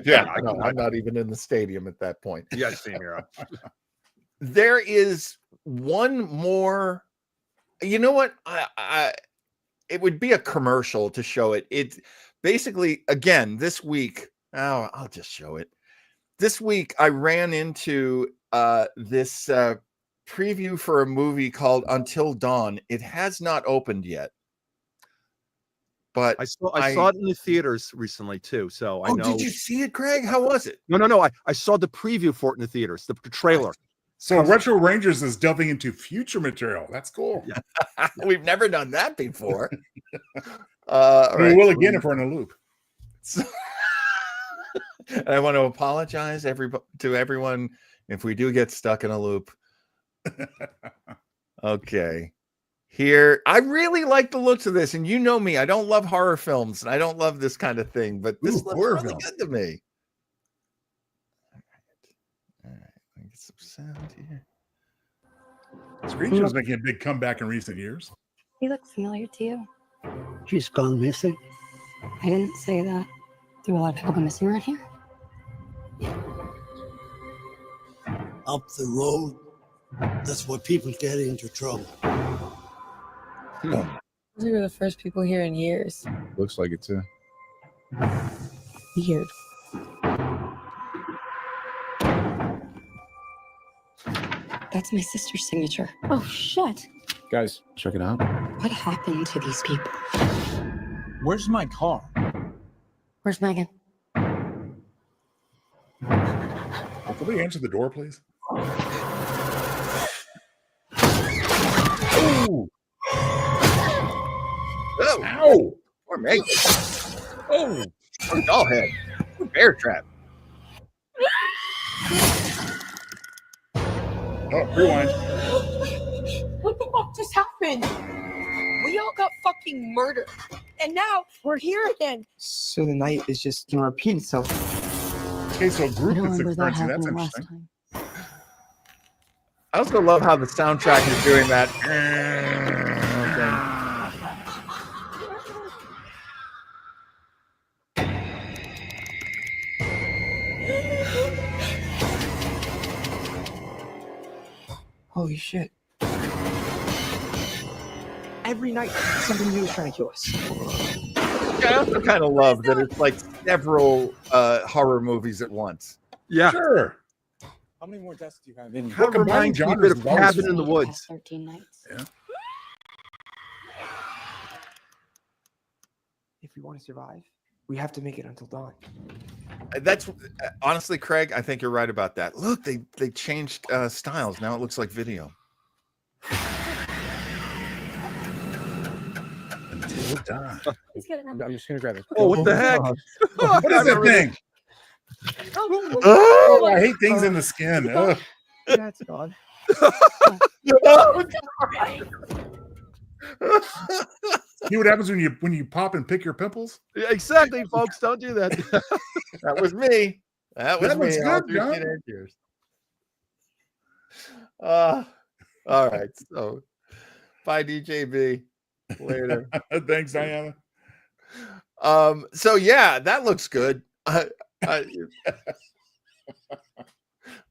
Yeah, I know. I'm not even in the stadium at that point. Yeah, same here. There is one more. You know what? It would be a commercial to show it. It basically, again, this week. Oh, I'll just show it. This week, I ran into this preview for a movie called Until Dawn. It has not opened yet, but I saw it in the theaters recently too. So I know. Did you see it, Craig? How was it? No. I saw the preview for it in the theaters, the trailer. So Retro Rangers is delving into future material. That's cool. Yeah. We've never done that before. We will again if we're in a loop. And I want to apologize to everyone if we do get stuck in a loop. Okay. Here, I really like the looks of this, and you know me, I don't love horror films, and I don't love this kind of thing, but this looks really good to me. All right. Let me get some sound here. Screen Show's making a big comeback in recent years. He looks familiar to you. She's gone missing. I didn't say that. Do a lot of people go missing around here? Up the road, that's where people get into trouble. We were the first people here in years. Looks like it too. Weird. That's my sister's signature. Oh, shit. Guys, check it out. What happened to these people? Where's my car? Where's Megan? Can we answer the door, please? Ooh. Oh, ow! Poor Megan. Oh, poor doll head. Poor bear trap. Oh, rewind. What the fuck just happened? We all got fucking murdered. And now we're here again. So the night is just gonna repeat itself. Okay, so a group that's experiencing that's interesting. I also love how the soundtrack is doing that. Holy shit. Every night, something new is trying to kill us. I also kind of love that it's like several horror movies at once. Yeah. Sure. How many more deaths do you have in here? Kind of reminds me a bit of Cabin in the Woods. 13 nights. Yeah. If we want to survive, we have to make it until dawn. That's honestly, Craig, I think you're right about that. Look, they changed styles. Now it looks like video. Until dawn. I'm just gonna grab it. Oh, what the heck? What is that thing? Oh, I hate things in the skin. Ugh. That's gone. See what happens when you pop and pick your pimples? Yeah, exactly, folks. Don't do that. That was me. That was me. Good, All through John. teenage years. All right. So, bye, DJB. Later. Thanks, Diana. So yeah, that looks good. I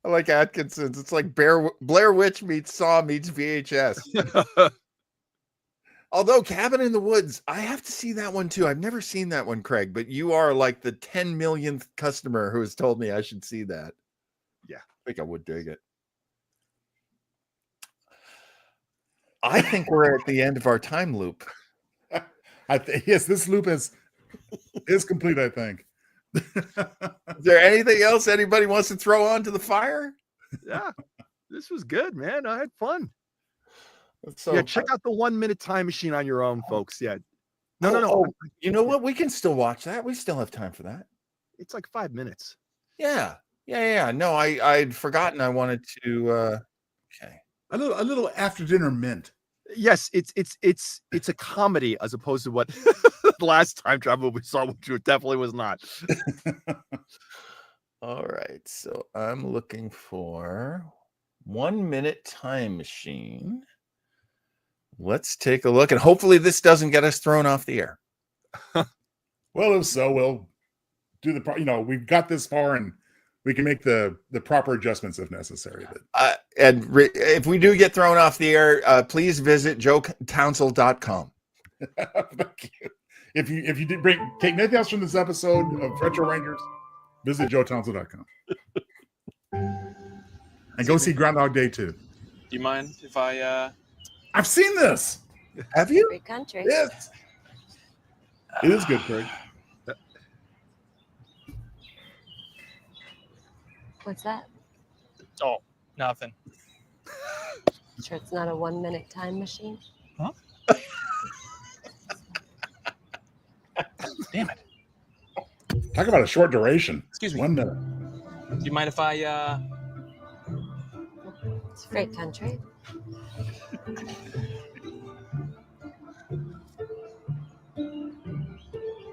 like Atkinson's. It's like Blair Witch meets Saw meets VHS. Although Cabin in the Woods, I have to see that one too. I've never seen that one, Craig, but you are like the 10 millionth customer who has told me I should see that. Yeah, I think I would dig it. I think we're at the end of our time loop. Yes, this loop is complete, I think. Is there anything else anybody wants to throw onto the fire? Yeah, this was good, man. I had fun. So, yeah, check out the 1 minute time machine on your own, folks. Yeah. No. Oh, you know what? We can still watch that. We still have time for that. It's like 5 minutes. Yeah. No, I'd forgotten I wanted to okay. A little after dinner mint. Yes, it's a comedy as opposed to what the last time travel we saw, which it definitely was not. All right, so I'm looking for 1 minute time machine. Let's take a look, and hopefully this doesn't get us thrown off the air. Well, if so, we'll do we've got this far, and we can make the proper adjustments if necessary. If we do get thrown off the air, please visit joetownsell.com. Thank you. If you did take nothing else from this episode of Retro Rangers, visit joetownsell.com. And go see Groundhog Day 2. Do you mind if I I've seen this. Have you? Great country. Yes. It is good, Craig. What's that? Oh, nothing. Sure it's not a 1 minute time machine? Huh? Damn it. Talk about a short duration. Excuse me. 1 minute. Do you mind if I Great country.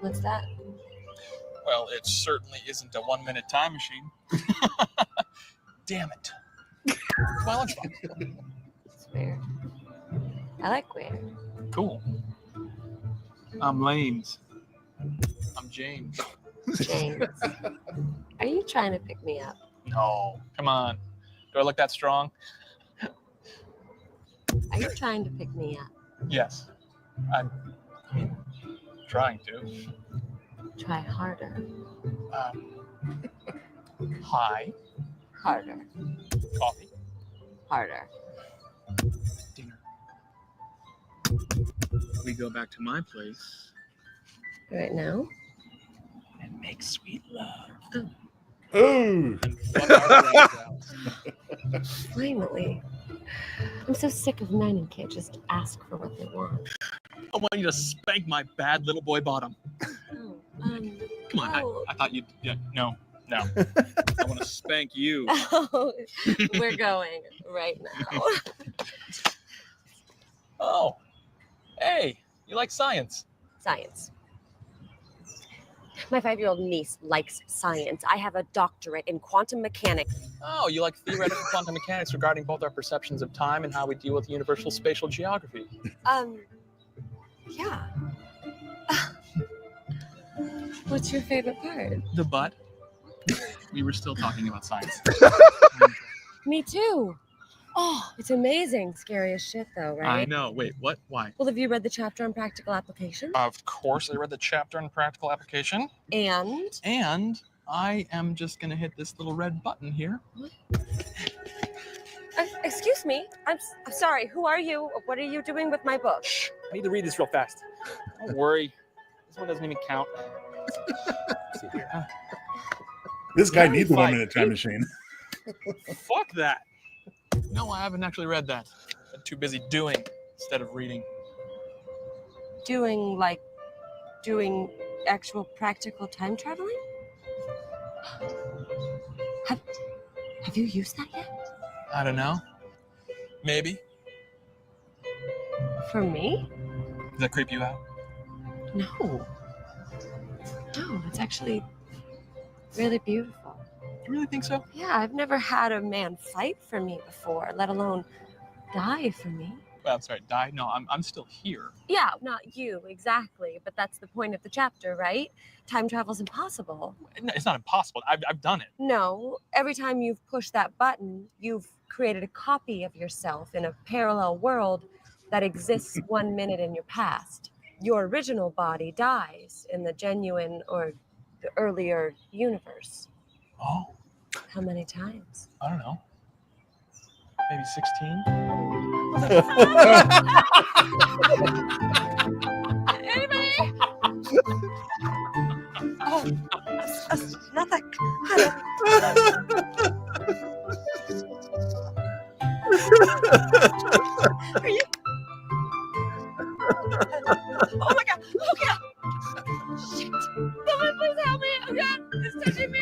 What's that? Well, it certainly isn't a 1-minute time machine. Damn it. My lunchbox. It's weird. I like weird. Cool. I'm Lanes. I'm James. James. Are you trying to pick me up? No, come on. Do I look that strong? Are you trying to pick me up? Yes. I'm trying to. Try harder. Hi. Harder. Coffee. Harder. Dinner. We go back to my place. Right now? And make sweet love. Oh. Finally. I'm so sick of men who can't just ask for what they want. I want you to spank my bad little boy bottom. Come on, I thought you'd... Yeah, no. I want to spank you. Oh, we're going right now. Oh, hey, you like science? Science. My 5-year-old niece likes science. I have a doctorate in quantum mechanics. Oh, you like theoretical quantum mechanics regarding both our perceptions of time and how we deal with universal spatial geography. Yeah. What's your favorite part? The butt. We were still talking about science. Me too. Oh, it's amazing. Scary as shit, though, right? I know. Wait, what? Why? Well, have you read the chapter on practical application? Of course, I read the chapter on practical application. And I am just going to hit this little red button here. Excuse me. I'm sorry. Who are you? What are you doing with my book? Shh. I need to read this real fast. Don't worry. This one doesn't even count. Let's see here. This guy needs a 1-minute time machine. Fuck that. No, I haven't actually read that. I'm too busy doing instead of reading. Doing actual practical time traveling? Have you used that yet? I don't know. Maybe. For me? Does that creep you out? No, it's actually really beautiful. You really think so? Yeah, I've never had a man fight for me before, let alone die for me. Well, I'm sorry, die? No, I'm still here. Yeah, not you, exactly. But that's the point of the chapter, right? Time travel's impossible. No, it's not impossible. I've done it. No, every time you've pushed that button, you've created a copy of yourself in a parallel world that exists 1 minute in your past. Your original body dies in the genuine or the earlier universe. Oh. How many times? I don't know. Maybe 16? Anybody? Oh, nothing. Are you? Oh my god! Oh god! Shit! Someone please help me! Oh god! It's touching me!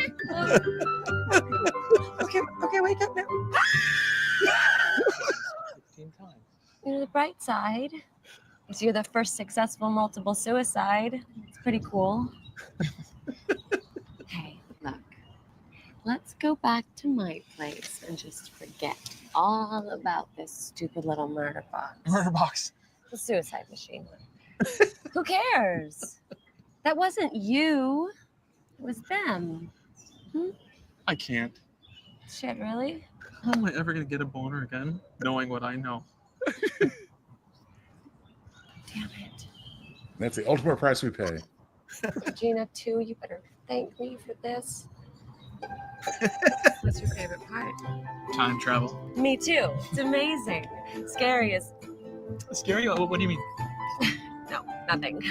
Okay, wake up now. 16 times. You know, the bright side is you're the first successful multiple suicide. It's pretty cool. Hey, look. Let's go back to my place and just forget all about this stupid little murder box. Murder box? The suicide machine. Who cares? That wasn't you. It was them. I can't. Shit, really? How am I ever going to get a boner again, knowing what I know? Damn it. That's the ultimate price we pay. Gina, too, you better thank me for this. What's your favorite part? Time travel. Me too. It's amazing. Scary as... Scary? What do you mean? No, nothing.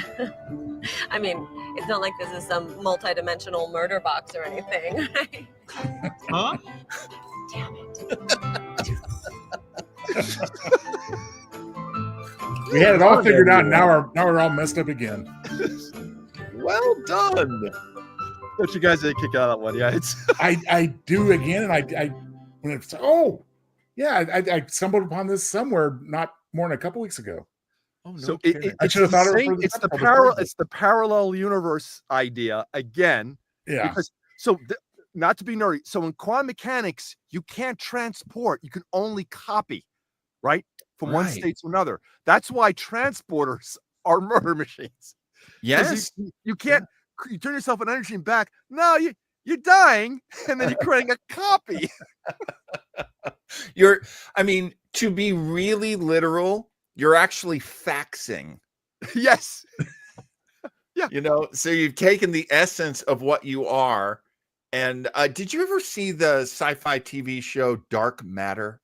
I mean, it's not like this is some multi-dimensional murder box or anything. Huh? Damn it. We had it all figured out. Now we're all messed up again. Well done. Don't you guys kick out of that one? Yeah, it's I do again, and I when it's Yeah, I stumbled upon this somewhere not more than a couple weeks ago. Oh, no So kidding. I should have thought of it for this it's the episode, but- it's the parallel universe idea again. Yeah. Because not to be nerdy. So in quantum mechanics, you can't transport, you can only copy, right? From one Right. state to another. That's why transporters are murder machines. 'Cause Yes. You can't you turn yourself an energy back. No, you're dying, and then you're creating a copy. I mean, to be really literal, you're actually faxing. Yes. Yeah. You know, so you've taken the essence of what you are. And did you ever see the sci-fi TV show Dark Matter?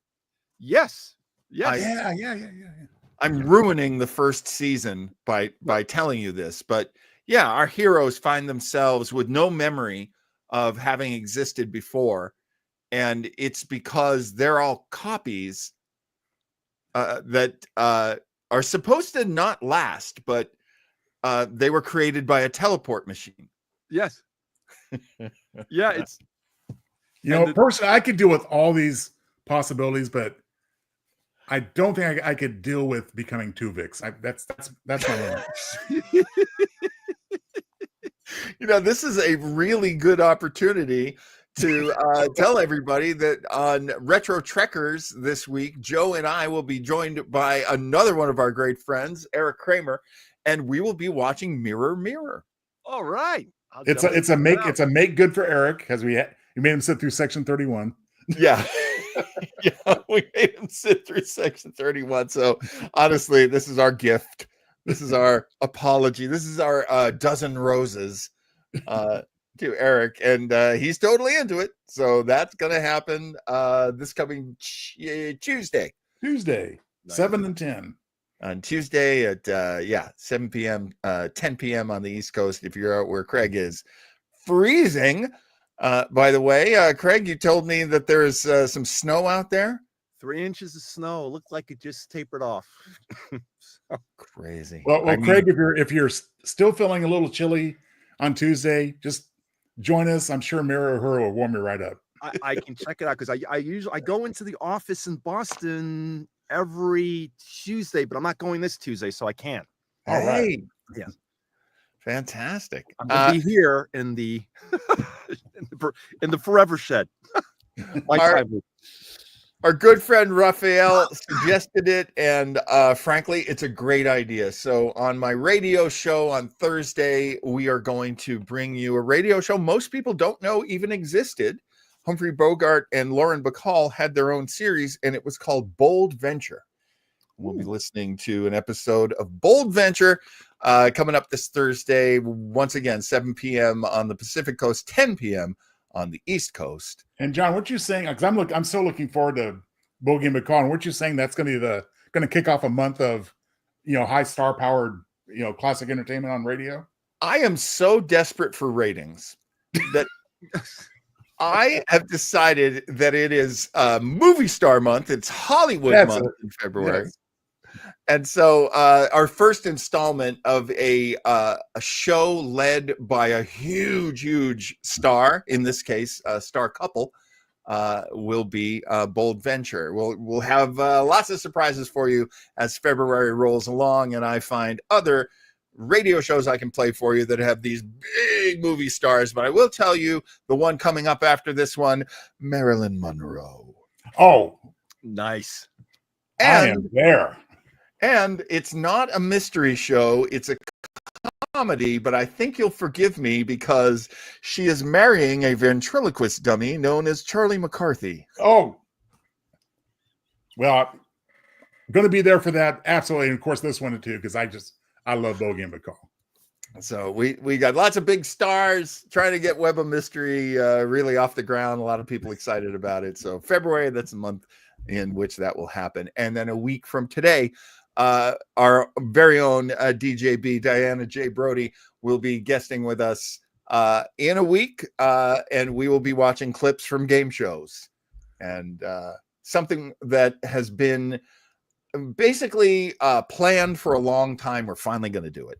Yes. Yes. Yeah. I'm ruining the first season by telling you this, but yeah, our heroes find themselves with no memory of having existed before, and it's because they're all copies that are supposed to not last, but they were created by a teleport machine. Yes. Yeah, it's personally, I could deal with all these possibilities, but I don't think I could deal with becoming Tuvix. That's my limit. You know, this is a really good opportunity to tell everybody that on Retro Trekkers this week, Joe and I will be joined by another one of our great friends, Eric Kramer, and we will be watching Mirror Mirror. All right. It's a make good for Eric because we made him sit through section 31. Yeah. Yeah, we made him sit through section 31. So honestly, this is our gift. This is our apology. This is our dozen roses to Eric, and he's totally into it. So that's gonna happen this coming Tuesday. 7 and 10. On Tuesday at 7 p.m., 10 p.m. on the East Coast, if you're out where Craig is. Freezing. By the way, Craig, you told me that there's some snow out there. 3 inches of snow. It looked like it just tapered off. So crazy. Well, Craig, if you're still feeling a little chilly on Tuesday, just join us. I'm sure Mirror Her will warm you right up. I can check it out because I go into the office in Boston every Tuesday, but I'm not going this Tuesday, so I can't. All right. Yeah. Fantastic. I'm gonna be here in the in the forever shed. Our good friend Raphael suggested it, and frankly, it's a great idea. So on my radio show on Thursday, we are going to bring you a radio show most people don't know even existed. Humphrey Bogart and Lauren Bacall had their own series, and it was called Bold Venture. We'll be listening to an episode of Bold Venture coming up this Thursday, once again, 7 p.m. on the Pacific Coast, 10 p.m. on the East Coast. And John, what you saying? Because I'm so looking forward to Bogey and McCall. And what you saying? That's going to be going to kick off a month of high star powered classic entertainment on radio. I am so desperate for ratings that I have decided that it is movie star month. It's Hollywood month in February. Yes. And so our first installment of a show led by a huge star, in this case, a star couple, will be Bold Venture. We'll have lots of surprises for you as February rolls along, and I find other radio shows I can play for you that have these big movie stars. But I will tell you the one coming up after this one, Marilyn Monroe. Oh, nice. And I am there. And it's not a mystery show. It's a comedy, but I think you'll forgive me because she is marrying a ventriloquist dummy known as Charlie McCarthy. Oh. Well, I'm going to be there for that. Absolutely. And of course, this one too, because I love Bogey and McCall. So we got lots of big stars trying to get Web of Mystery really off the ground. A lot of people excited about it. So February, that's a month in which that will happen. And then a week from today, our very own DJB, Diana J. Brody, will be guesting with us in a week, and we will be watching clips from game shows. And something that has been basically planned for a long time. We're finally going to do it.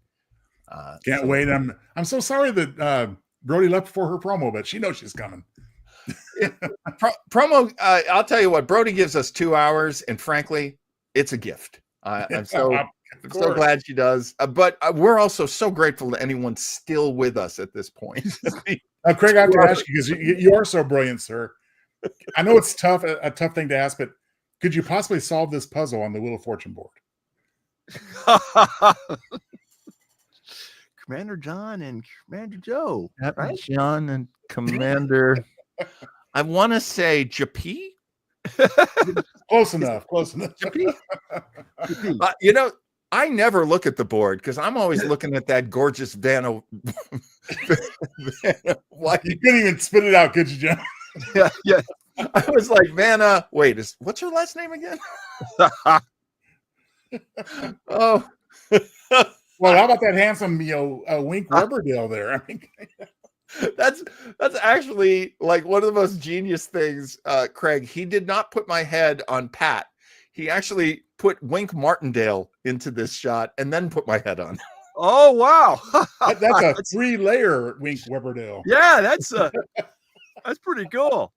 Can't wait. I'm so sorry that Brody left before her promo, but she knows she's coming. Promo. I'll tell you what, Brody gives us 2 hours, and frankly, it's a gift. I'm so glad she does. But we're also so grateful to anyone still with us at this point. Craig, I have to ask you, because you are so brilliant, sir. I know it's tough, a tough thing to ask, but could you possibly solve this puzzle on the Wheel of Fortune board? Commander John and Commander Joe. Right? John and Commander. I want to say JP. Close enough. You know, I never look at the board because I'm always looking at that gorgeous Vanna. Why you couldn't even spit it out, could you, John? Yeah. I was like, Vanna. Wait, what's her last name again? Oh. Well, how about that handsome, Wink Rubberdale there? I mean, that's actually like one of the most genius things, Craig. He did not put my head on Pat. He actually put Wink Martindale into this shot and then put my head on. Oh, wow. That's a 3-layer Wink Rubberdale. Yeah, that's pretty cool.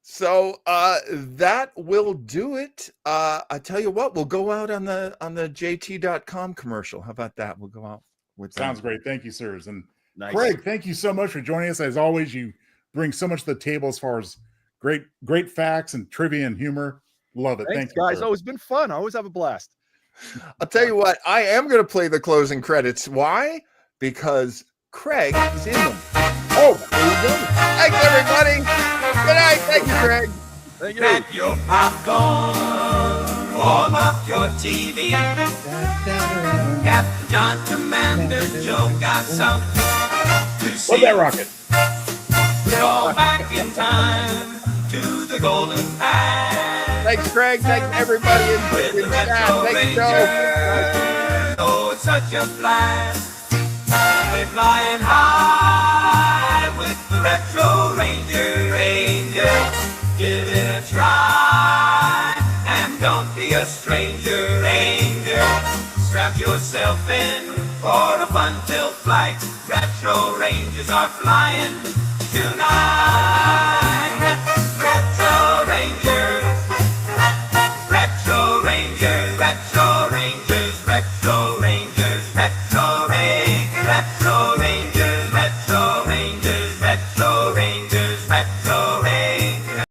So that will do it. I tell you what, we'll go out on the JT.com commercial. How about that? We'll go out with that. Sounds great. Thank you, sirs. And nice. Craig, thank you so much for joining us. As always, you bring so much to the table as far as great facts and trivia and humor. Love it. Thanks, Thank you, guys. sir. Oh, it's been fun. I always have a blast. I'll tell you what, I am going to play the closing credits. Why? Because Craig is in them. Oh, there you go. Thanks, everybody. Good night. Thank you, Craig. Thank you. Grab your popcorn, warm up your TV. Captain John, Commander Joe got something to see. Love that rocket. Go back in time to the golden past. Thanks, Craig. Thanks, everybody. With the Retro Ranger. Oh, it's such a blast. We're flying high with the Retro Ranger. Give it a try and don't be a stranger. Ranger, strap yourself in for a fun-filled flight. Retro Rangers are flying tonight. Retro Rangers, Retro Rangers, Retro Rangers, Retro Rangers, Retro Rangers, Retro Rangers, Retro Rangers, Retro Rangers, Retro Rangers.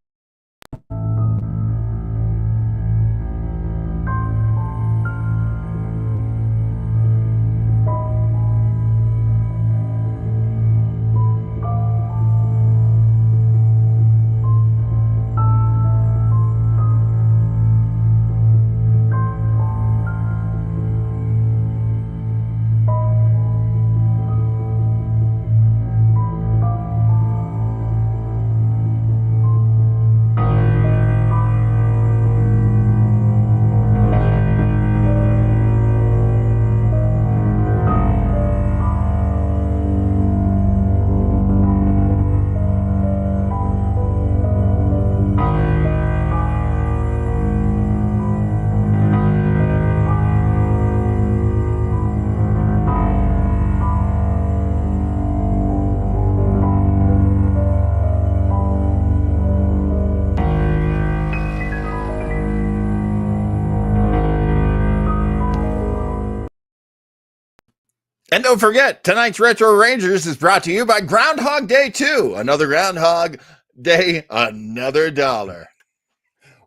And don't forget, tonight's Retro Rangers is brought to you by Groundhog Day 2. Another Groundhog Day, another $1.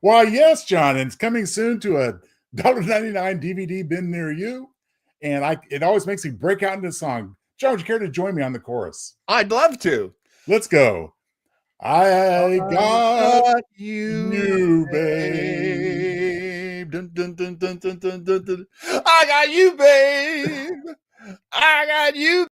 Why, yes, John. And it's coming soon to a $1.99 DVD bin near you. And it always makes me break out into a song. John, would you care to join me on the chorus? I'd love to. Let's go. I got you, babe. Dun, dun, dun, dun, dun, dun, dun, dun. I got you, babe. I got you,